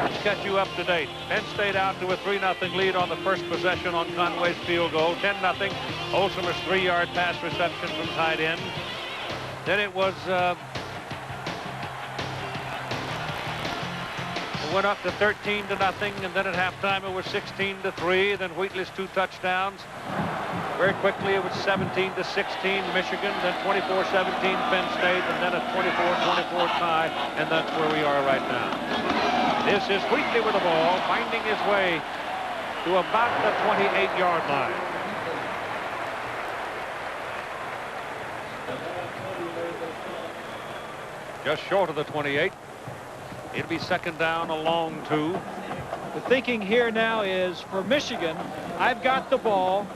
Let's catch you up to date. Penn State out to a 3-0 lead on the first possession on Conway's field goal. 10-0. Olson's 3-yard pass reception from tight end. Then it was it went up to 13-0, and then at halftime it was 16-3. Then Wheatley's 2 touchdowns. Very quickly it was 17-16 Michigan, then 24-17 Penn State, and then a 24-24 tie, and that's where we are right now. This is Wheatley with the ball, finding his way to about the 28-yard line. Just short of the 28. It'll be second down, a long 2. The thinking here now is, for Michigan, I've got the ball.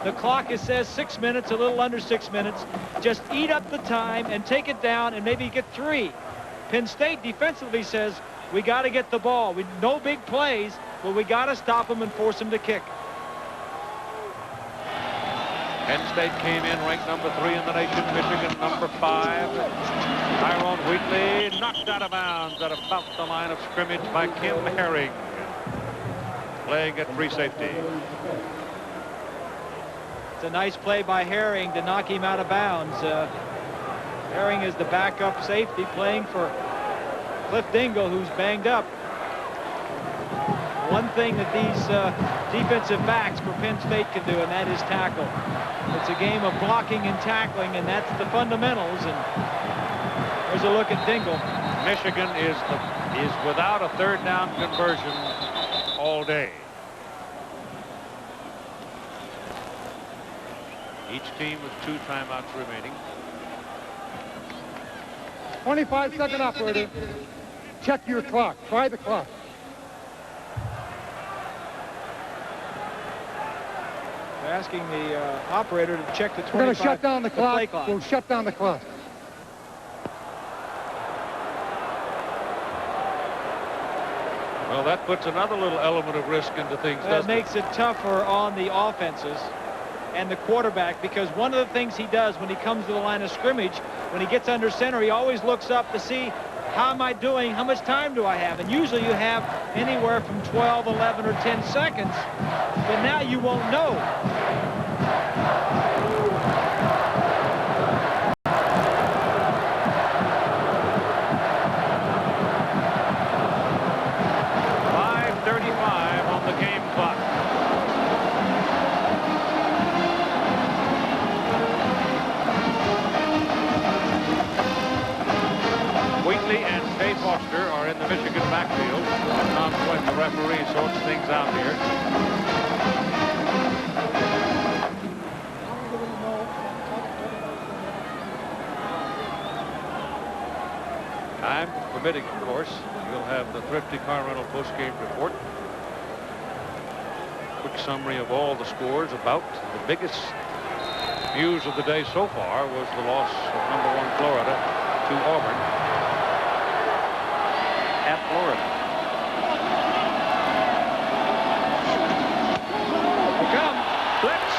The clock, it says 6 minutes, a little under 6 minutes. Just eat up the time and take it down and maybe get 3. Penn State defensively says, we got to get the ball. No big plays, but we got to stop them and force them to kick. Penn State came in ranked number 3 in the nation. Michigan number 5. Tyrone Wheatley knocked out of bounds at about the line of scrimmage by Kim Herring, playing at free safety. It's a nice play by Herring to knock him out of bounds. Herring is the backup safety playing for Cliff Dingle, who's banged up. One thing that these defensive backs for Penn State can do, and that is tackle. It's a game of blocking and tackling, and that's the fundamentals. And there's a look at Dingle. Michigan is without a third down conversion all day. Each team with 2 timeouts remaining. 25-second operator. Check your clock. Try the clock. They're asking the operator to check the 25. We're going to shut down the clock. Play clock. We'll shut down the clock. Well, that puts another little element of risk into things, That doesn't it? makes it tougher on the offenses and the quarterback, because one of the things he does when he comes to the line of scrimmage, when he gets under center, he always looks up to see, how am I doing? How much time do I have? And usually you have anywhere from 12, 11, or 10 seconds. But now you won't know. .5:35 on the game clock. Wheatley and Shay Foster are in the Michigan backfield. Tom Quinn, the referee, sorts things out here. Time permitting, of course. You'll have the Thrifty Car Rental postgame report. Quick summary of all the scores about. The biggest news of the day so far was the loss of #1 Florida to Auburn at Florida. Here they come. Blitz.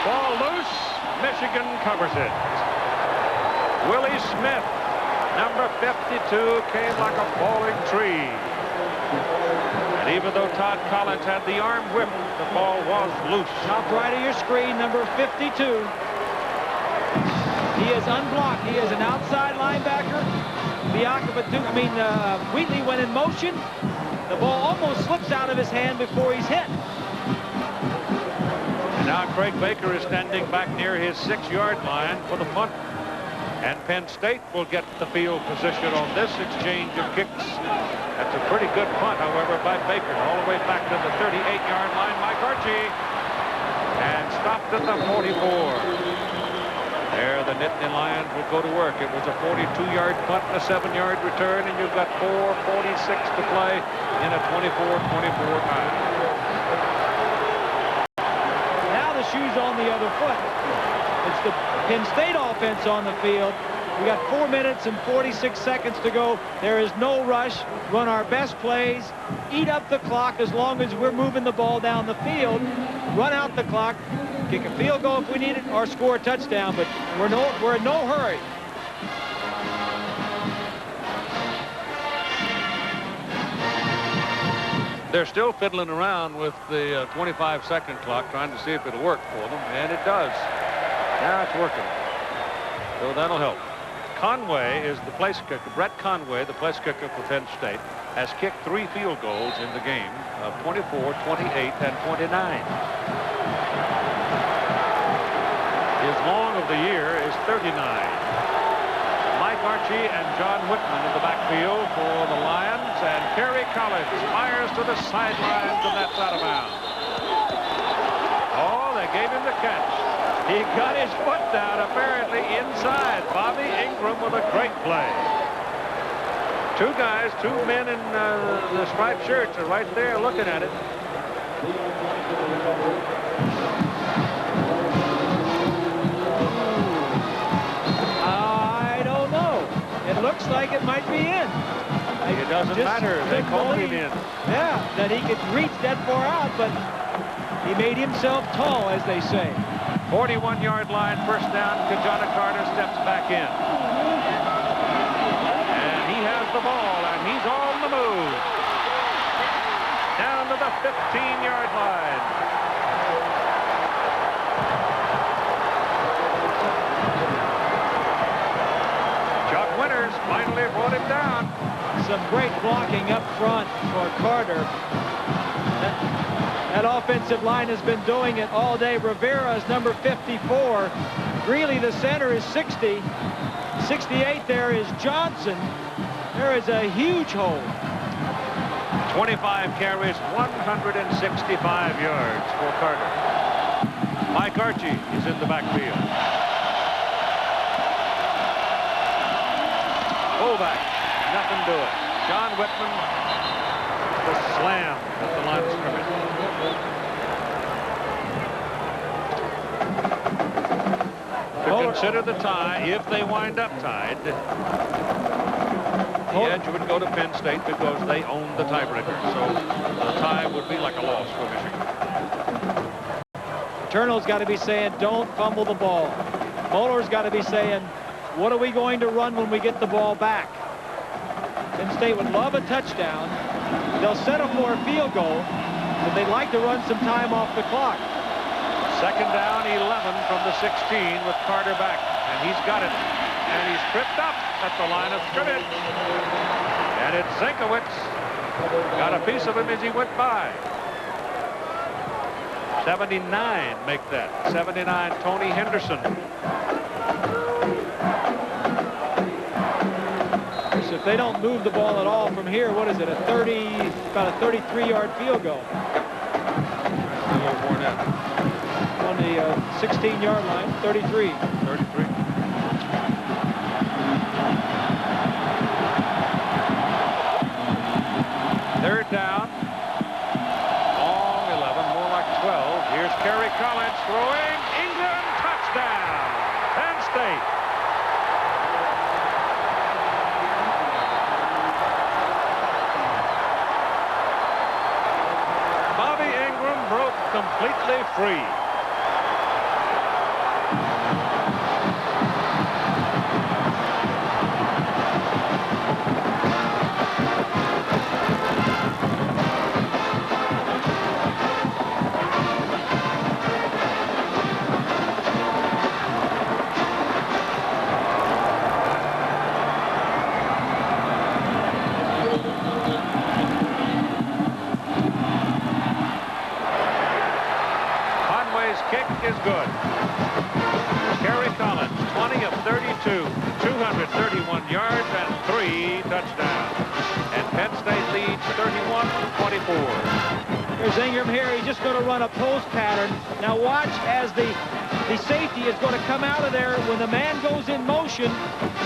Ball loose. Michigan covers it. Willie Smith, number 52, came like a falling tree. And even though Todd Collins had the arm whip, the ball was loose. Top right of your screen, number 52. He is unblocked. He is an outside linebacker. Wheatley went in motion. The ball almost slips out of his hand before he's hit. And now Craig Baker is standing back near his 6-yard line for the punt. And Penn State will get the field position on this exchange of kicks. That's a pretty good punt, however, by Baker. All the way back to the 38-yard line. Mike Archie. And stopped at the 44. There, the Nittany Lions will go to work. It was a 42-yard punt and a 7-yard return, and you've got 4:46 to play in a 24-24 tie. Now the shoe's on the other foot. It's the Penn State offense on the field. We got 4 minutes and 46 seconds to go. There is no rush. Run our best plays. Eat up the clock as long as we're moving the ball down the field. Run out the clock. Kick a field goal if we need it, or score a touchdown. But we're in no hurry. They're still fiddling around with the 25-second clock, trying to see if it'll work for them, and it does. Now it's working. So that'll help. Conway is the place kicker. Brett Conway, the place kicker for Penn State, has kicked 3 field goals in the game of 24, 28, and 29. His long of the year is 39. Mike Archie and John Whitman in the backfield for the Lions, and Kerry Collins fires to the sidelines, and that's out of bounds. Oh, they gave him the catch. He got his foot down, apparently inside. Bobby Ingram with a great play. 2 guys, 2 men in the striped shirts are right there looking at it. I don't know. It looks like it might be in. It doesn't matter. They called him in. Yeah, that he could reach that far out, but he made himself tall, as they say. 41-yard line, first down. Kajana Carter steps back in. And he has the ball, and he's on the move. Down to the 15-yard line. Chuck Winters finally brought him down. Some great blocking up front for Carter. That offensive line has been doing it all day. Rivera is number 54. Greeley, the center, is 60. 68 there is Johnson. There is a huge hole. 25 carries, 165 yards for Carter. Mike Archie is in the backfield. Fullback, nothing doing. John Whitman, the slam at the line of scrimmage. To consider the tie if they wind up tied. The edge would go to Penn State because they own the tiebreaker. So the tie would be like a loss for Michigan. Turno's got to be saying, don't fumble the ball. Moeller's got to be saying, what are we going to run when we get the ball back? Penn State would love a touchdown. They'll settle for a field goal, but they'd like to run some time off the clock. Second down, 11 from the 16 with Carter back. And he's got it. And he's tripped up at the line of scrimmage. And it's Zinkowitz. Got a piece of him as he went by. 79 make that. 79, Tony Henderson. So if they don't move the ball at all from here, what is it, about a 33-yard field goal? On the 16-yard line, 33. 33. Third down. Long 11, more like 12. Here's Kerry Collins throwing. Ingram, touchdown. Penn State. Bobby Ingram broke completely free. Is good. Kerry Collins, 20 of 32, 231 yards and 3 touchdowns. And Penn State leads 31-24. There's Ingram here. He's just going to run a post pattern. Now watch as the safety is going to come out of there. When the man goes in motion,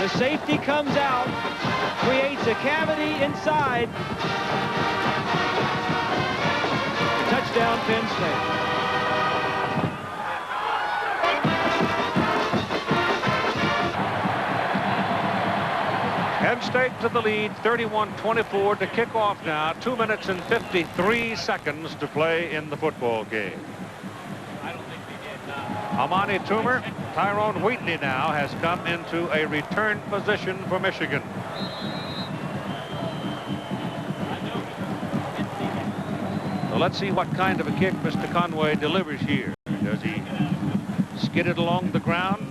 the safety comes out, creates a cavity inside. Touchdown, Penn State. Penn State to the lead, 31-24 to kick off now. 2 minutes and 53 seconds to play in the football game. Amani Toomer, Tyrone Wheatley now has come into a return position for Michigan. So let's see what kind of a kick Mr. Conway delivers here. Does he skid it along the ground?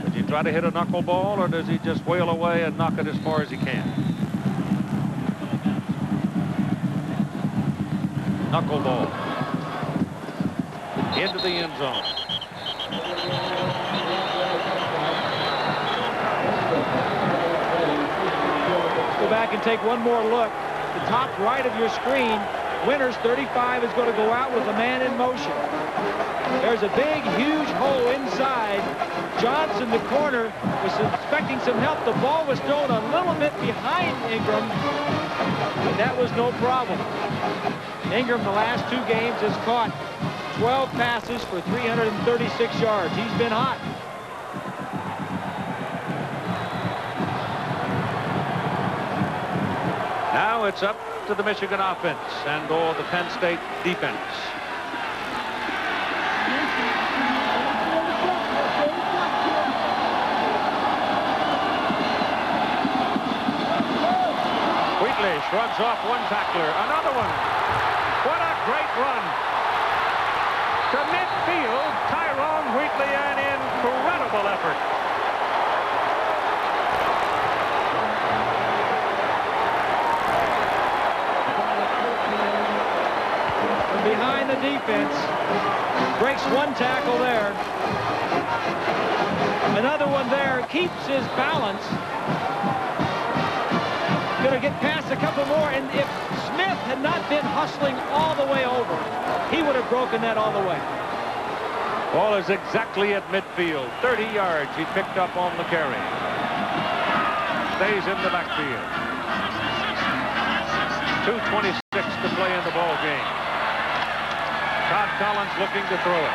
Does he try to hit a knuckleball, or does he just whale away and knock it as far as he can? Knuckleball. Into the end zone. Let's go back and take one more look. The top right of your screen, Winters, 35, is going to go out with a man in motion. There's a big, huge hole inside. Johnson, the corner, was expecting some help. The ball was thrown a little bit behind Ingram, and that was no problem. Ingram, the last 2 games, has caught 12 passes for 336 yards. He's been hot. Now it's up to the Michigan offense and or the Penn State defense. Wheatley shrugs off one tackler, another one. What a great run. To midfield, Tyrone Wheatley, an incredible effort. From behind the defense, breaks one tackle there. Another one there, keeps his balance. Going to get past a couple more, and if Smith had not been hustling all the way over, he would have broken that all the way. Ball is exactly at midfield. 30 yards he picked up on the carry. Stays in the backfield. 2:26 to play in the ball game. Todd Collins looking to throw it.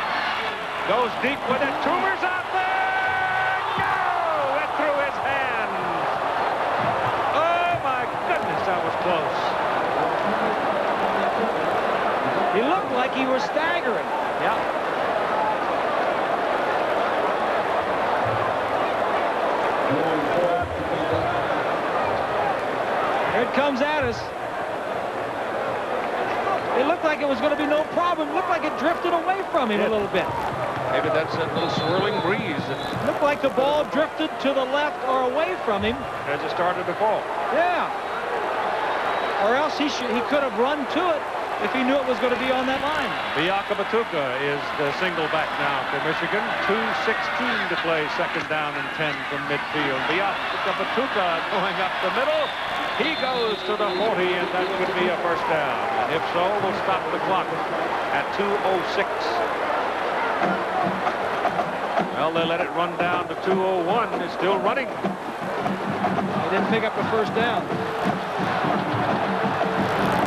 Goes deep with it. Toomer's out there. No! It through his hands. Oh, he was staggering. Yeah. Here it comes at us. It looked like it was going to be no problem. It looked like it drifted away from him a little bit. Maybe that's that little swirling breeze. It looked like the ball drifted to the left or away from him. As it started to fall. Yeah. Or else he could have run to it if he knew it was going to be on that line. Biakabatuka is the single back now for Michigan. 2:16 to play, second down and 10 from midfield. Biakabatuka going up the middle. He goes to the 40, and that could be a first down. And if so, we'll stop the clock at 2:06. Well, they let it run down to 2:01. It's still running. He didn't pick up the first down.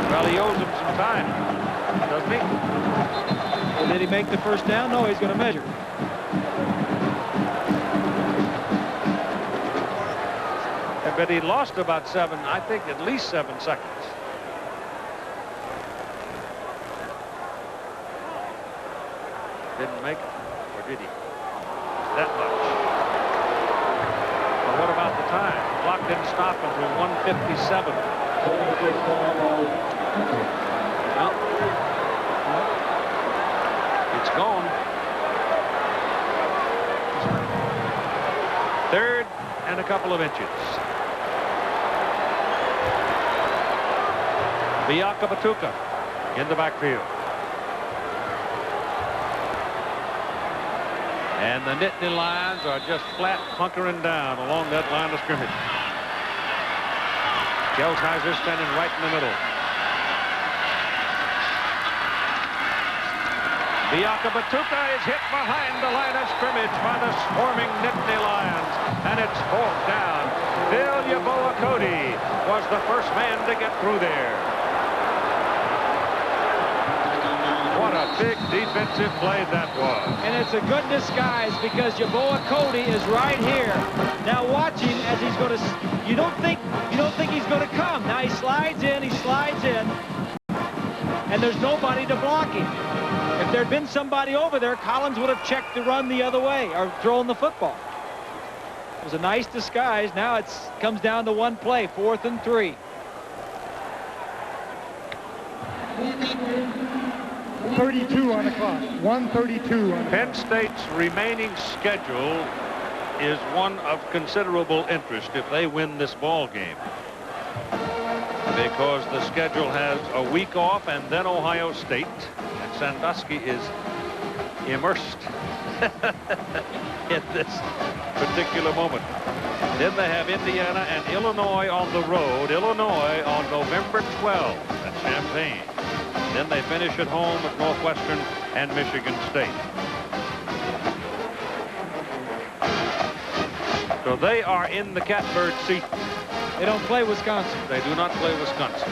Well, he owes him some time, doesn't he? Well, did he make the first down? No, he's going to measure. But he lost about at least 7 seconds. Didn't make it, or did he? That much. Well, what about the time? The clock didn't stop until 1:57. Well, it's gone. Third and a couple of inches. Biakabatuka in the backfield. And the Nittany Lions are just flat hunkering down along that line of scrimmage. Gelsheiser standing right in the middle. Biakabatuka is hit behind the line of scrimmage by the swarming Nittany Lions. And it's fourth down. Bill Yaboa Cody was the first man to get through there. What a big defensive play that was. And it's a good disguise because Yaboa Cody is right here. Now watch him as he's going to. You don't think he's going to come. Now he slides in. And there's nobody to block him. If there'd been somebody over there, Collins would have checked to run the other way or thrown the football. It was a nice disguise. Now it comes down to one play, 4th and 3. 32 on the clock. 1:32 on the Penn State's remaining schedule is one of considerable interest if they win this ball game. Because the schedule has a week off and then Ohio State. And Sandusky is immersed in this particular moment. Then they have Indiana and Illinois on the road. Illinois on November 12th at Champaign. Then they finish at home at Northwestern and Michigan State. So they are in the catbird seat. They don't play Wisconsin. They do not play Wisconsin.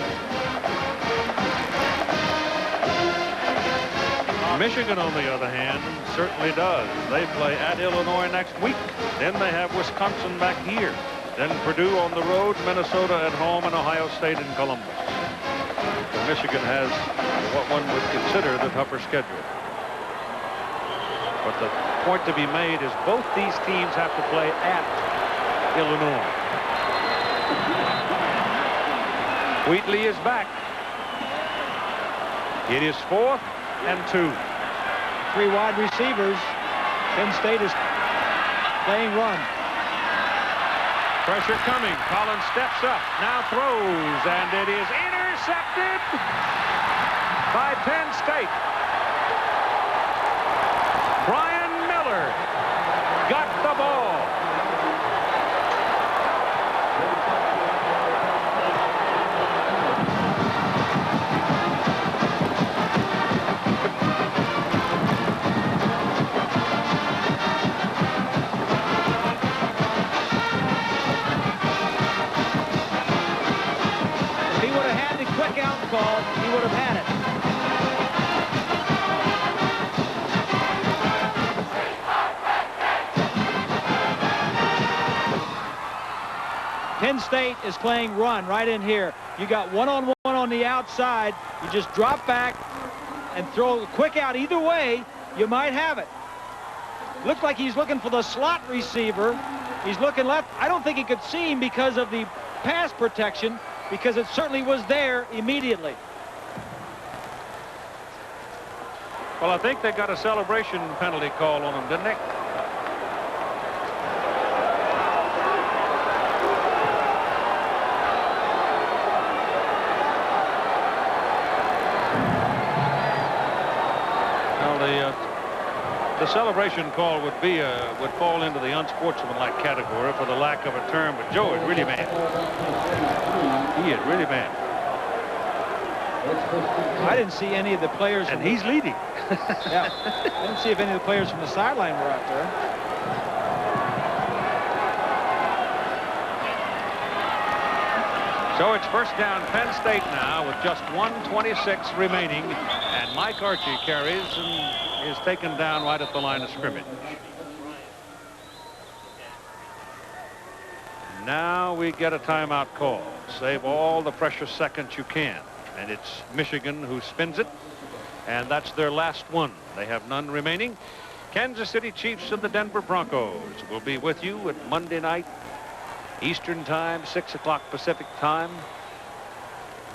Michigan, on the other hand, certainly does. They play at Illinois next week. Then they have Wisconsin back here. Then Purdue on the road, Minnesota at home, and Ohio State in Columbus. So Michigan has what one would consider the tougher schedule. But the point to be made is both these teams have to play at Illinois. Wheatley is back. It is 4th and 2. 3 wide receivers. Penn State is playing run. Pressure coming. Collins steps up. Now throws. And it is intercepted by Penn State. Brian Miller got the ball. Call, he would have had it. Penn State is playing run right in here. You got one-on-one on the outside. You just drop back, and throw a quick out either way, you might have it. Looks like he's looking for the slot receiver. He's looking left. I don't think he could see him because of the pass protection, because it certainly was there immediately. Well, I think they got a celebration penalty call on him, didn't they? Well, the celebration call would fall into the unsportsmanlike category for the lack of a term, but Joe is really mad. He is really mad. I didn't see any of the players. And he's leading. Yeah. I didn't see if any of the players from the sideline were out there. So it's first down Penn State now with just 1:26 remaining. And Mike Archie carries and is taken down right at the line of scrimmage. Now we get a timeout call. Save all the precious seconds you can. And it's Michigan who spins it. And that's their last one. They have none remaining. Kansas City Chiefs and the Denver Broncos will be with you at Monday night, Eastern Time, 6 o'clock Pacific Time.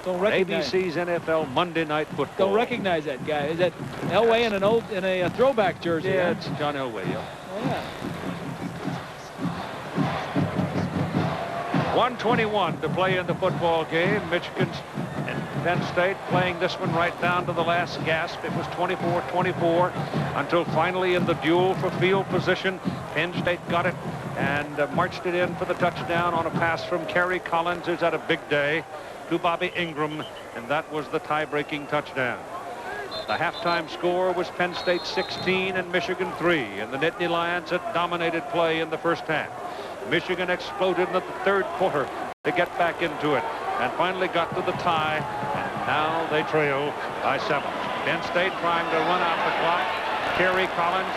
Don't recognize ABC's NFL Monday Night Football. Don't recognize that guy. Is that Elway in a throwback jersey? Yeah, huh? it's John Elway. Yeah. Oh, yeah. 1:21 to play in the football game. Michigan and Penn State playing this one right down to the last gasp. It was 24-24 until finally in the duel for field position, Penn State got it and marched it in for the touchdown on a pass from Kerry Collins, who's had a big day, to Bobby Ingram, and that was the tie-breaking touchdown. The halftime score was Penn State 16 and Michigan 3, and the Nittany Lions had dominated play in the first half. Michigan exploded in the third quarter to get back into it and finally got to the tie, and now they trail by 7. Penn State trying to run out the clock. Kerry Collins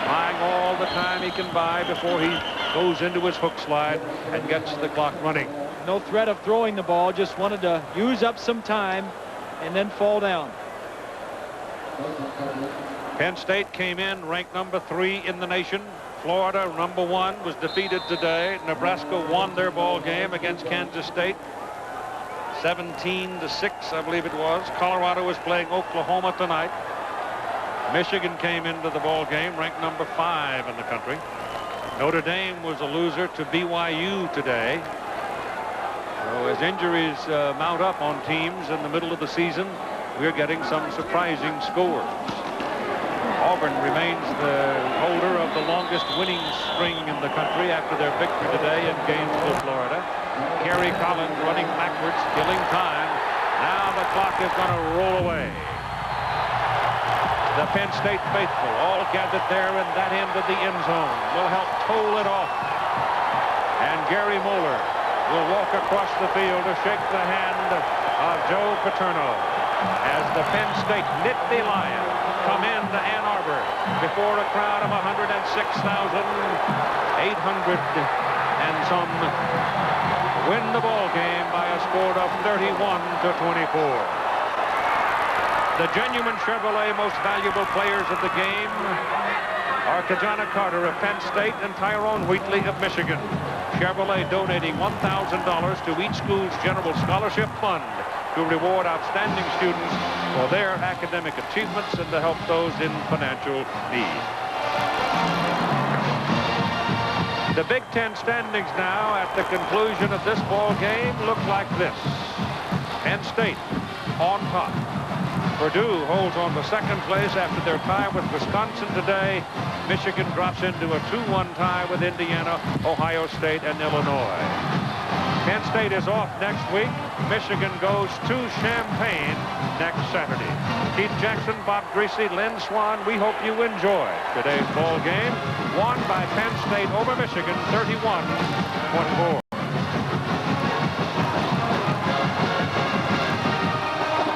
buying all the time he can buy before he goes into his hook slide and gets the clock running. No threat of throwing the ball, just wanted to use up some time and then fall down. Penn State came in ranked number 3 in the nation. Florida, number 1, was defeated today. Nebraska won their ball game against Kansas State 17-6, I believe it was. Colorado is playing Oklahoma tonight. Michigan came into the ball game ranked number 5 in the country. Notre Dame was a loser to BYU today. So as injuries mount up on teams in the middle of the season, we're getting some surprising scores. Auburn remains the holder of the longest winning string in the country after their victory today in Gainesville, Florida. Kerry Collins running backwards, killing time. Now the clock is going to roll away. The Penn State faithful, all gathered there in that end of the end zone, will help toll it off. And Gary Moeller will walk across the field to shake the hand of Joe Paterno as the Penn State Nittany Lions come into Ann Arbor before a crowd of 106,800 and some win the ball game by a score of 31-24. The genuine Chevrolet most valuable players of the game are Kajana Carter of Penn State and Tyrone Wheatley of Michigan. Chevrolet donating $1,000 to each school's general scholarship fund to reward outstanding students for their academic achievements and to help those in financial need. The Big Ten standings now at the conclusion of this ball game look like this. Penn State on top. Purdue holds on to second place after their tie with Wisconsin today. Michigan drops into a 2-1 tie with Indiana, Ohio State, and Illinois. Penn State is off next week. Michigan goes to Champaign next Saturday. Keith Jackson, Bob Greasy, Lynn Swan, we hope you enjoy today's ball game. Won by Penn State over Michigan, 31-24.